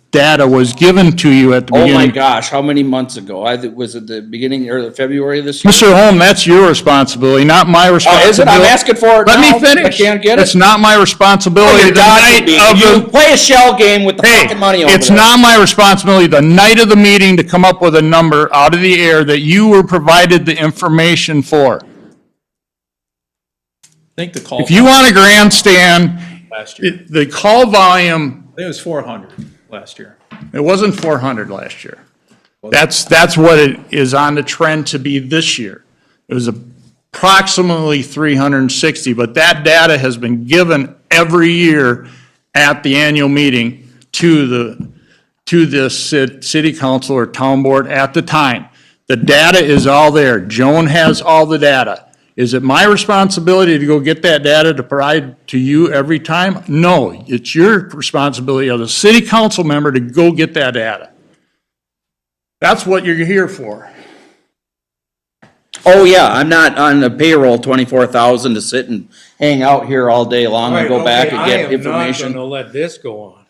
data was given to you at the beginning. Oh my gosh, how many months ago? Was it the beginning or February of this year? Mr. Holm, that's your responsibility, not my responsibility. Oh, is it? I'm asking for it now. Let me finish. I can't get it. It's not my responsibility. You play a shell game with the fucking money over It's there. not my responsibility the night of the meeting to come up with a number out of the air that you were provided the information for. I think the call. If you want a grandstand, Last year. the call volume, I think it was 400 last year. it wasn't 400 last year. That's what it is on the trend to be this year. It was approximately 360, but that data has been given every year at the annual meeting to the city council or town board at the time. The data is all there. Joan has all the data. Is it my responsibility to go get that data to provide to you every time? No, it's your responsibility as a city council member to go get that data. That's what you're here for. Oh, yeah, I'm not on the payroll 24,000 to sit and hang out here all day long and go back and get I am not information. gonna let this go on.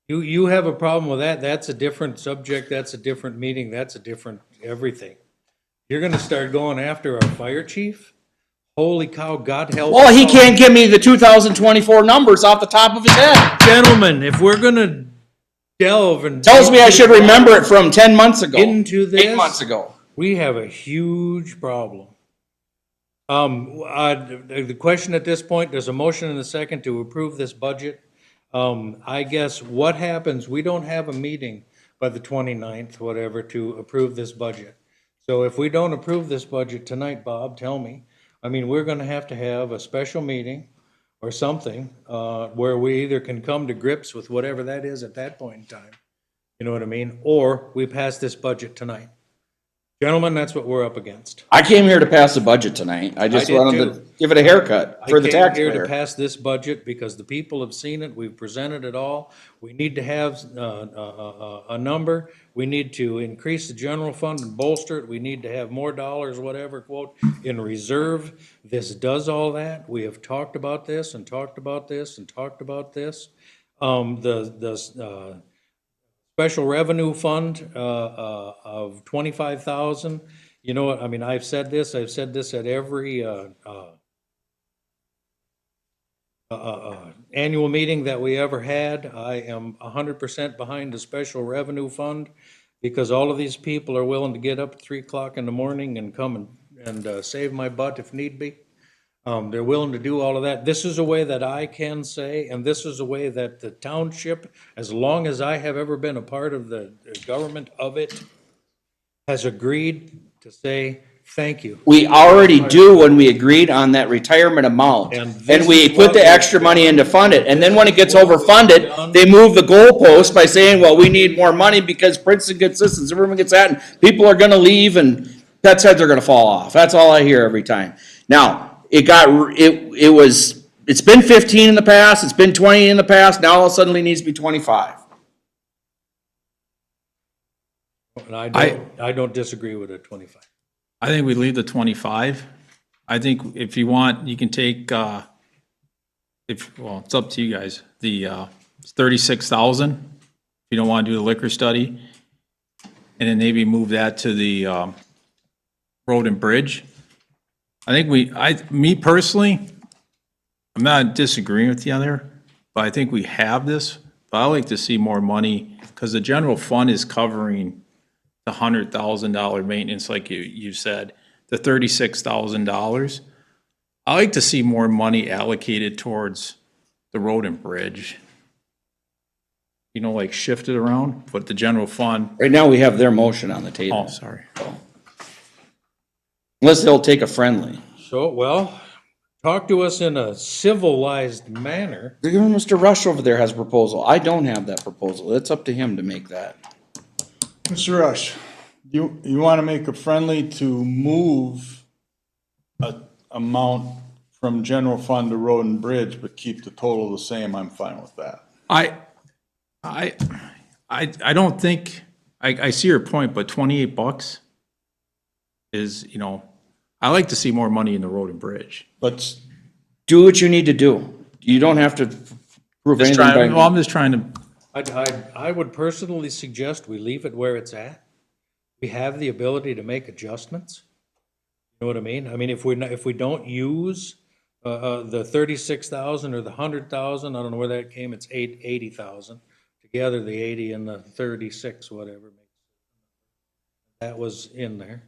You have a problem with that, that's a different subject, that's a different meeting, that's a different everything. You're gonna start going after our fire chief? Holy cow, God help. Well, us he all. can't give me the 2024 numbers off the top of his head. Gentlemen, if we're gonna delve and. Tells me I should remember it from 10 months ago. Into this. 8 months ago. We have a huge problem. The question at this point, there's a motion and a second to approve this budget. I guess what happens, we don't have a meeting by the 29th, whatever, to approve this budget. So if we don't approve this budget tonight, Bob, tell me, I mean, we're gonna have to have a special meeting or something, where we either can come to grips with whatever that is at that point in time. You know what I mean? Or we pass this budget tonight. Gentlemen, that's what we're up against. I came here to pass the budget tonight. I just I did wanted to too. give it a haircut for the I came here to taxpayer. pass this budget because the people have seen it, we've presented it all. We need to have a number, we need to increase the general fund and bolster it, we need to have more dollars, whatever, quote, in reserve. This does all that, we have talked about this and talked about this and talked about this. The special revenue fund of 25,000. You know what, I mean, I've said this at every annual meeting that we ever had. I am 100% behind the special revenue fund because all of these people are willing to get up at 3 o'clock in the morning and come and save my butt if need be. They're willing to do all of that. This is a way that I can say, and this is a way that the township, as long as I have ever been a part of the government of it, has agreed to say, thank you. We already do when we agreed on that retirement amount. And this And we is put what the we've extra money in to fund it. And then when it gets This is what we've overfunded, done. they move the goalpost by saying, well, we need more money because Princeton gets this and Zimmerman gets that, and people are gonna leave and pets' heads are gonna fall off. That's all I hear every time. Now, it's been 15 in the past, it's been 20 in the past, now all suddenly needs to be 25. And I don't disagree with it, 25. I think we leave the 25. I think if you want, you can take, well, it's up to you guys. It's 36,000. If you don't want to do the liquor study. And then maybe move that to the, road and bridge. I think me personally, I'm not disagreeing with you on there, but I think we have this. But I like to see more money because the general fund is covering the $100,000 maintenance, like you said, the $36,000. I like to see more money allocated towards the road and bridge. You know, like shifted around, but the general fund. Right now, we have their motion on the table. Oh, sorry. Unless they'll take a friendly. So, well, talk to us in a civilized manner. Mr. Rush over there has a proposal. I don't have that proposal. It's up to him to make that. Mr. Rush, you want to make a friendly to move a amount from general fund to road and bridge, but keep the total the same, I'm fine with that. I don't think, I see your point, but $28 is, you know, I like to see more money in the road and bridge. But do what you need to do. You don't have to prove anything by. Well, I'm just trying to. I would personally suggest we leave it where it's at. We have the ability to make adjustments. You know what I mean? I mean, if we don't use the 36,000 or the 100,000, I don't know where that came. It's 80,000 together. The 80 and the 36, whatever. That was in there.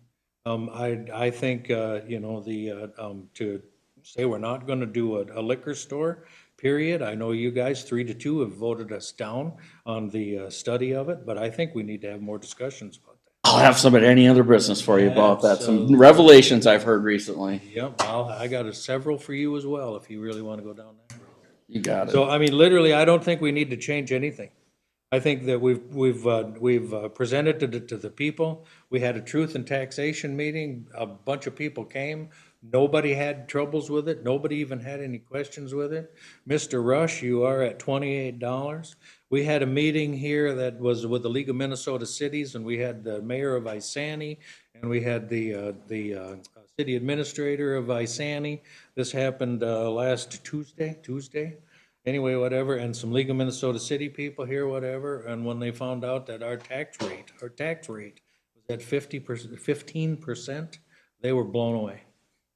I think you know, to say we're not going to do a liquor store. Period. I know you guys 3-2 have voted us down on the study of it, but I think we need to have more discussions about that. I'll have some at any other business for you about that. Some revelations I've heard recently. Yep, I got several for you as well if you really want to go down that road. You got it. So, I mean, literally, I don't think we need to change anything. I think that we've presented to the people. We had a truth and taxation meeting. A bunch of people came. Nobody had troubles with it. Nobody even had any questions with it. Mr. Rush, you are at $28. We had a meeting here that was with the League of Minnesota Cities, and we had the mayor of Isani, and we had the city administrator of Isani. This happened last Tuesday. Anyway, whatever, and some League of Minnesota City people here, whatever, and when they found out that our tax rate was at 15%, they were blown away.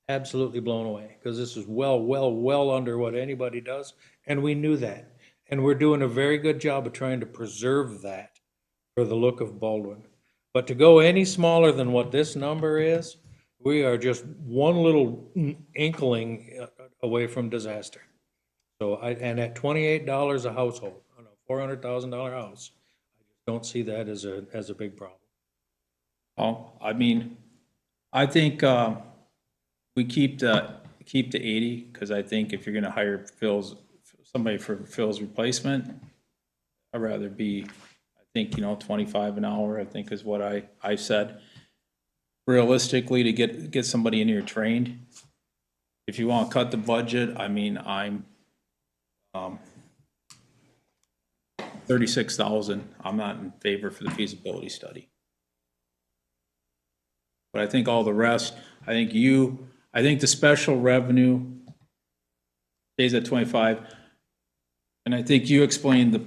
Absolutely blown away, because this is well under what anybody does, and we knew that. And we're doing a very good job of trying to preserve that for the look of Baldwin. But to go any smaller than what this number is, we are just one little inkling away from disaster. So and at $28 a household, on a $400,000 house, I just don't see that as a big problem. Oh, I mean, I think, we keep the 80, because I think if you're gonna hire somebody for Phil's replacement, I'd rather be, I think, 25 an hour, I think is what I said. Realistically, to get somebody in here trained, if you wanna cut the budget, I mean, I'm, 36,000, I'm not in favor for the feasibility study. But I think all the rest, I think the special revenue stays at 25. And I think you explained the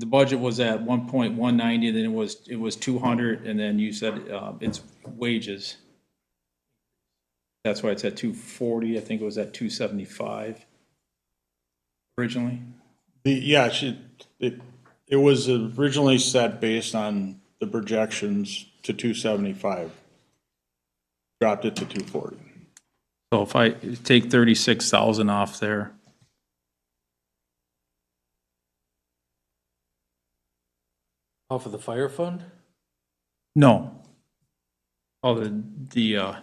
budget was at 1.190, then it was 200, and then you said, it's wages. That's why it's at 240, I think it was at 275 originally. It was originally set based on the projections to 275. Dropped it to 240. So if I take 36,000 off there. Off of the fire fund? No. Oh, the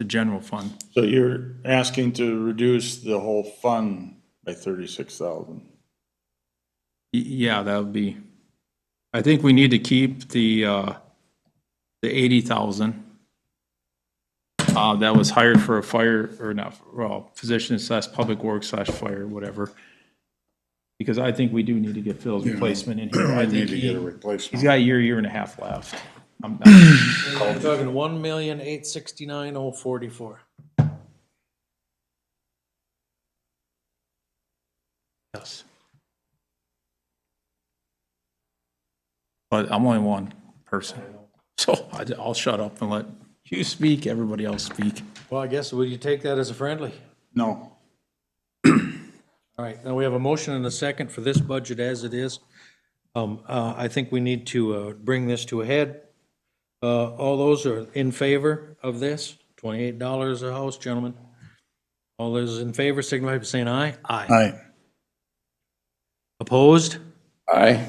general fund. So you're asking to reduce the whole fund by 36,000. Yeah, that would be, I think we need to keep the 80,000. That was hired for a fire, or not, well, position / public works / fire, whatever. Because I think we do need to get Phil's replacement in here. I think need to get a replacement. he's got a year and a half left. We're talking $1,869,044. Yes. But I'm only one person, so I'll shut up and let you speak, everybody else speak. Well, I guess, would you take that as a friendly? No. All right, now we have a motion and a second for this budget as it is. I think we need to bring this to a head. All those are in favor of this, $28 a house, gentlemen. All those in favor signify by saying aye. Aye. Opposed? Aye.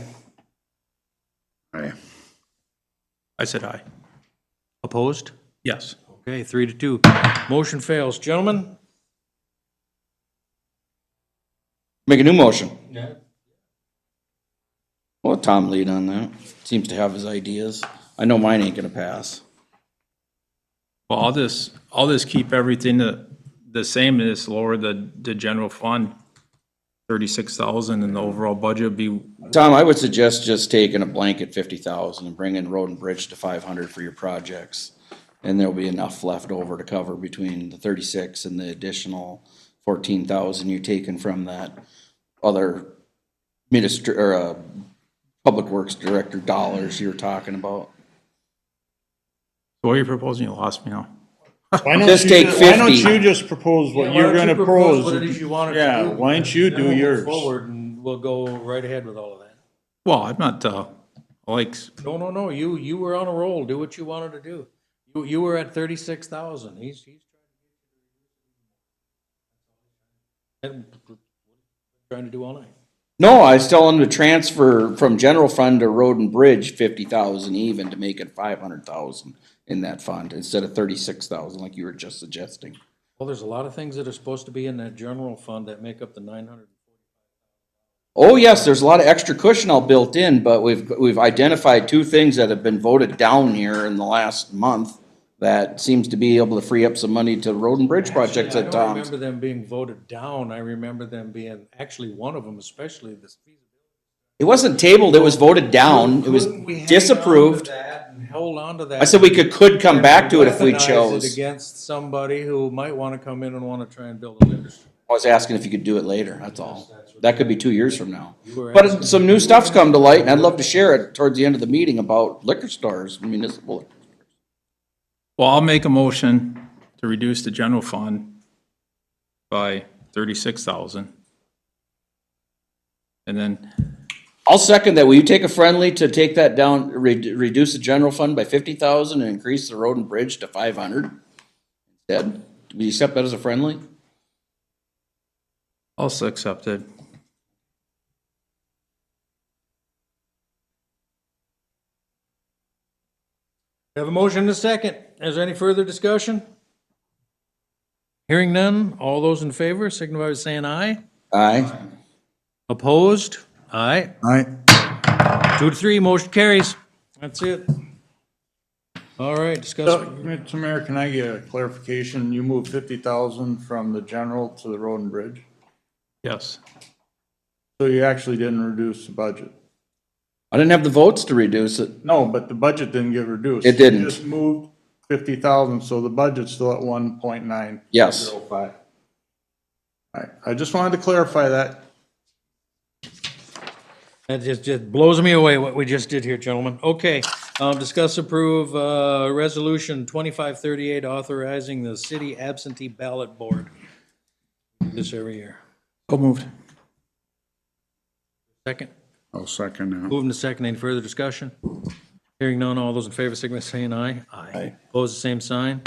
Aye. I said aye. Opposed? Yes. Okay, 3-2. Motion fails. Gentlemen? Make a new motion. Yeah. Well, Tom lead on that. Seems to have his ideas. I know mine ain't gonna pass. Well, I'll just keep everything the same, and just lower the general fund, 36,000, and the overall budget would be, Tom, I would suggest just taking a blanket 50,000 and bringing road and bridge to 500 for your projects. And there'll be enough left over to cover between the 36 and the additional 14,000 you're taking from that other public works director dollars you were talking about. what are you proposing? You lost me now. Why don't Just you take Why don't 50. you just propose what Yeah, why you're don't you gonna propose propose? what it is you want it to Yeah, do? why don't you Then do we'll move yours? forward, and we'll go right ahead with all of that. Well, I'm not, like, No, you were on a roll. Do what you wanted to do. You were at 36,000. He's trying to do all night. No, I was telling him to transfer from general fund to road and bridge 50,000 even to make it 500,000 in that fund instead of 36,000 like you were just suggesting. Well, there's a lot of things that are supposed to be in that general fund that make up the 900. Oh, yes, there's a lot of extra cushion all built in, but we've identified two things that have been voted down here in the last month that seems to be able to free up some money to road and bridge projects I at don't Tom's. remember them being voted down. I remember them being, actually, one of them especially, this. It wasn't tabled, it was voted down. It was Couldn't we hang on to disapproved. that and hold on to that? I said we could come back to it if we Weaponize it chose. against somebody who might want to come in and want to try and build a liquor store. I was asking if you could do it later, that's all. That could be 2 years from now. were But asking- some new stuff's come to light, and I'd love to share it towards the end of the meeting about liquor stores, municipal. liquor. Well, I'll make a motion to reduce the general fund by 36,000. And then, I'll second that. Will you take a friendly to take that down, reduce the general fund by 50,000 and increase the road and bridge to 500? Instead, will you accept that as a friendly? also accepted. We have a motion and a second. Is there any further discussion? Hearing none, all those in favor signify by saying aye. Aye. Opposed? Aye. Aye. 2 to 3, motion carries. That's it. All right, discuss. Mr. Mayor, can I get a clarification? You moved 50,000 from the general to the road and bridge? Yes. So you actually didn't reduce the budget? I didn't have the votes to reduce it. No, but the budget didn't get reduced. It didn't. You just moved 50,000, so the budget's still at 1.905. Yes. All right, I just wanted to clarify that. That just blows me away what we just did here, gentlemen. Okay, discuss approve, resolution 2538 authorizing the city absentee ballot board. Do this every year. So moved. Second? I'll second that. Moving to second, any further discussion? Hearing none, all those in favor, signify by saying aye. Aye. Opposed, the same sign.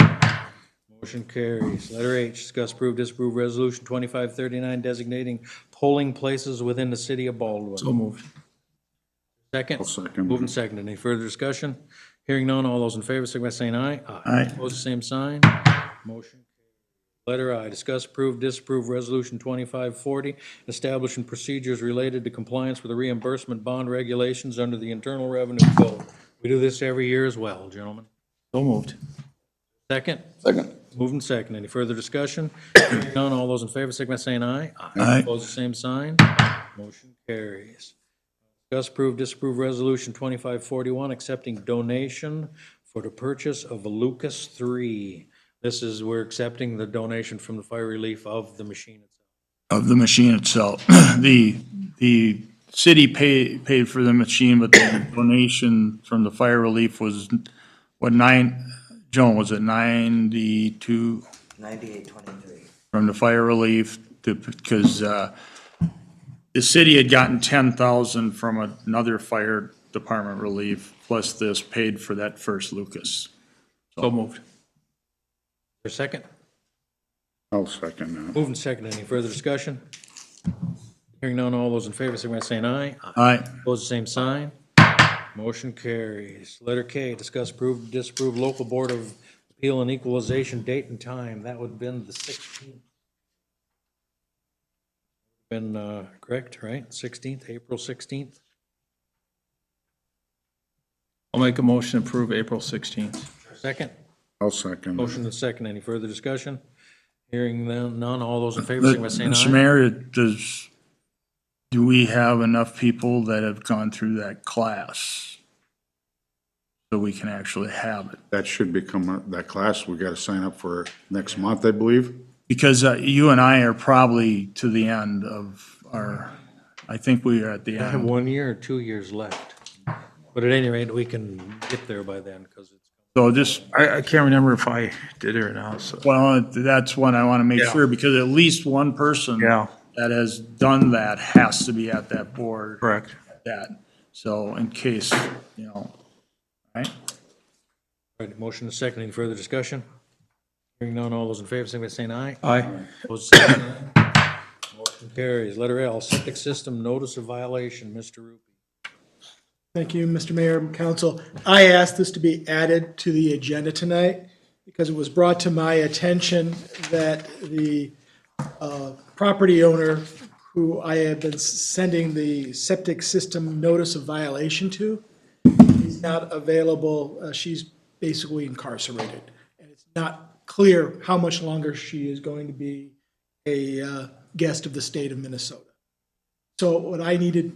Motion carries. Letter H, discuss, approve, disapprove resolution 2539 designating polling places within the city of Baldwin. So moved. Second? I'll second. Moving second, any further discussion? Hearing none, all those in favor, signify by saying aye. Aye. Opposed, the same sign. Motion carries. Letter I, discuss, approve, disapprove resolution 2540, establishing procedures related to compliance with the reimbursement bond regulations under the Internal Revenue Code. We do this every year as well, gentlemen. So moved. Second? Second. Moving second. Any further discussion? Hearing none, all those in favor, signify by saying aye. Aye. Opposed, the same sign. Motion carries. Discuss, approve, disapprove resolution 2541, accepting donation for the purchase of a Lucas 3. This is, we're accepting the donation from the fire relief of the machine itself. Of the machine itself. The city paid for the machine, but the donation from the fire relief was, what, Joan, was it 92? 9823. From the fire relief, because the city had gotten 10,000 from another fire department relief, plus this paid for that first Lucas. So moved. For a second? I'll second that. Moving second. Any further discussion? Hearing none, all those in favor, signify by saying aye. Aye. Opposed, the same sign. Motion carries. Letter K, discuss, approve, disapprove local board of appeal and equalization date and time. That would have been the 16th. Been, correct, right? 16th, April 16th? I'll make a motion to approve April 16th. Second? I'll second that. Motion to second. Any further discussion? Hearing none, all those in favor, signify by saying Mr. aye. Mayor, do we have enough people that have gone through that class? So we can actually have it? That should become, that class we gotta sign up for next month, I believe. Because you and I are probably to the end of our, I think we are at the I have end. 1 year or 2 years left. But at any rate, we can get there by then, because it's. So just, I can't remember if I did it or not, so. well, that's what I want to make Yeah. sure, because at least one person Yeah. that has done that has to be at that board. Correct. That, so in case, right? All right, motion to second. Any further discussion? Hearing none, all those in favor, signify by saying aye. Aye. Opposed, same sign. Motion carries. Letter L, septic system notice of violation. Mr. Rupee. Thank you, Mr. Mayor and Council. I asked this to be added to the agenda tonight because it was brought to my attention that the property owner who I have been sending the septic system notice of violation to, is not available. She's basically incarcerated. And it's not clear how much longer she is going to be a guest of the state of Minnesota. So what I need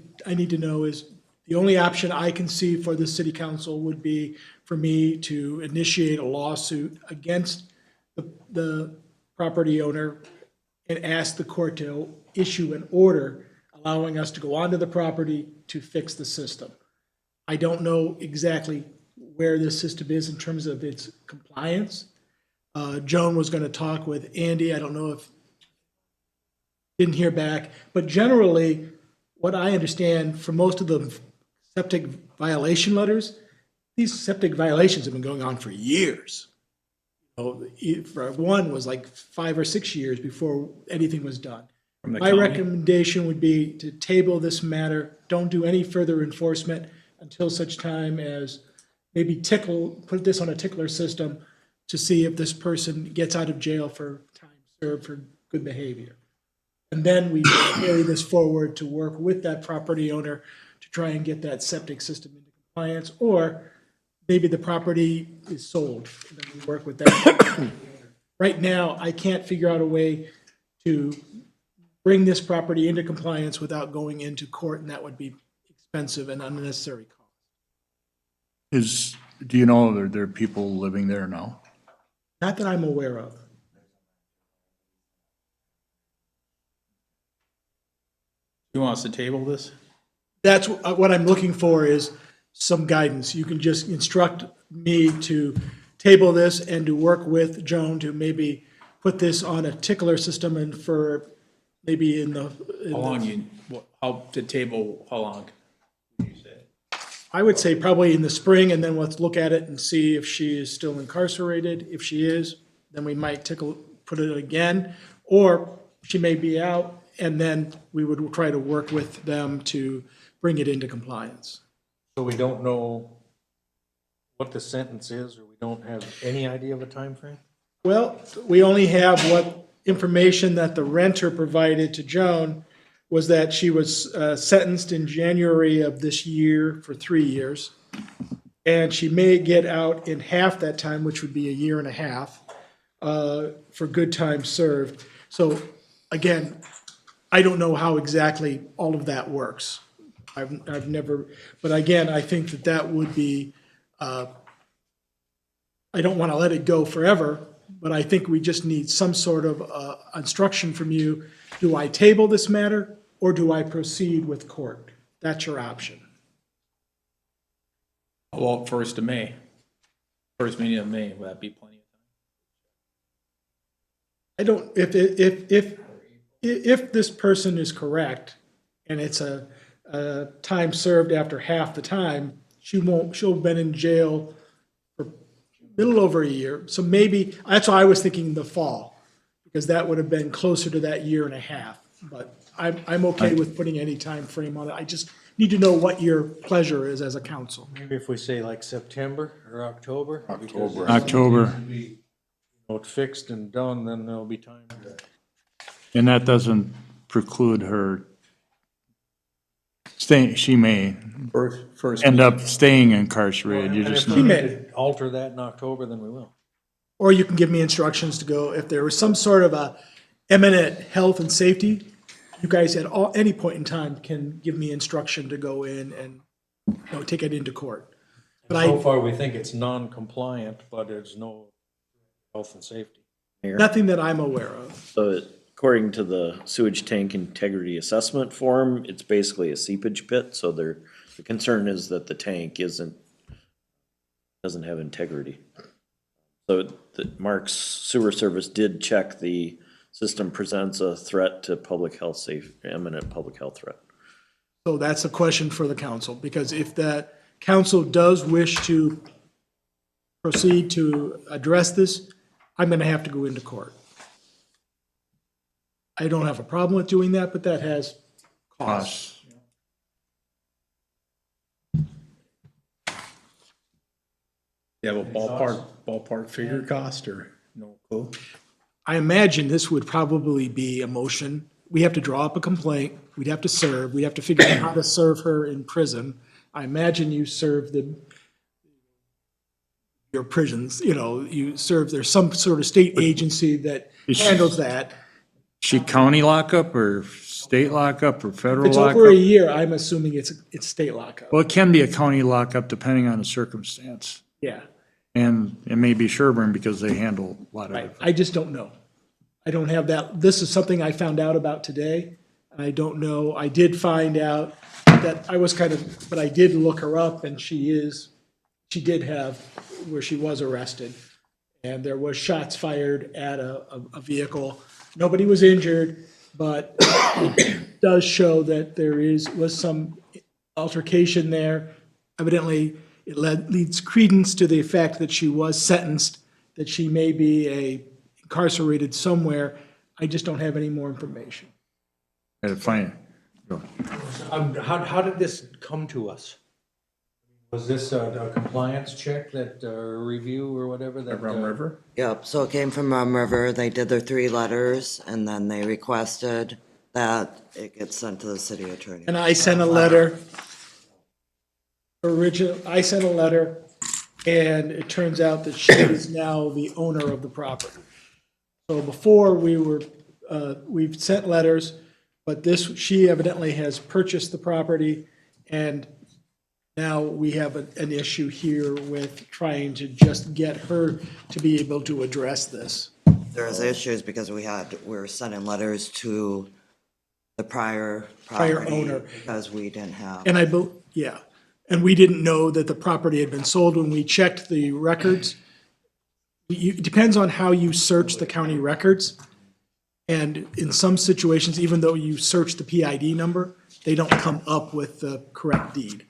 to know is, the only option I can see for the city council would be for me to initiate a lawsuit against the property owner and ask the court to issue an order allowing us to go onto the property to fix the system. I don't know exactly where this system is in terms of its compliance. Joan was going to talk with Andy. I don't know if, didn't hear back, but generally, what I understand from most of the septic violation letters, these septic violations have been going on for years. For one was like 5 or 6 years before anything was done. From the My county? recommendation would be to table this matter, don't do any further enforcement until such time as maybe put this on a tickler system to see if this person gets out of jail for time served for good behavior. And then we carry this forward to work with that property owner to try and get that septic system into compliance, or maybe the property is sold, and then we work with that. Right now, I can't figure out a way to bring this property into compliance without going into court, and that would be expensive and unnecessary cost. Do you know there are people living there now? Not that I'm aware of. You want us to table this? That's what I'm looking for, is some guidance. You can just instruct me to table this and to work with Joan to maybe put this on a tickler system, and for maybe How long how to table, how long? I would say probably in the spring, and then let's look at it and see if she is still incarcerated. If she is, then we might put it again, or she may be out, and then we would try to work with them to bring it into compliance. So we don't know what the sentence is, or we don't have any idea of a time frame. Well, we only have what information that the renter provided to Joan was that she was sentenced in January of this year for 3 years. And she may get out in half that time, which would be 1.5 years, for good time served. So again, I don't know how exactly all of that works. I've never, but again, I think that would be, I don't want to let it go forever, but I think we just need some sort of instruction from you. Do I table this matter, or do I proceed with court? That's your option. How about 1st of May? First meeting of May, would that be plenty of time? I don't, if this person is correct, and it's a time served after half the time, she'll have been in jail for a little over 1 year. So maybe, that's why I was thinking the fall, because that would have been closer to that 1.5 years. But I'm okay with putting any time frame on it. I just need to know what your pleasure is as a council. Maybe if we say like September or October. because if October. something needs to be, you know, fixed and done, then there'll be time to. And that doesn't preclude her staying, she may First end up staying incarcerated. You And just if know. we need to alter that in October, then we will. Or you can give me instructions to go, if there was some sort of a eminent health and safety, you guys at any point in time can give me instruction to go in and, you know, take it into court. But So far, we think it's non-compliant, but there's no health and safety. nothing that I'm aware of. So according to the sewage tank integrity assessment form, it's basically a seepage pit, so the concern is that the tank doesn't have integrity. So Mark's Sewer Service did check the system presents a threat to public health imminent public health threat. So that's a question for the council, because if that council does wish to proceed to address this, I'm gonna have to go into court. I don't have a problem with doing that, but that has costs. You have a ballpark figure cost, or no clue? I imagine this would probably be a motion we have to draw up a complaint, we'd have to serve, we'd have to figure out how to serve her in prison. I imagine you serve your prisons, you serve, there's some sort of state agency that handles that. She county lockup or state lockup or federal It's lockup? over a year, I'm assuming it's state lockup. Well, it can be a county lockup depending on the circumstance. Yeah, And it may be Sherburne because they handle a lot of right. it. I just don't know. I don't have that. This is something I found out about today. I don't know. I did find out that I was but I did look her up and she did have where she was arrested. And there was shots fired at a vehicle. Nobody was injured, but it does show that there was some altercation there. Evidently, it leads credence to the fact that she was sentenced, that she may be incarcerated somewhere. I just don't have any more information. Fine. How did this come to us? Was this a compliance check review or whatever that? Rum River? Yep, so it came from Rum River. They did their 3 letters, and then they requested that it gets sent to the city attorney. And I sent a letter. I sent a letter, and it turns out that she is now the owner of the property. So before we've sent letters, but she evidently has purchased the property, and now we have an issue here with trying to just get her to be able to address this. There's issues because we were sending letters to the prior Prior property owner. because we didn't have. And and we didn't know that the property had been sold when we checked the records. It depends on how you search the county records. And in some situations, even though you search the PID number, they don't come up with the correct deed.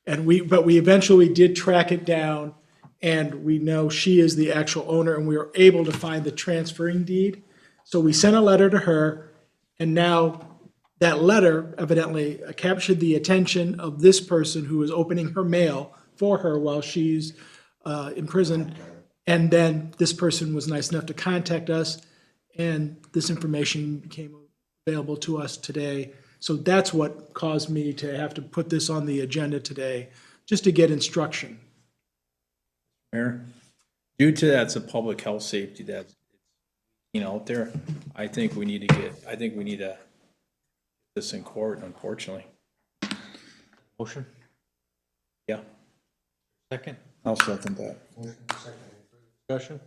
But we eventually did track it down, and we know she is the actual owner, and we were able to find the transferring deed. So we sent a letter to her, and now that letter evidently captured the attention of this person who is opening her mail for her while she's in prison. And then this person was nice enough to contact us, and this information became available to us today. So that's what caused me to have to put this on the agenda today, just to get instruction. Mayor, due to that's a public health safety that's out there, I think we need to get this in court, unfortunately. Motion? Yeah. Second? I'll second that. Discussion?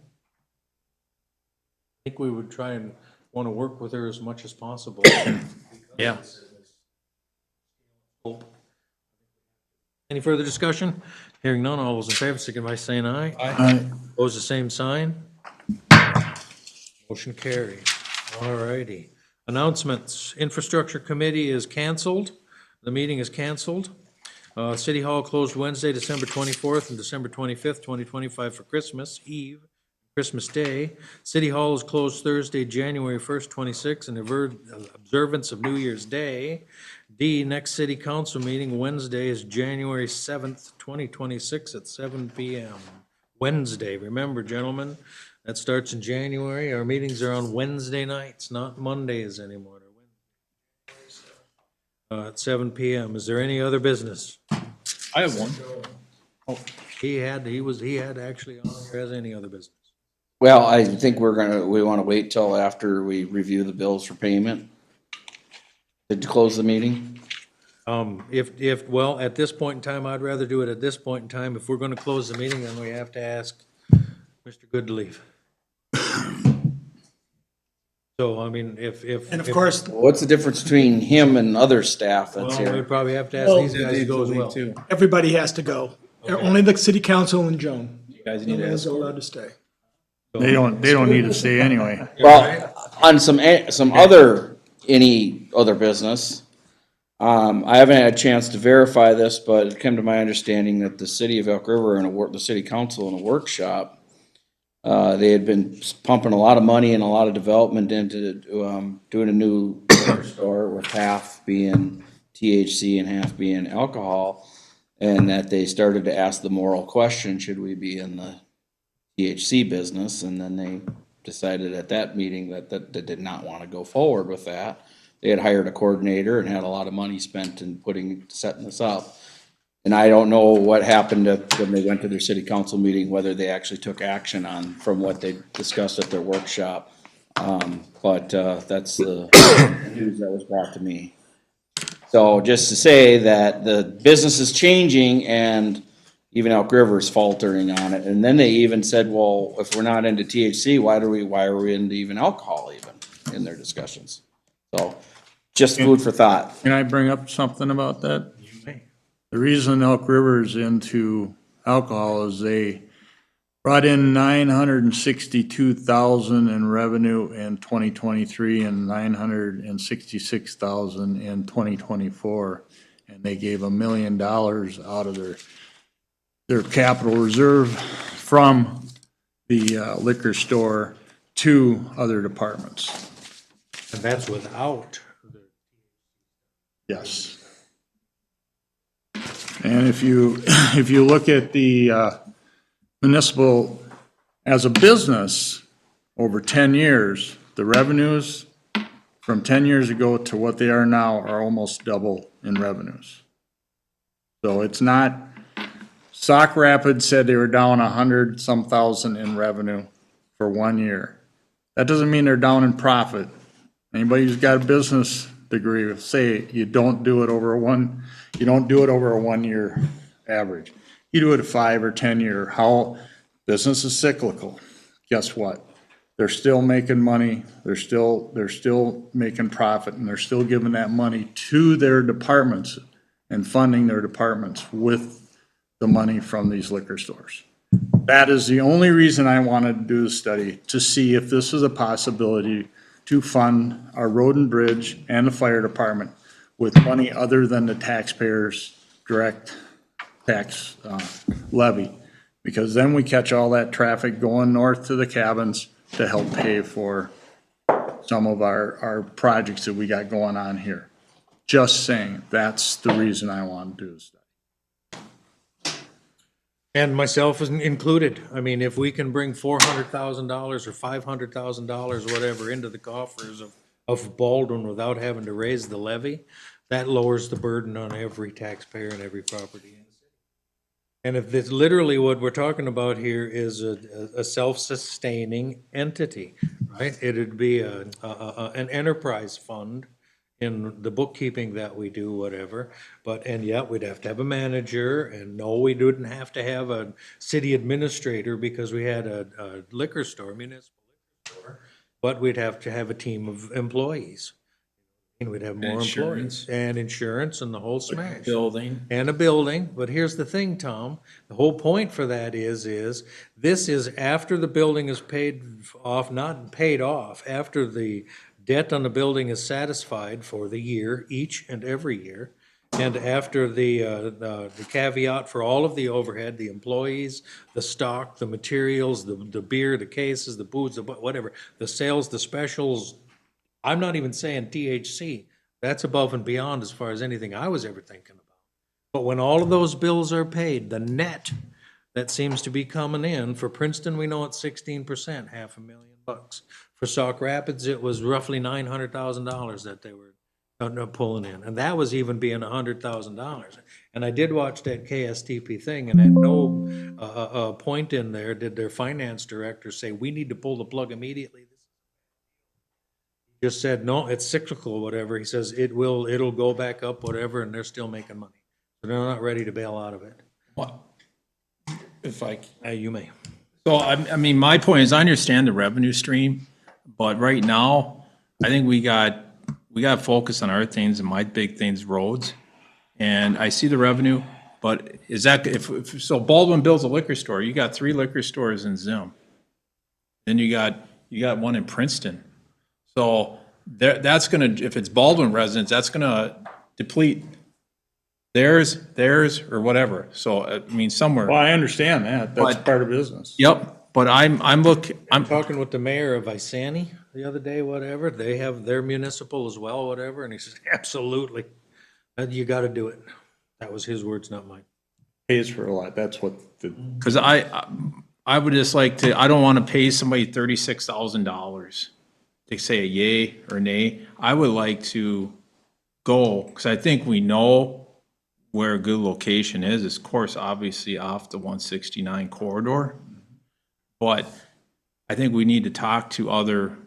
I think we would try and want to work with her as much as possible. Yeah. Any further discussion? Hearing none, all those in favor, signify by saying aye. Aye. Opposed, the same sign. Motion carried. All righty. Announcements. Infrastructure Committee is canceled. The meeting is canceled. City Hall closed Wednesday, December 24th and December 25th, 2025 for Christmas Eve, Christmas Day. City Hall is closed Thursday, January 1st, 26, in observance of New Year's Day. D, next city council meeting Wednesday is January 7th, 2026 at 7 p.m. Wednesday, remember, gentlemen, that starts in January. Our meetings are on Wednesday nights, not Mondays anymore. At 7 p.m. Is there any other business? I have one. Oh, he had actually on there as any other business. Well, I think we want to wait till after we review the bills for payment. Did you close the meeting? Well, at this point in time, I'd rather do it at this point in time. If we're gonna close the meeting, then we have to ask Mr. Good to leave. So, I mean, And of course, What's the difference between him and other staff that's well, we here? probably have to ask these guys to go as well. Too. everybody has to go. Only the city council and Joan. You guys need No to one's ask. allowed to stay. They don't need to stay anyway. Well, on some any other business, I haven't had a chance to verify this, but it came to my understanding that the city of Elk River and the city council in a workshop, they had been pumping a lot of money and a lot of development into doing a new liquor store with half being THC and half being alcohol, and that they started to ask the moral question, should we be in the THC business? And then they decided at that meeting that they did not want to go forward with that. they had hired a coordinator and had a lot of money spent in setting this up. And I don't know what happened when they went to their city council meeting, whether they actually took action from what they discussed at their workshop. But that's the news that was brought to me. So just to say that the business is changing and even Elk River's faltering on it. And then they even said, well, if we're not into THC, why are we into even alcohol even in their discussions? So just food for thought. Can I bring up something about that? The reason Elk River is into alcohol is they brought in 962,000 in revenue in 2023 and 966,000 in 2024. And they gave $1 million out of their capital reserve from the liquor store to other departments. And that's without. Yes. And if you look at the municipal as a business over 10 years, the revenues from 10 years ago to what they are now are almost double in revenues. So it's not, Sauk Rapids said they were down 100-some thousand in revenue for 1 year. That doesn't mean they're down in profit. Anybody who's got a business degree will say you don't do it over a 1 year average. You do it a 5 or 10 year. How business is cyclical. Guess what? They're still making money. They're still making profit, and they're still giving that money to their departments and funding their departments with the money from these liquor stores. That is the only reason I wanted to do the study, to see if this is a possibility to fund our road and bridge and the fire department with money other than the taxpayers' direct tax levy. Because then we catch all that traffic going north to the cabins to help pay for some of our projects that we got going on here. Just saying, that's the reason I want to do this. And myself is included. I mean, if we can bring $400,000 or $500,000, whatever, into the coffers of Baldwin without having to raise the levy, that lowers the burden on every taxpayer and every property in the city. And if this, literally what we're talking about here is a self-sustaining entity, right? It'd be an enterprise fund in the bookkeeping that we do, whatever, and yet we'd have to have a manager, and no, we didn't have to have a city administrator because we had a liquor store, municipal liquor store, but we'd have to have a team of employees. And we'd have more employees and insurance and the whole smash. Building. And a building, but here's the thing, Tom, the whole point for that is this is after the building is paid off, not paid off, after the debt on the building is satisfied for the year, each and every year, and after the caveat for all of the overhead, the employees, the stock, the materials, the beer, the cases, the booze, whatever, the sales, the specials. I'm not even saying THC. That's above and beyond as far as anything I was ever thinking about. But when all of those bills are paid, the net that seems to be coming in, for Princeton, we know it's 16%, $500,000. For Sauk Rapids, it was roughly $900,000 that they were pulling in. And that was even being $100,000. And I did watch that KSTP thing, and at no point in there did their finance director say, we need to pull the plug immediately. He just said, no, it's cyclical, whatever. He says it'll go back up, whatever, and they're still making money. So they're not ready to bail out of it. What? If I, You may. so I mean, my point is I understand the revenue stream, but right now, I think we got to focus on our things, and my big thing's roads. And I see the revenue, but is that, so Baldwin builds a liquor store, you got 3 liquor stores in Zim. Then you got one in Princeton. So that's gonna, if it's Baldwin residents, that's gonna deplete theirs, or whatever. So, I mean, somewhere. Well, I understand that. That's part of business. Yep, but I'm talking with the mayor of Isani the other day, whatever. They have their municipal as well, whatever, and he says, absolutely, you got to do it. That was his words, not mine. Pays for a lot. That's what the. Because I would just like to, I don't want to pay somebody $36,000 to say a yay or nay. I would like to go, because I think we know where a good location is. It's, of course, obviously off the 169 corridor. But I think we need to talk to other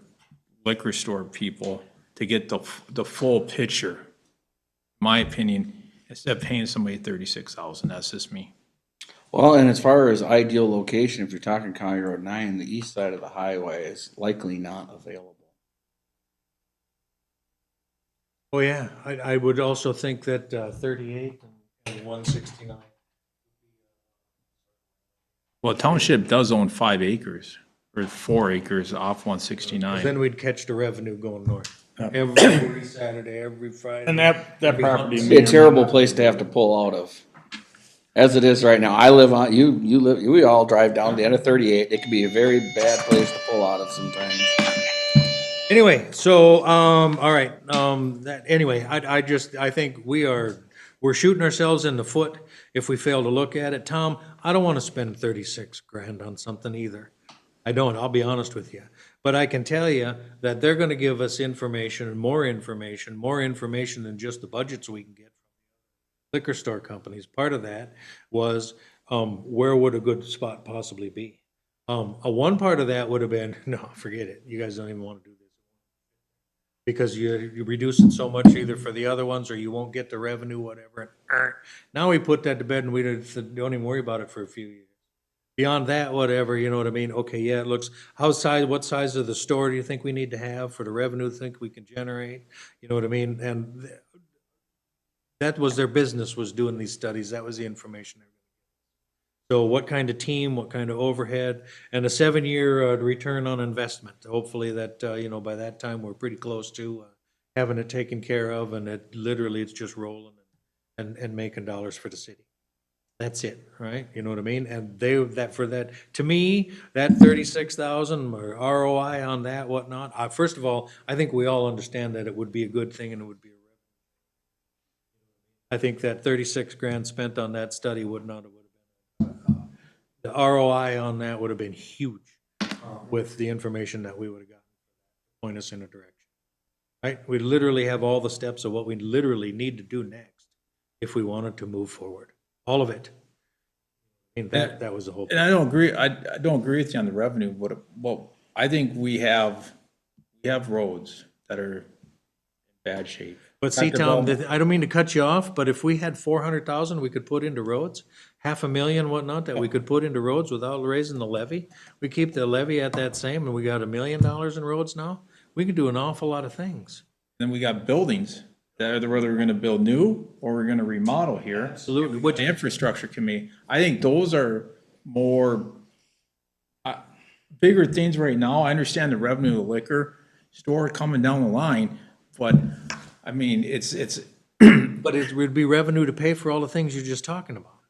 liquor store people to get the full picture. In my opinion, instead of paying somebody $36,000, that's just me. Well, and as far as ideal location, if you're talking County Road 9, the east side of the highway is likely not available. Oh, yeah, I would also think that 38 and 169. Well, township does own 5 acres, or 4 acres off 169. Then we'd catch the revenue going north. Every Saturday, every Friday. And that every property month. It'd be a terrible place to have to pull out of. As it is right now, I live on, you live, we all drive down the end of 38. It can be a very bad place to pull out of sometimes. Anyway, so, all right, anyway, I think we're shooting ourselves in the foot if we fail to look at it. Tom, I don't want to spend 36 grand on something either. I don't, I'll be honest with you. But I can tell you that they're gonna give us information and more information than just the budgets we can get from liquor store companies. Part of that was, where would a good spot possibly be? One part of that would have been, no, forget it, you guys don't even want to do this. Because you're reducing so much either for the other ones, or you won't get the revenue, whatever. Now we put that to bed and we don't even worry about it for a few years. Beyond that, whatever, you know what I mean? Okay, yeah, it looks, what size of the store do you think we need to have for the revenue think we can generate? You know what I mean? And that was their business, was doing these studies. That was the information. So what kind of team, what kind of overhead, and a 7-year return on investment. Hopefully that, by that time, we're pretty close to having it taken care of, and it's just rolling and making dollars for the city. That's it, right? You know what I mean? And to me, that 36,000 or ROI on that, whatnot, first of all, I think we all understand that it would be a good thing and it would be a revenue. I think that 36 grand spent on that study would have been, the ROI on that would have been huge with the information that we would have gotten, point us in a direction, right? We literally have all the steps of what we literally need to do next if we wanted to move forward. All of it. I mean, that was the whole. And I don't agree, I don't agree with you on the revenue, but, well, I think we have roads that are in bad shape. But see, Tom, I don't mean to cut you off, but if we had 400,000 we could put into roads, 500,000 whatnot that we could put into roads without raising the levy, we keep the levy at that same, and we got $1 million in roads now, we could do an awful lot of things. Then we got buildings, that are whether we're gonna build new or we're gonna remodel here. Absolutely. Which the infrastructure committee, I think those are more bigger things right now. I understand the revenue of the liquor store coming down the line, but I mean, it's. But it would be revenue to pay for all the things you're just talking about.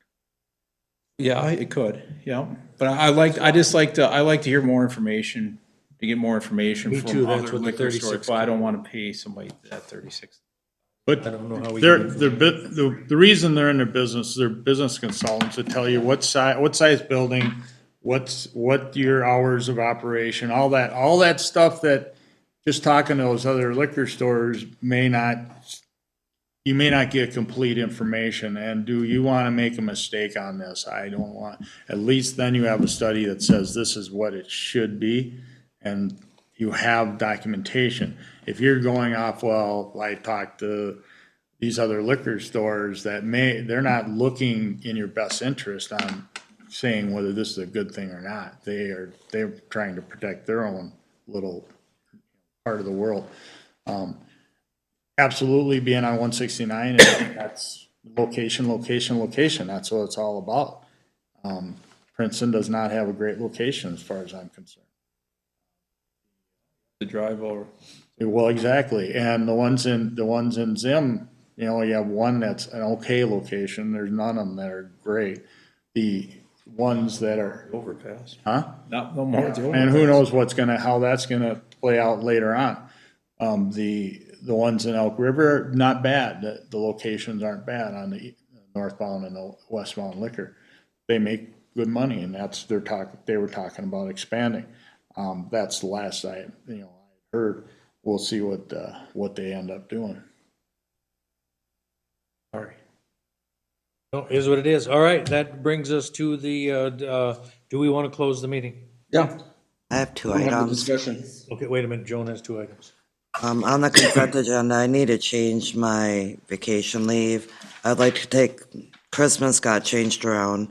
Yeah, it could, yeah. But I like to hear more information, to get more information Me from too, that's other what the liquor 36 stores, but I don't wanna pay somebody that 36. But I don't know how we the reason they're in their business, they're business consultants to tell you what size building, what your hours of operation, all that stuff that just talking to those other liquor stores you may not get complete information. And do you want to make a mistake on this? I don't want, at least then you have a study that says this is what it should be, and you have documentation. If you're going off, well, I talked to these other liquor stores that they're not looking in your best interest on saying whether this is a good thing or not. They're trying to protect their own little part of the world. Absolutely being on 169, that's location. That's what it's all about. Princeton does not have a great location as far as I'm concerned. The drive over. Well, exactly. And the ones in Zim, you have one that's an okay location. There's none of them that are great. The ones that are Overpass. Huh? Not no more. And who knows how that's gonna play out later on. The ones in Elk River, not bad. The locations aren't bad on the northbound and the westbound liquor. They make good money, and they were talking about expanding. That's the last I heard. We'll see what they end up doing. Sorry. No, is what it is. All right, that brings us to the, do we want to close the meeting? Yeah. I have two We'll have the items. discussion. Okay, wait a minute, Joan has 2 items. On the consent agenda, I need to change my vacation leave. I'd like to take, Christmas got changed around.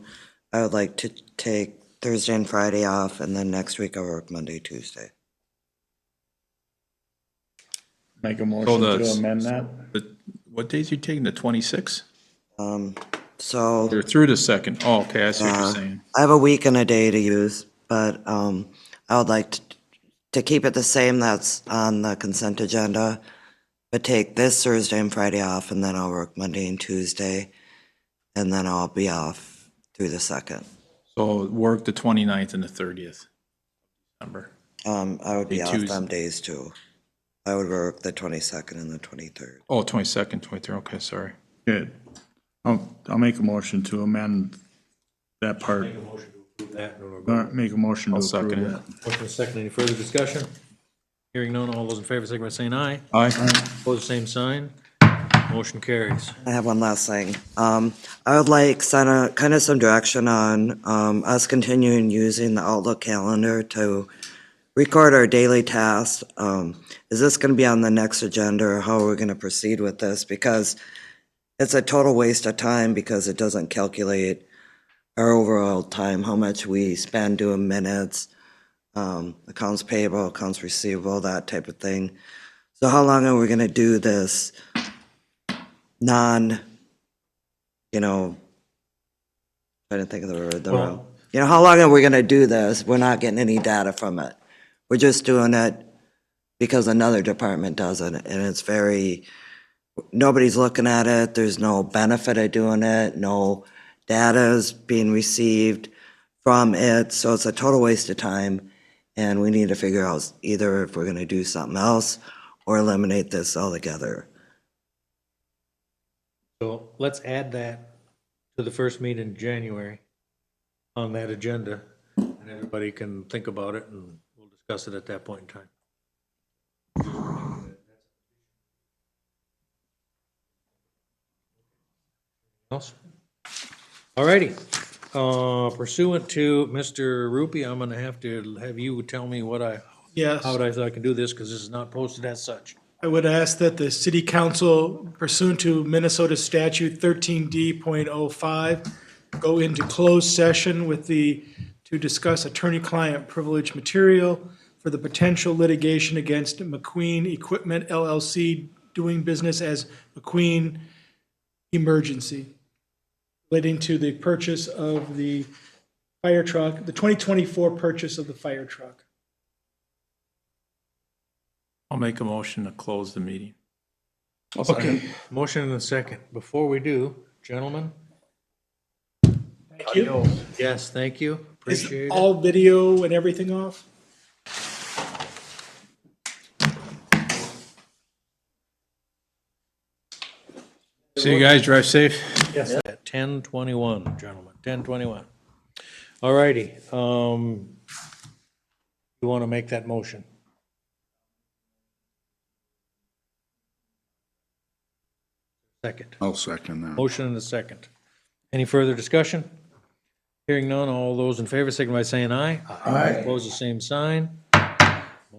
I would like to take Thursday and Friday off, and then next week I work Monday, Tuesday. Make a motion to amend that. What days are you taking, the 26th? So, They're through the 2nd. Oh, okay, I see what you're saying. I have a week and a day to use, but, I would like to keep it the same that's on the consent agenda, but take this Thursday and Friday off, and then I'll work Monday and Tuesday, and then I'll be off through the 2nd. So work the 29th and the 30th December. I would be Hey, off Tuesday. them days too. I would work the 22nd and the 23rd. Oh, 22nd, 23rd, okay, sorry. Good. I'll make a motion to amend that part. Make a motion to approve that. and we'll go. Make a motion to I'll approve second it. that. Motion and second, any further discussion? Hearing none, all those in favor, signify by saying aye. Aye. Opposed, same sign. Motion carries. I have one last thing. I would like kind of some direction on us continuing using the Outlook calendar to record our daily tasks. Is this going to be on the next agenda, or how are we going to proceed with this? Because it's a total waste of time because it doesn't calculate our overall time, how much we spend doing minutes, accounts payable, accounts receivable, that type of thing. So how long are we going to do this trying to think of the word, Well- how long are we gonna do this? We're not getting any data from it. We're just doing it because another department does it, and it's nobody's looking at it, there's no benefit of doing it, no data is being received from it, so it's a total waste of time, and we need to figure out either if we're gonna do something else or eliminate this altogether. So let's add that to the first meeting in January on that agenda, and everybody can think about it, and we'll discuss it at that point in time. Else? All righty. Pursuant to Mr. Rupie, I'm gonna have to have you tell me Yes. how I can do this, because this is not posted as such. I would ask that the city council pursuant to Minnesota statute 13D.05 go into closed session to discuss attorney-client privilege material for the potential litigation against McQueen Equipment LLC doing business as McQueen Emergency relating to the purchase of the fire truck, the 2024 purchase of the fire truck. I'll make a motion to close the meeting. Okay. Motion and a second. Before we do, gentlemen, Thank you. yes, thank you, Is appreciate it. all video and everything off? See you guys, drive safe. Yes, at 10:21, gentlemen, 10:21. All righty, you want to make that motion? Second. I'll second that. Motion and a second. Any further discussion? Hearing none, all those in favor, signify by saying aye. Aye. Opposed, the same sign.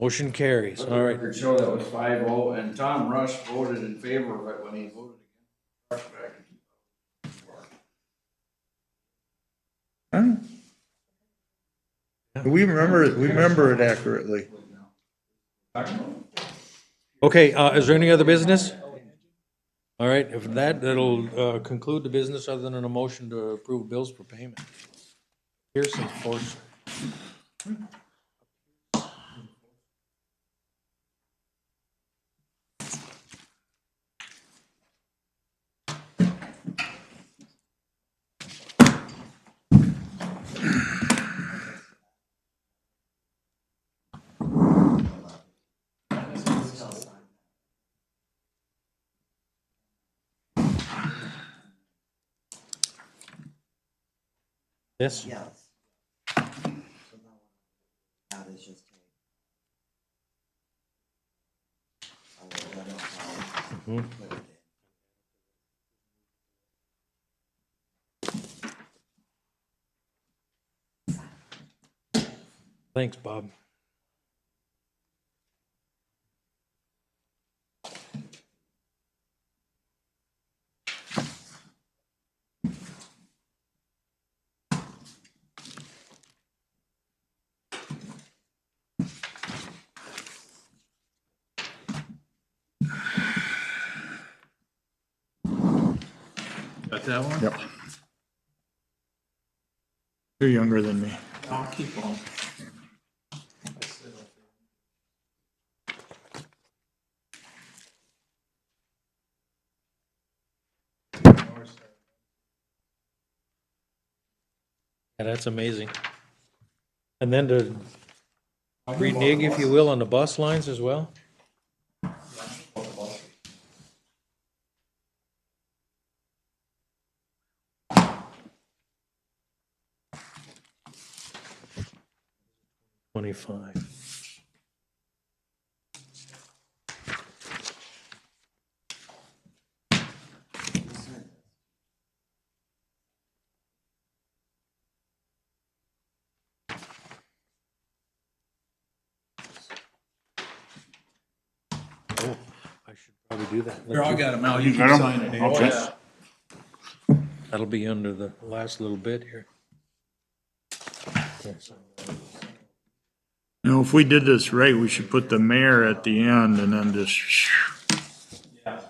Motion carries. All right. Record show that was 5-0, and Tom Rush voted in favor of it when he voted against back in We remember it accurately. Okay, is there any other business? All right, if that'll conclude the business other than a motion to approve bills for payment. Pearson Force. Yes? Yes. That is just. Thanks, Bob. Got that one? Yep. You're younger than me. I'll keep on. Yeah, that's amazing. And then to renege, if you will, on the bus lines as well? $25. Oh, I should probably do that. Here, I got them out. You You can got 'em? sign it. Okay. That'll be under the last little bit here. You know, if we did this right, we should put the mayor at the end and then just. Yeah.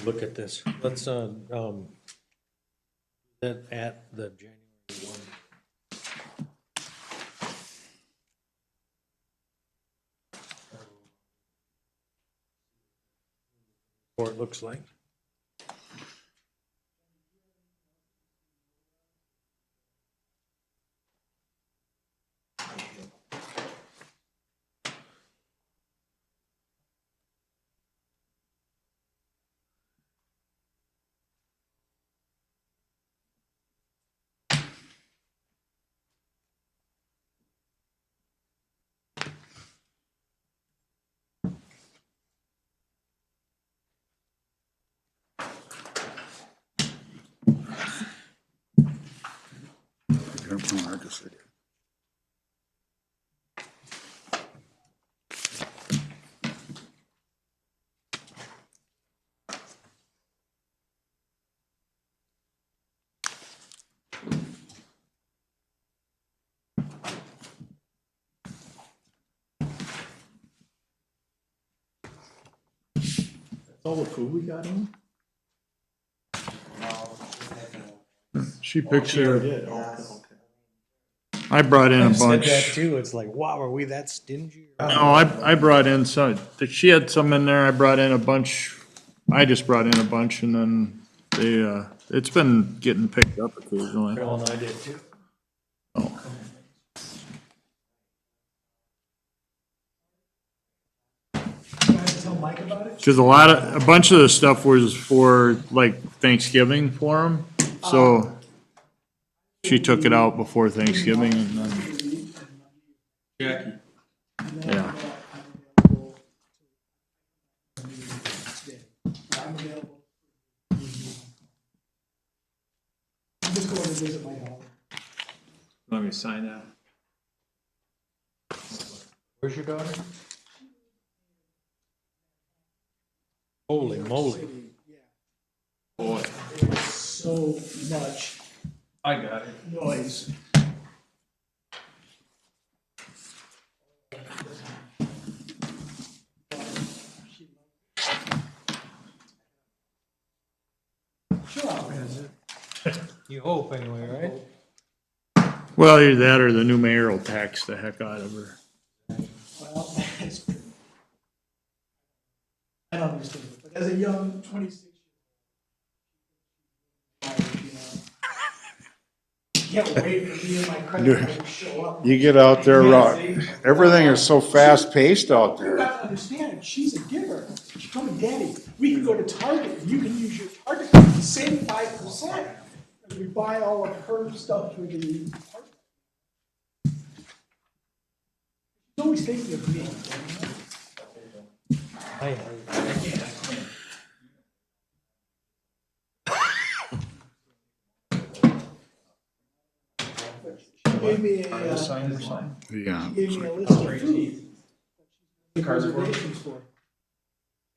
Look at this. Let's, that at the January 1. Or it looks like. All the food we got in? She picks She already it. did. Okay. I brought in a I said bunch. that too. It's like, wow, are we that stingy? No, I brought in some, she had some in there, I brought in a bunch, I just brought in a bunch and then they, it's been getting picked up occasionally. Carol and I did too. Oh. Cause a bunch of the stuff was for like Thanksgiving for them, so she took it out before Thanksgiving and then, Jackie. yeah. Let me sign that. Where's your daughter? Holy moly. Boy. So much I got it. noise. You hope anyway, right? Well, either that or the new mayor will tax the heck out of her. Well, I don't understand it, but as a young 26 can't wait for me and my credit card to show up. You get out there, everything is so fast paced out You there. gotta understand, she's a giver. She told me, Daddy, we can go to Target, and you can use your Target card to save 5%. And we buy all of her stuff for the Target. She's always thinking of me. She gave me a, Yeah. she gave me a list of food. The reservations for.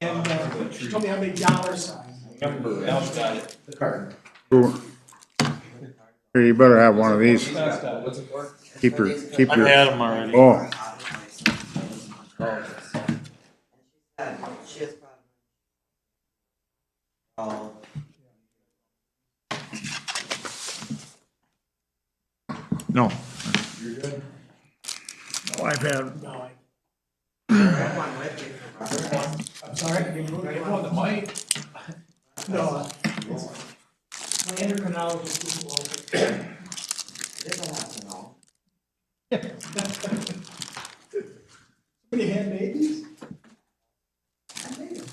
And she told me how many dollars. Number, Al's got it, the card. Here, you better have one of these. What's it for? Keep your, I had them already. oh, No. You're good? No, I've had, No, I'm sorry? You want the mic? No. My endocrinologist isn't working. Somebody handmade these? I made them.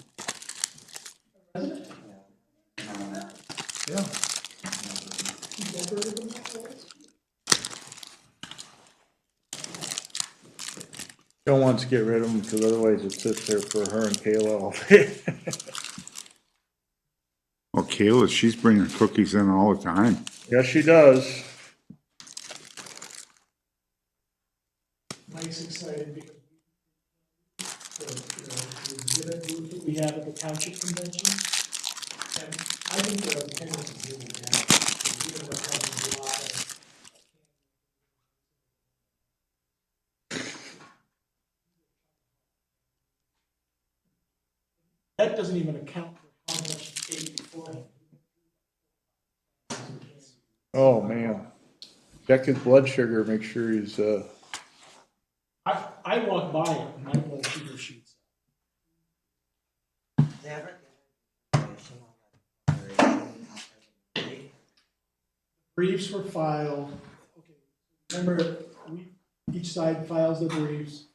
President? Yeah. You decorated them for us? don't want to get rid of them because otherwise it sits there for her and Kayla all day. well, Kayla, she's bringing cookies in all the time. Yes, she does. Mike's excited because the exhibit booth that we have at the township convention. And I think the attendance is really down. Given what happens a lot of. That doesn't even account for how much he ate beforehand. Oh, man. Check his blood sugar, make sure he's, I walk by it and my blood sugar shoots. Briefs were filed. Okay, remember, each side files the briefs.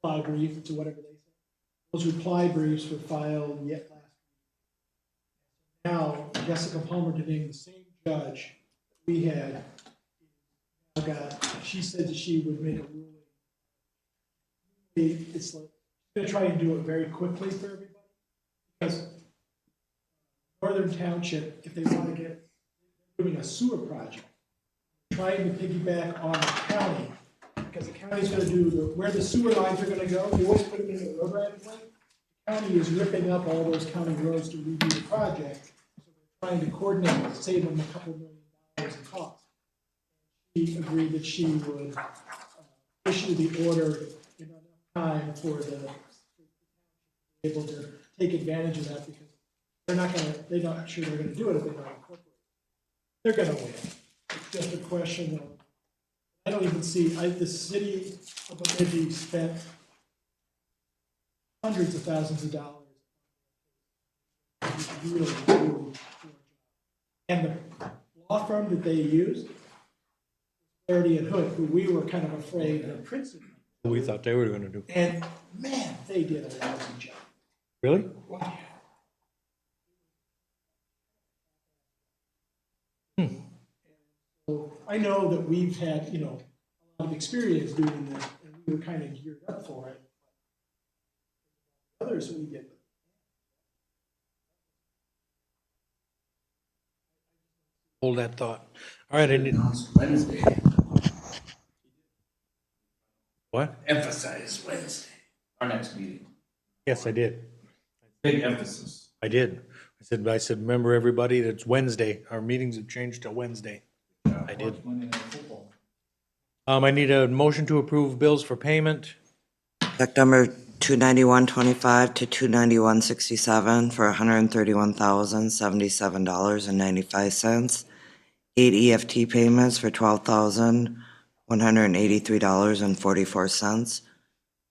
Reply brief to whatever they say. Those reply briefs were filed yet last week. Now, Jessica Palmer, to name the same judge we had, she said that she would make a ruling. It's like, I'm gonna try and do it very quickly for everybody. Because Northern Township, if they want to get, doing a sewer project, trying to piggyback on the county, because the county's gonna do where the sewer lines are gonna go, they always put them in the road right away. The county is ripping up all those county roads to redo the project, so they're trying to coordinate, to save them $2 million in cost. She agreed that she would issue the order in enough time for the able to take advantage of that, because they're not sure they're gonna do it if they don't incorporate. They're gonna win. It's just a question of, I don't even see, the city of Bemidji spent hundreds of thousands of dollars. Really, really poor job. And the law firm that they used, Flaherty and Hood, who we were kind of afraid that Princeton. We thought they were gonna do. And man, they did a lousy job. Really? So I know that we've had, a lot of experience doing this, and we were kind of geared up for it. Others we did. Hold that thought. All right, I need. Wednesday. What? Emphasize Wednesday, our next meeting. Yes, I did. Big emphasis. I did. I said, remember everybody, it's Wednesday. Our meetings have changed to Wednesday. I did. I need a motion to approve bills for payment. Check number 29125 to 29167 for $131,077.95. 8 EFT payments for $12,183.44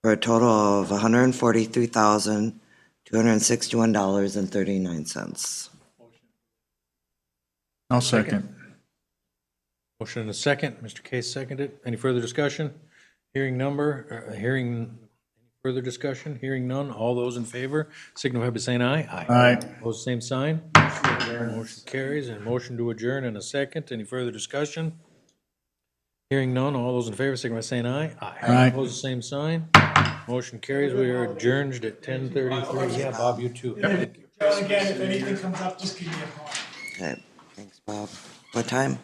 for a total of $143,261.39. I'll second. Motion and a second. Mr. Case seconded. Any further discussion? Hearing further discussion? Hearing none. All those in favor signify by saying aye. Aye. Opposed, same sign. Motion carries, and motion to adjourn in a second. Any further discussion? Hearing none. All those in favor signify by saying aye. Aye. Opposed, same sign. Motion carries. We are adjourned at 10:33. Yeah, Bob, you too. Thank you. John, again, if anything comes up, just give me a call. Okay, thanks, Bob. What time?